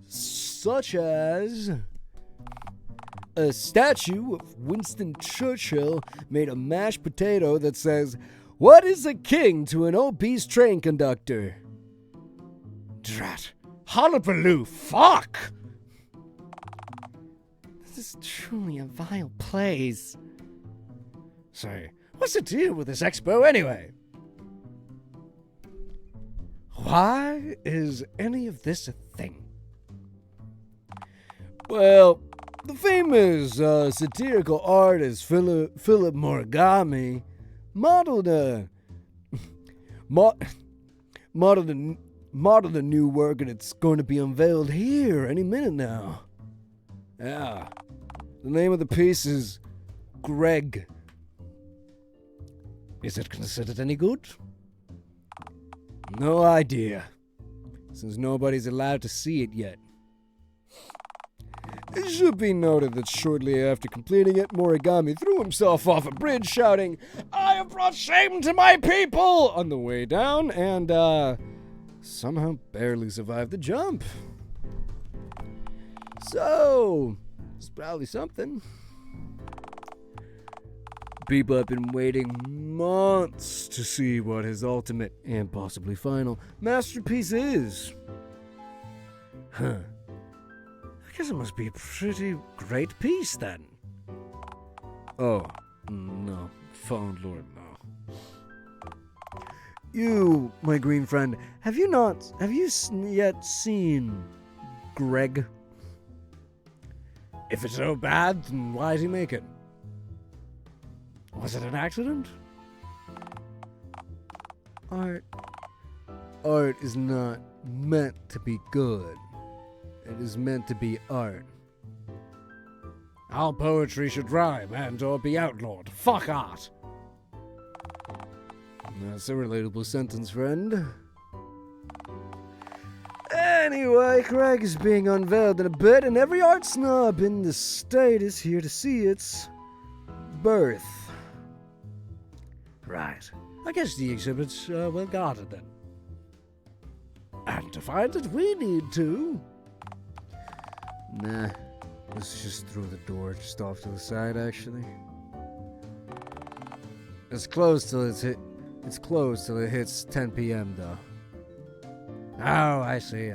such as a statue of Winston Churchill made of mashed potato that says, "What is a king to an obese train conductor?" Drat. Hullabaloo, fuck! This is truly a vile place. Say, what's the deal with this expo anyway? Why is any of this a thing? Well, the famous satirical artist Philip Morigami modeled a new work, and it's going to be unveiled here any minute now. Yeah, the name of the piece is Greg. Is it considered any good? No idea, since nobody's allowed to see it yet. It should be noted that shortly after completing it, Morigami threw himself off a bridge shouting, "I have brought shame to my people!" on the way down, and somehow barely survived the jump. So, it's probably something. People have been waiting months to see what his ultimate, and possibly final, masterpiece is. Huh. I guess it must be a pretty great piece, then. Oh, no. Phone Lord, no. You, my green friend, have you yet seen Greg? If it's so bad, then why did he make it? Was it an accident? Art is not meant to be good. It is meant to be art. All poetry should rhyme and or be outlawed. Fuck art. That's a relatable sentence, friend. Anyway, Craig is being unveiled in a bit, and every art snob in the state is here to see its birth. Right. I guess the exhibit's well guarded then. And to find it, we need to. Nah, let's just throw the door just off to the side, actually. It's closed till it hits 10 p.m. though. Oh, I see.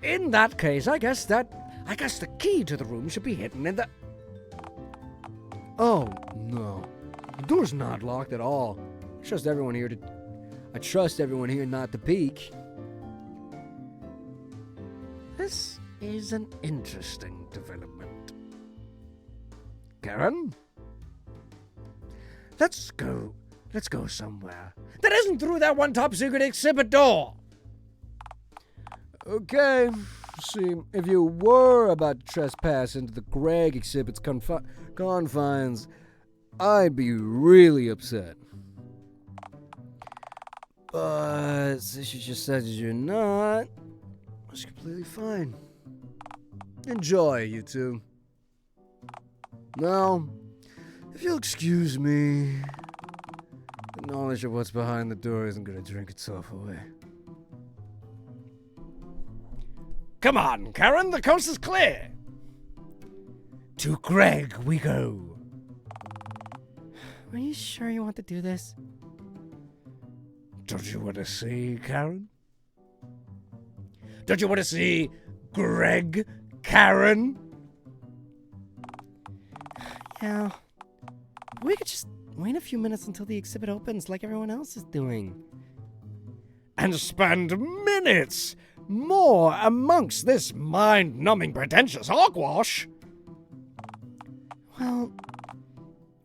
In that case, I guess the key to the room should be hidden in the... Oh, no. The door's not locked at all. I trust everyone here not to peek. This is an interesting development. Karen? Let's go somewhere that isn't through that one top secret exhibit door. Okay. See, if you were about to trespass into the Greg exhibit's confines, I'd be really upset. But since you just said you're not, it's completely fine. Enjoy, you two. Now, if you'll excuse me, the knowledge of what's behind the door isn't going to drink itself away. Come on, Karen, the coast is clear. To Greg we go. Are you sure you want to do this? Don't you want to see, Karen? Don't you want to see Greg, Karen? Yeah. We could just wait a few minutes until the exhibit opens like everyone else is doing. And spend minutes more amongst this mind-numbing pretentious hogwash? Well,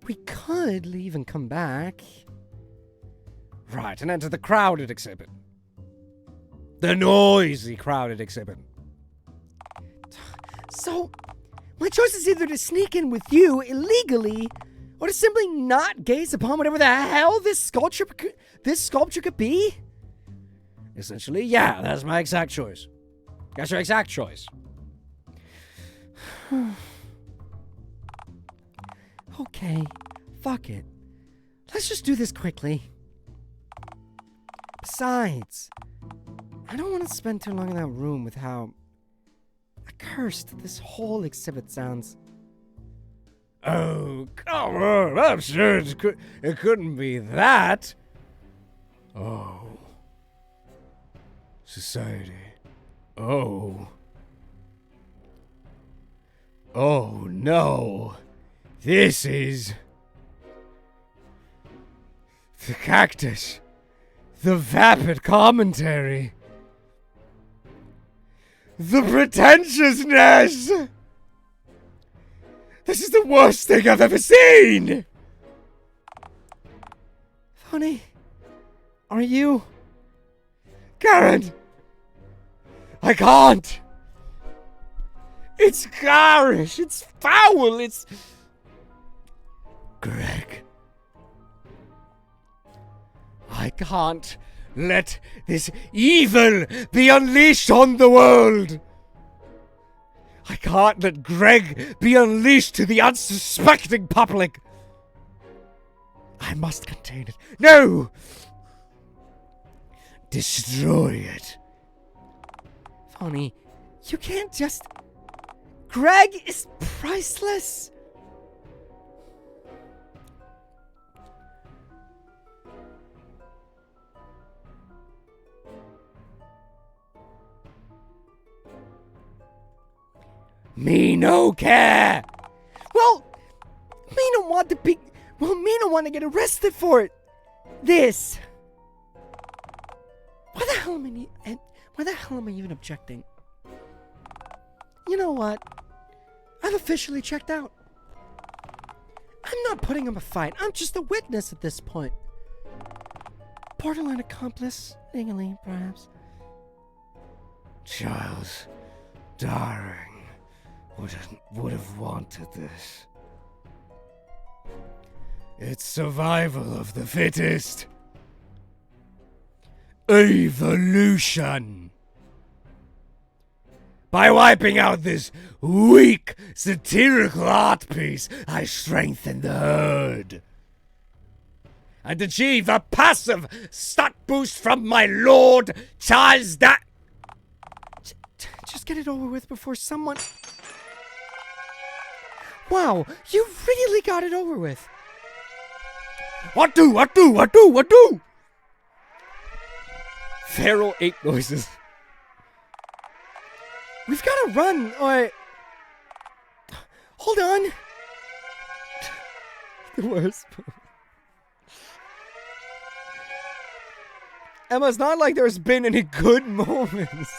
we could leave and come back. Right, and enter the crowded exhibit. The noisy crowded exhibit. So, my choice is either to sneak in with you illegally, or to simply not gaze upon whatever the hell this sculpture could be? Essentially, yeah, that's my exact choice. That's your exact choice. Okay, fuck it. Let's just do this quickly. Besides, I don't want to spend too long in that room with how accursed this whole exhibit sounds. Oh, come on, I'm sure it couldn't be that. Oh. Society. Oh. Oh, no. This is... the cactus. The vapid commentary. The pretentiousness. This is the worst thing I've ever seen. Funny. Are you? Karen. I can't. It's garish. It's foul. It's... Greg. I can't let this evil be unleashed on the world. I can't let Greg be unleashed to the unsuspecting public. I must contain it. No! Destroy it. Phony, you can't just... Greg is priceless. Me no care. Well, me don't want to be... Well, me don't want to get arrested for it. This. Why the hell am I even objecting? You know what? I've officially checked out. I'm not putting up a fight. I'm just a witness at this point. Borderline accomplice, legally, perhaps. Charles, darling, would have wanted this. It's survival of the fittest. Evolution. By wiping out this weak, satirical art piece, I strengthen the herd. And achieve a passive stat boost from my lord, Charles Just get it over with before someone... Wow, you really got it over with. What do? Feral ape noises. We've got to run, or... Hold on. The worst. Emma, it's not like there's been any good moments.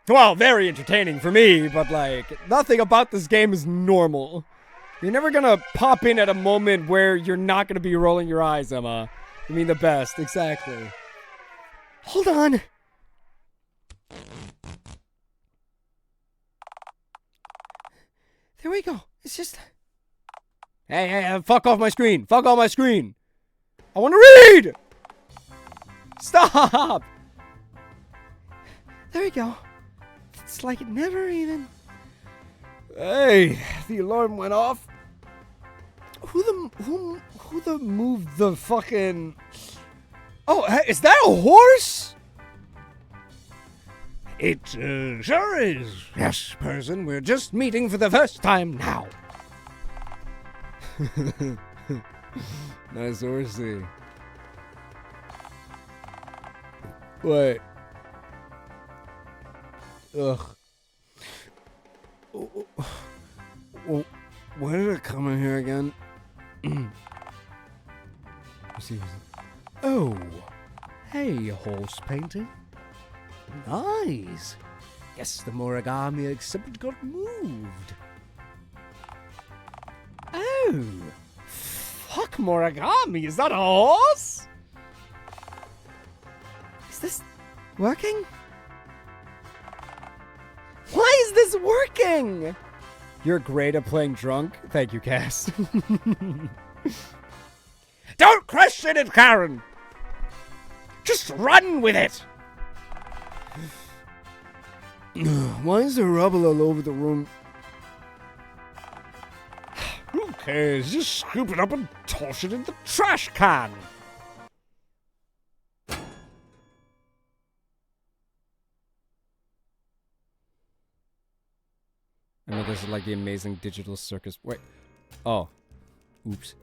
Well, very entertaining for me, but like, nothing about this game is normal. You're never gonna pop in at a moment where you're not gonna be rolling your eyes, Emma. I mean the best, exactly. Hold on. There we go. It's just... Hey, fuck off my screen. Fuck off my screen. I want to read. Stop. There we go. It's like it never even... Hey, the alarm went off. Who the moved the fucking... Oh, hey, is that a horse? It sure is. Yes, person, we're just meeting for the first time now. Nice horsey. Wait. Ugh. Why did I come in here again? Let's see. Oh, hey, horse painting. Nice. Guess the Morigami exhibit got moved. Oh, fuck Morigami. Is that a horse? Is this working? Why is this working? You're great at playing drunk. Thank you, Cass. Don't question it, Karen. Just run with it. Why is there rubble all over the room? Who cares? Just scoop it up and toss it in the trash can. I know this is like the amazing digital circus. Wait. Oh. Oops.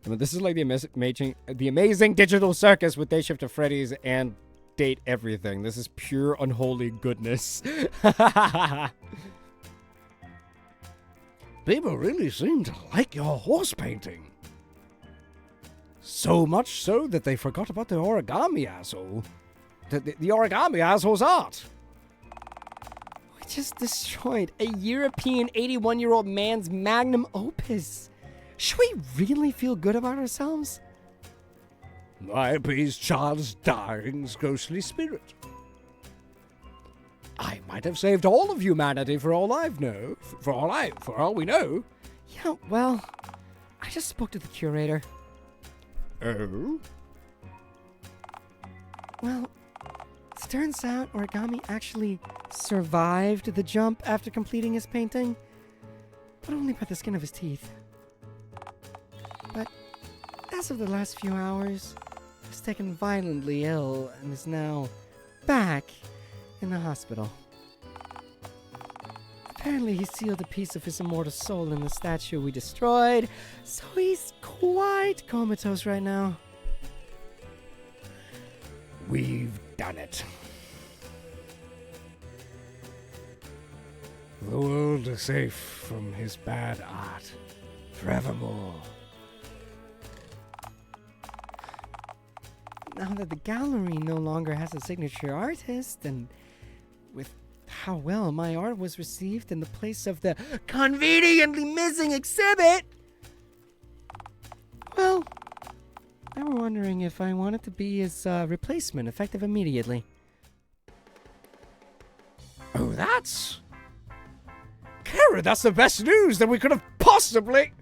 I mean, this is like the amazing digital circus with Day Shift to Freddy's and Date Everything. This is pure unholy goodness. People really seem to like your horse painting. So much so that they forgot about the origami asshole. The origami asshole's art. We just destroyed a European 81-year-old man's magnum opus. Should we really feel good about ourselves? I appease Charles Darling's ghostly spirit. I might have saved all of humanity for all I know. For all we know. Yeah, well, I just spoke to the curator. Oh? Well, it turns out origami actually survived the jump after completing his painting, but only by the skin of his teeth. But as of the last few hours, he was taken violently ill and is now back in the hospital. Apparently he sealed a piece of his immortal soul in the statue we destroyed, so he's quite comatose right now. We've done it. The world is safe from his bad art forevermore. Now that the gallery no longer has a signature artist, and with how well my art was received in the place of the conveniently missing exhibit, well, they were wondering if I wanted to be his replacement, effective immediately. Oh, that's... Karen, that's the best news that we could have possibly...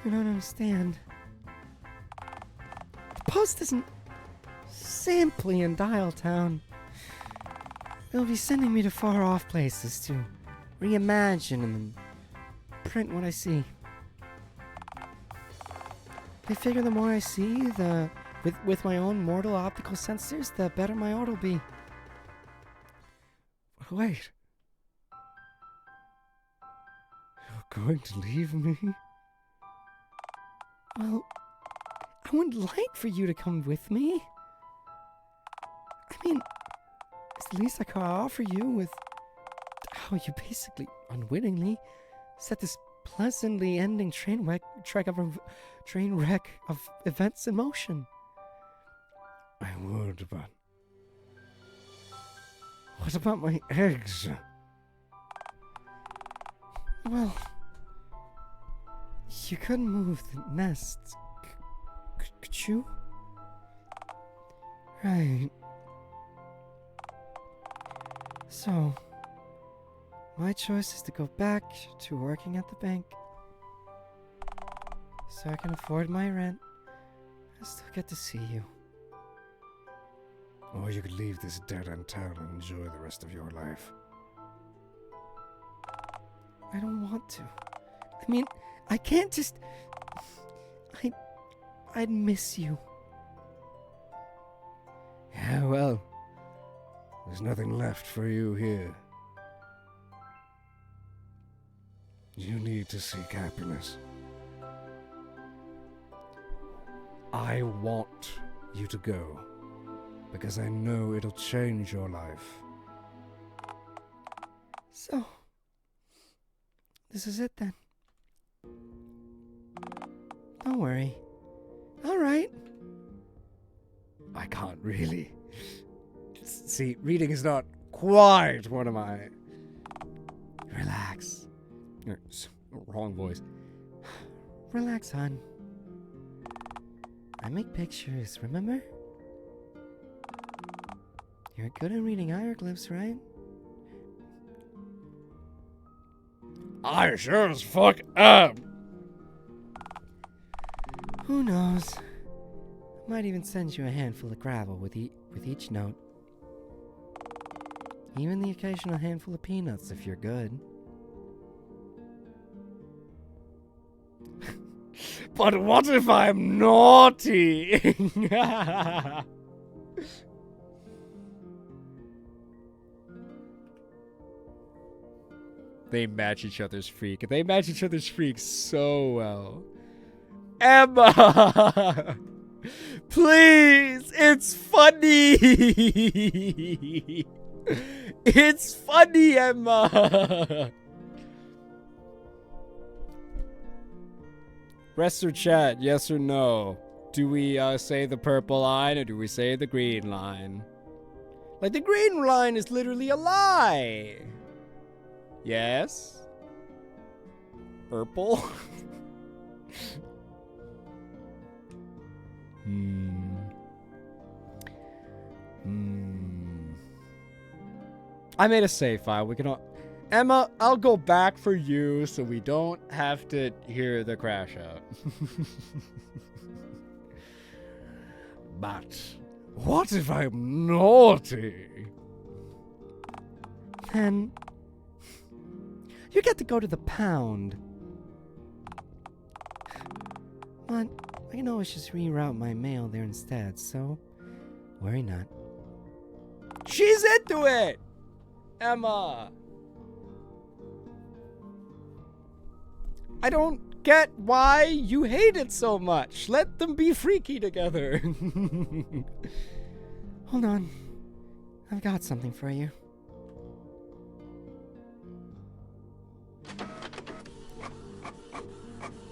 You don't understand. The post isn't simply in Dialtown. They'll be sending me to far-off places to reimagine and print what I see. They figure the more I see, with my own mortal optical sensors, the better my art will be. Wait. You're going to leave me? Well, I would like for you to come with me. I mean, it's the least I could offer you with how you basically, unwittingly, set this pleasantly ending train wreck of events in motion. I would, but... What about my eggs? Well, you could move the nests. Could you? Right. So, my choice is to go back to working at the bank. So I can afford my rent. I still get to see you. Or you could leave this dead-end town and enjoy the rest of your life. I don't want to. I mean, I can't just... I'd miss you. Yeah, well, there's nothing left for you here. You need to seek happiness. I want you to go, because I know it'll change your life. So, this is it then. Don't worry. All right. I can't really. See, reading is not quite one of my... Relax. Wrong voice. Relax, hon. I make pictures, remember? You're good at reading hieroglyphs, right? I sure as fuck am. Who knows? Might even send you a handful of gravel with each note. Even the occasional handful of peanuts if you're good. But what if I'm naughty? They match each other's freak. They match each other's freaks so well. Emma! Please! It's funny! It's funny, Emma! Rest or chat, yes or no? Do we say the purple line or do we say the green line? Like, the green line is literally a lie! Yes? Purple? I made a save file. We can all... Emma, I'll go back for you so we don't have to hear the crash out. But what if I'm naughty? then you get to go to the pound. But I can always just reroute my mail there instead, so worry not. She's into it! Emma! I don't get why you hate it so much. Let them be freaky together. Hold on. I've got something for you.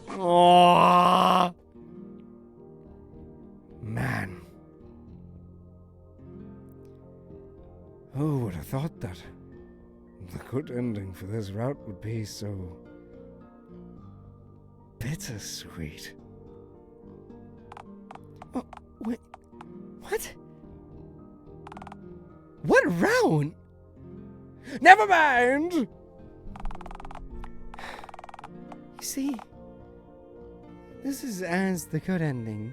Aww. Man. Who would have thought that the good ending for this route would be so bittersweet? Oh, wait. What? What round? Never mind! You see, this is as the good ending.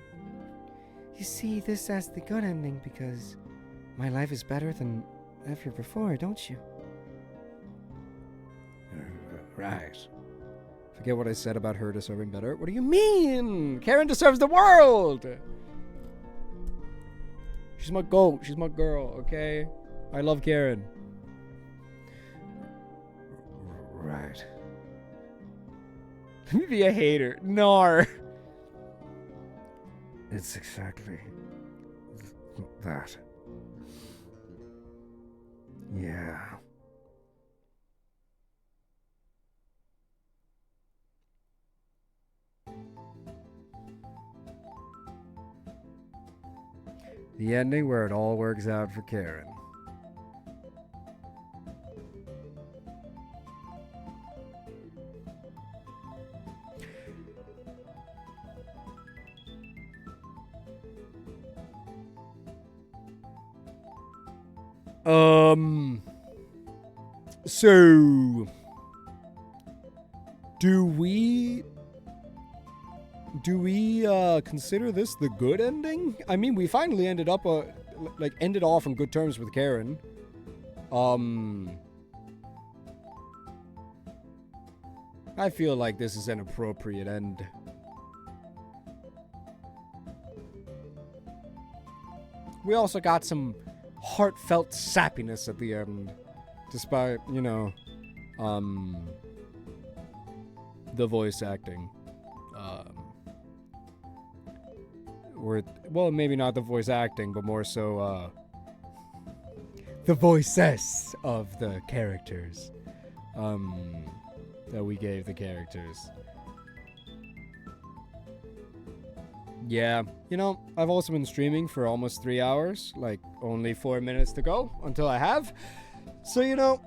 You see this as the good ending because my life is better than ever before, don't you? Right. Forget what I said about her deserving better. What do you mean? Karen deserves the world! She's my goat. She's my girl, okay? I love Karen. Right. Let me be a hater. Nar. It's exactly that. Yeah. The ending where it all works out for Karen. So do we consider this the good ending? I mean, we finally ended up ended off on good terms with Karen. I feel like this is an appropriate end. We also got some heartfelt sappiness at the end, despite, you know, the voice acting. Well, maybe not the voice acting, but more so, the voices of the characters, that we gave the characters. Yeah, you know, I've also been streaming for almost 3 hours, like only 4 minutes to go until I have. So, you know,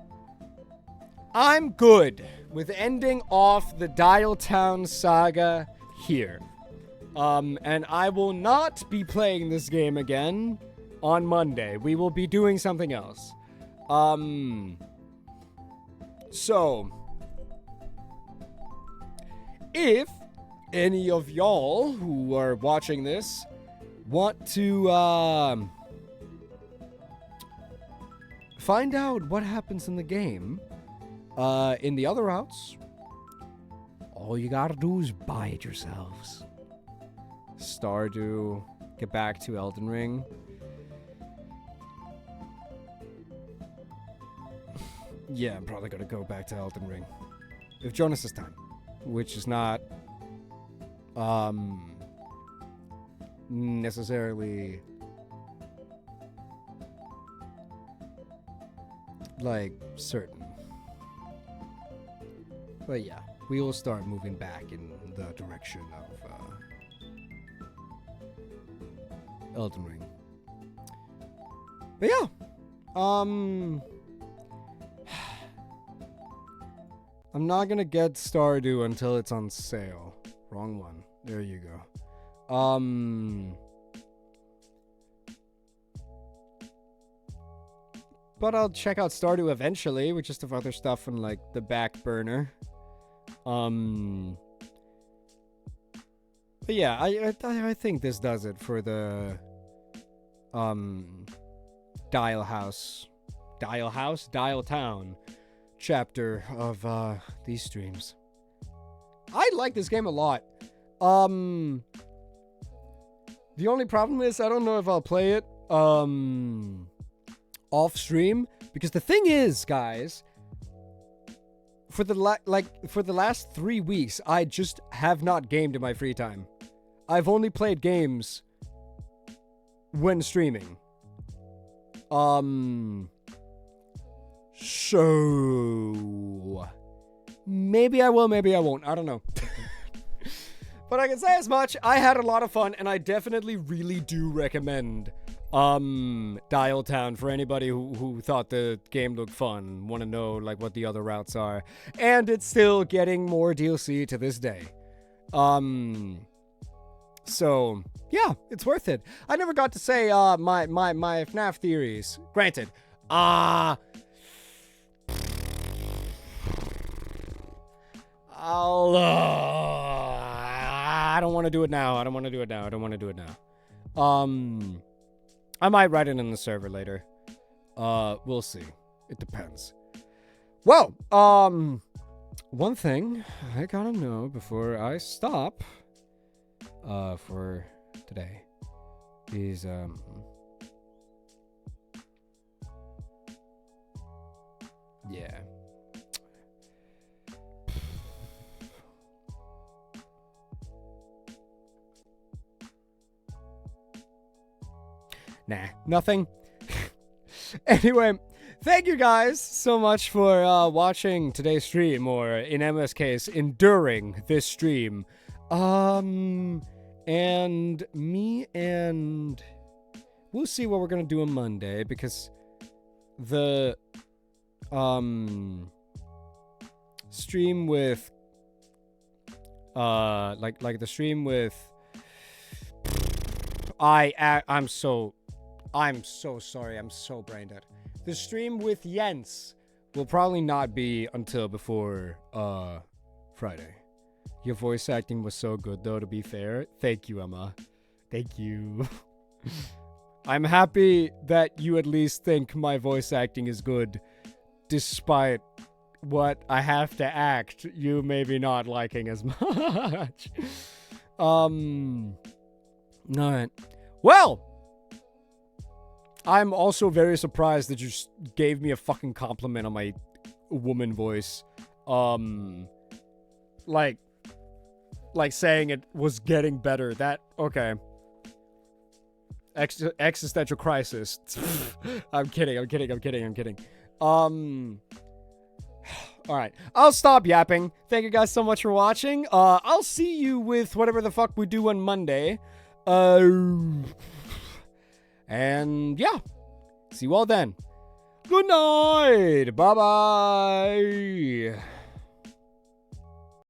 I'm good with ending off the Dial Town saga here. And I will not be playing this game again on Monday. We will be doing something else. So, if any of y'all who are watching this want to find out what happens in the game in the other routes, all you gotta do is buy it yourselves. Stardew, get back to Elden Ring. Yeah, I'm probably gonna go back to Elden Ring if Jonas has time, which is not necessarily like certain, but yeah, we will start moving back in the direction of Elden Ring. But yeah, I'm not gonna get Stardew until it's on sale. Wrong one. There you go. But I'll check out Stardew eventually with just other stuff on like the back burner. But yeah, I think this does it for the Dial Dial House, Dial Town chapter of these streams. I like this game a lot. The only problem is I don't know if I'll play it off stream, because the thing is, guys, for the last 3 weeks I just have not gamed in my free time. I've only played games when streaming. So maybe I will, maybe I won't. I don't know. But I can say as much. I had a lot of fun, and I definitely really do recommend Dial Town for anybody who thought the game looked fun, want to know like what the other routes are. And it's still getting more DLC to this day. So yeah, it's worth it. I never got to say my FNAF theories. Granted, I don't want to do it now. I don't want to do it now. I might write it in the server later. We'll see. It depends. Well, one thing I gotta know before I stop for today is yeah. Nah, nothing. Anyway, thank you guys so much for watching today's stream, or in Emma's case, enduring this stream. And me and we'll see what we're gonna do on Monday, because the stream with like the stream with I'm so sorry. I'm so brain dead. The stream with Jens will probably not be until before Friday. Your voice acting was so good, though, to be fair. Thank you, Emma. Thank you. I'm happy that you at least think my voice acting is good, despite what I have to act, you maybe not liking as much. Alright. Well, I'm also very surprised that you gave me a fucking compliment on my woman voice. Like saying it was getting better. That, okay. Existential crisis. I'm kidding. Alright. I'll stop yapping. Thank you guys so much for watching. I'll see you with whatever the fuck we do on Monday. And yeah. See you all then. Good night. Bye-bye.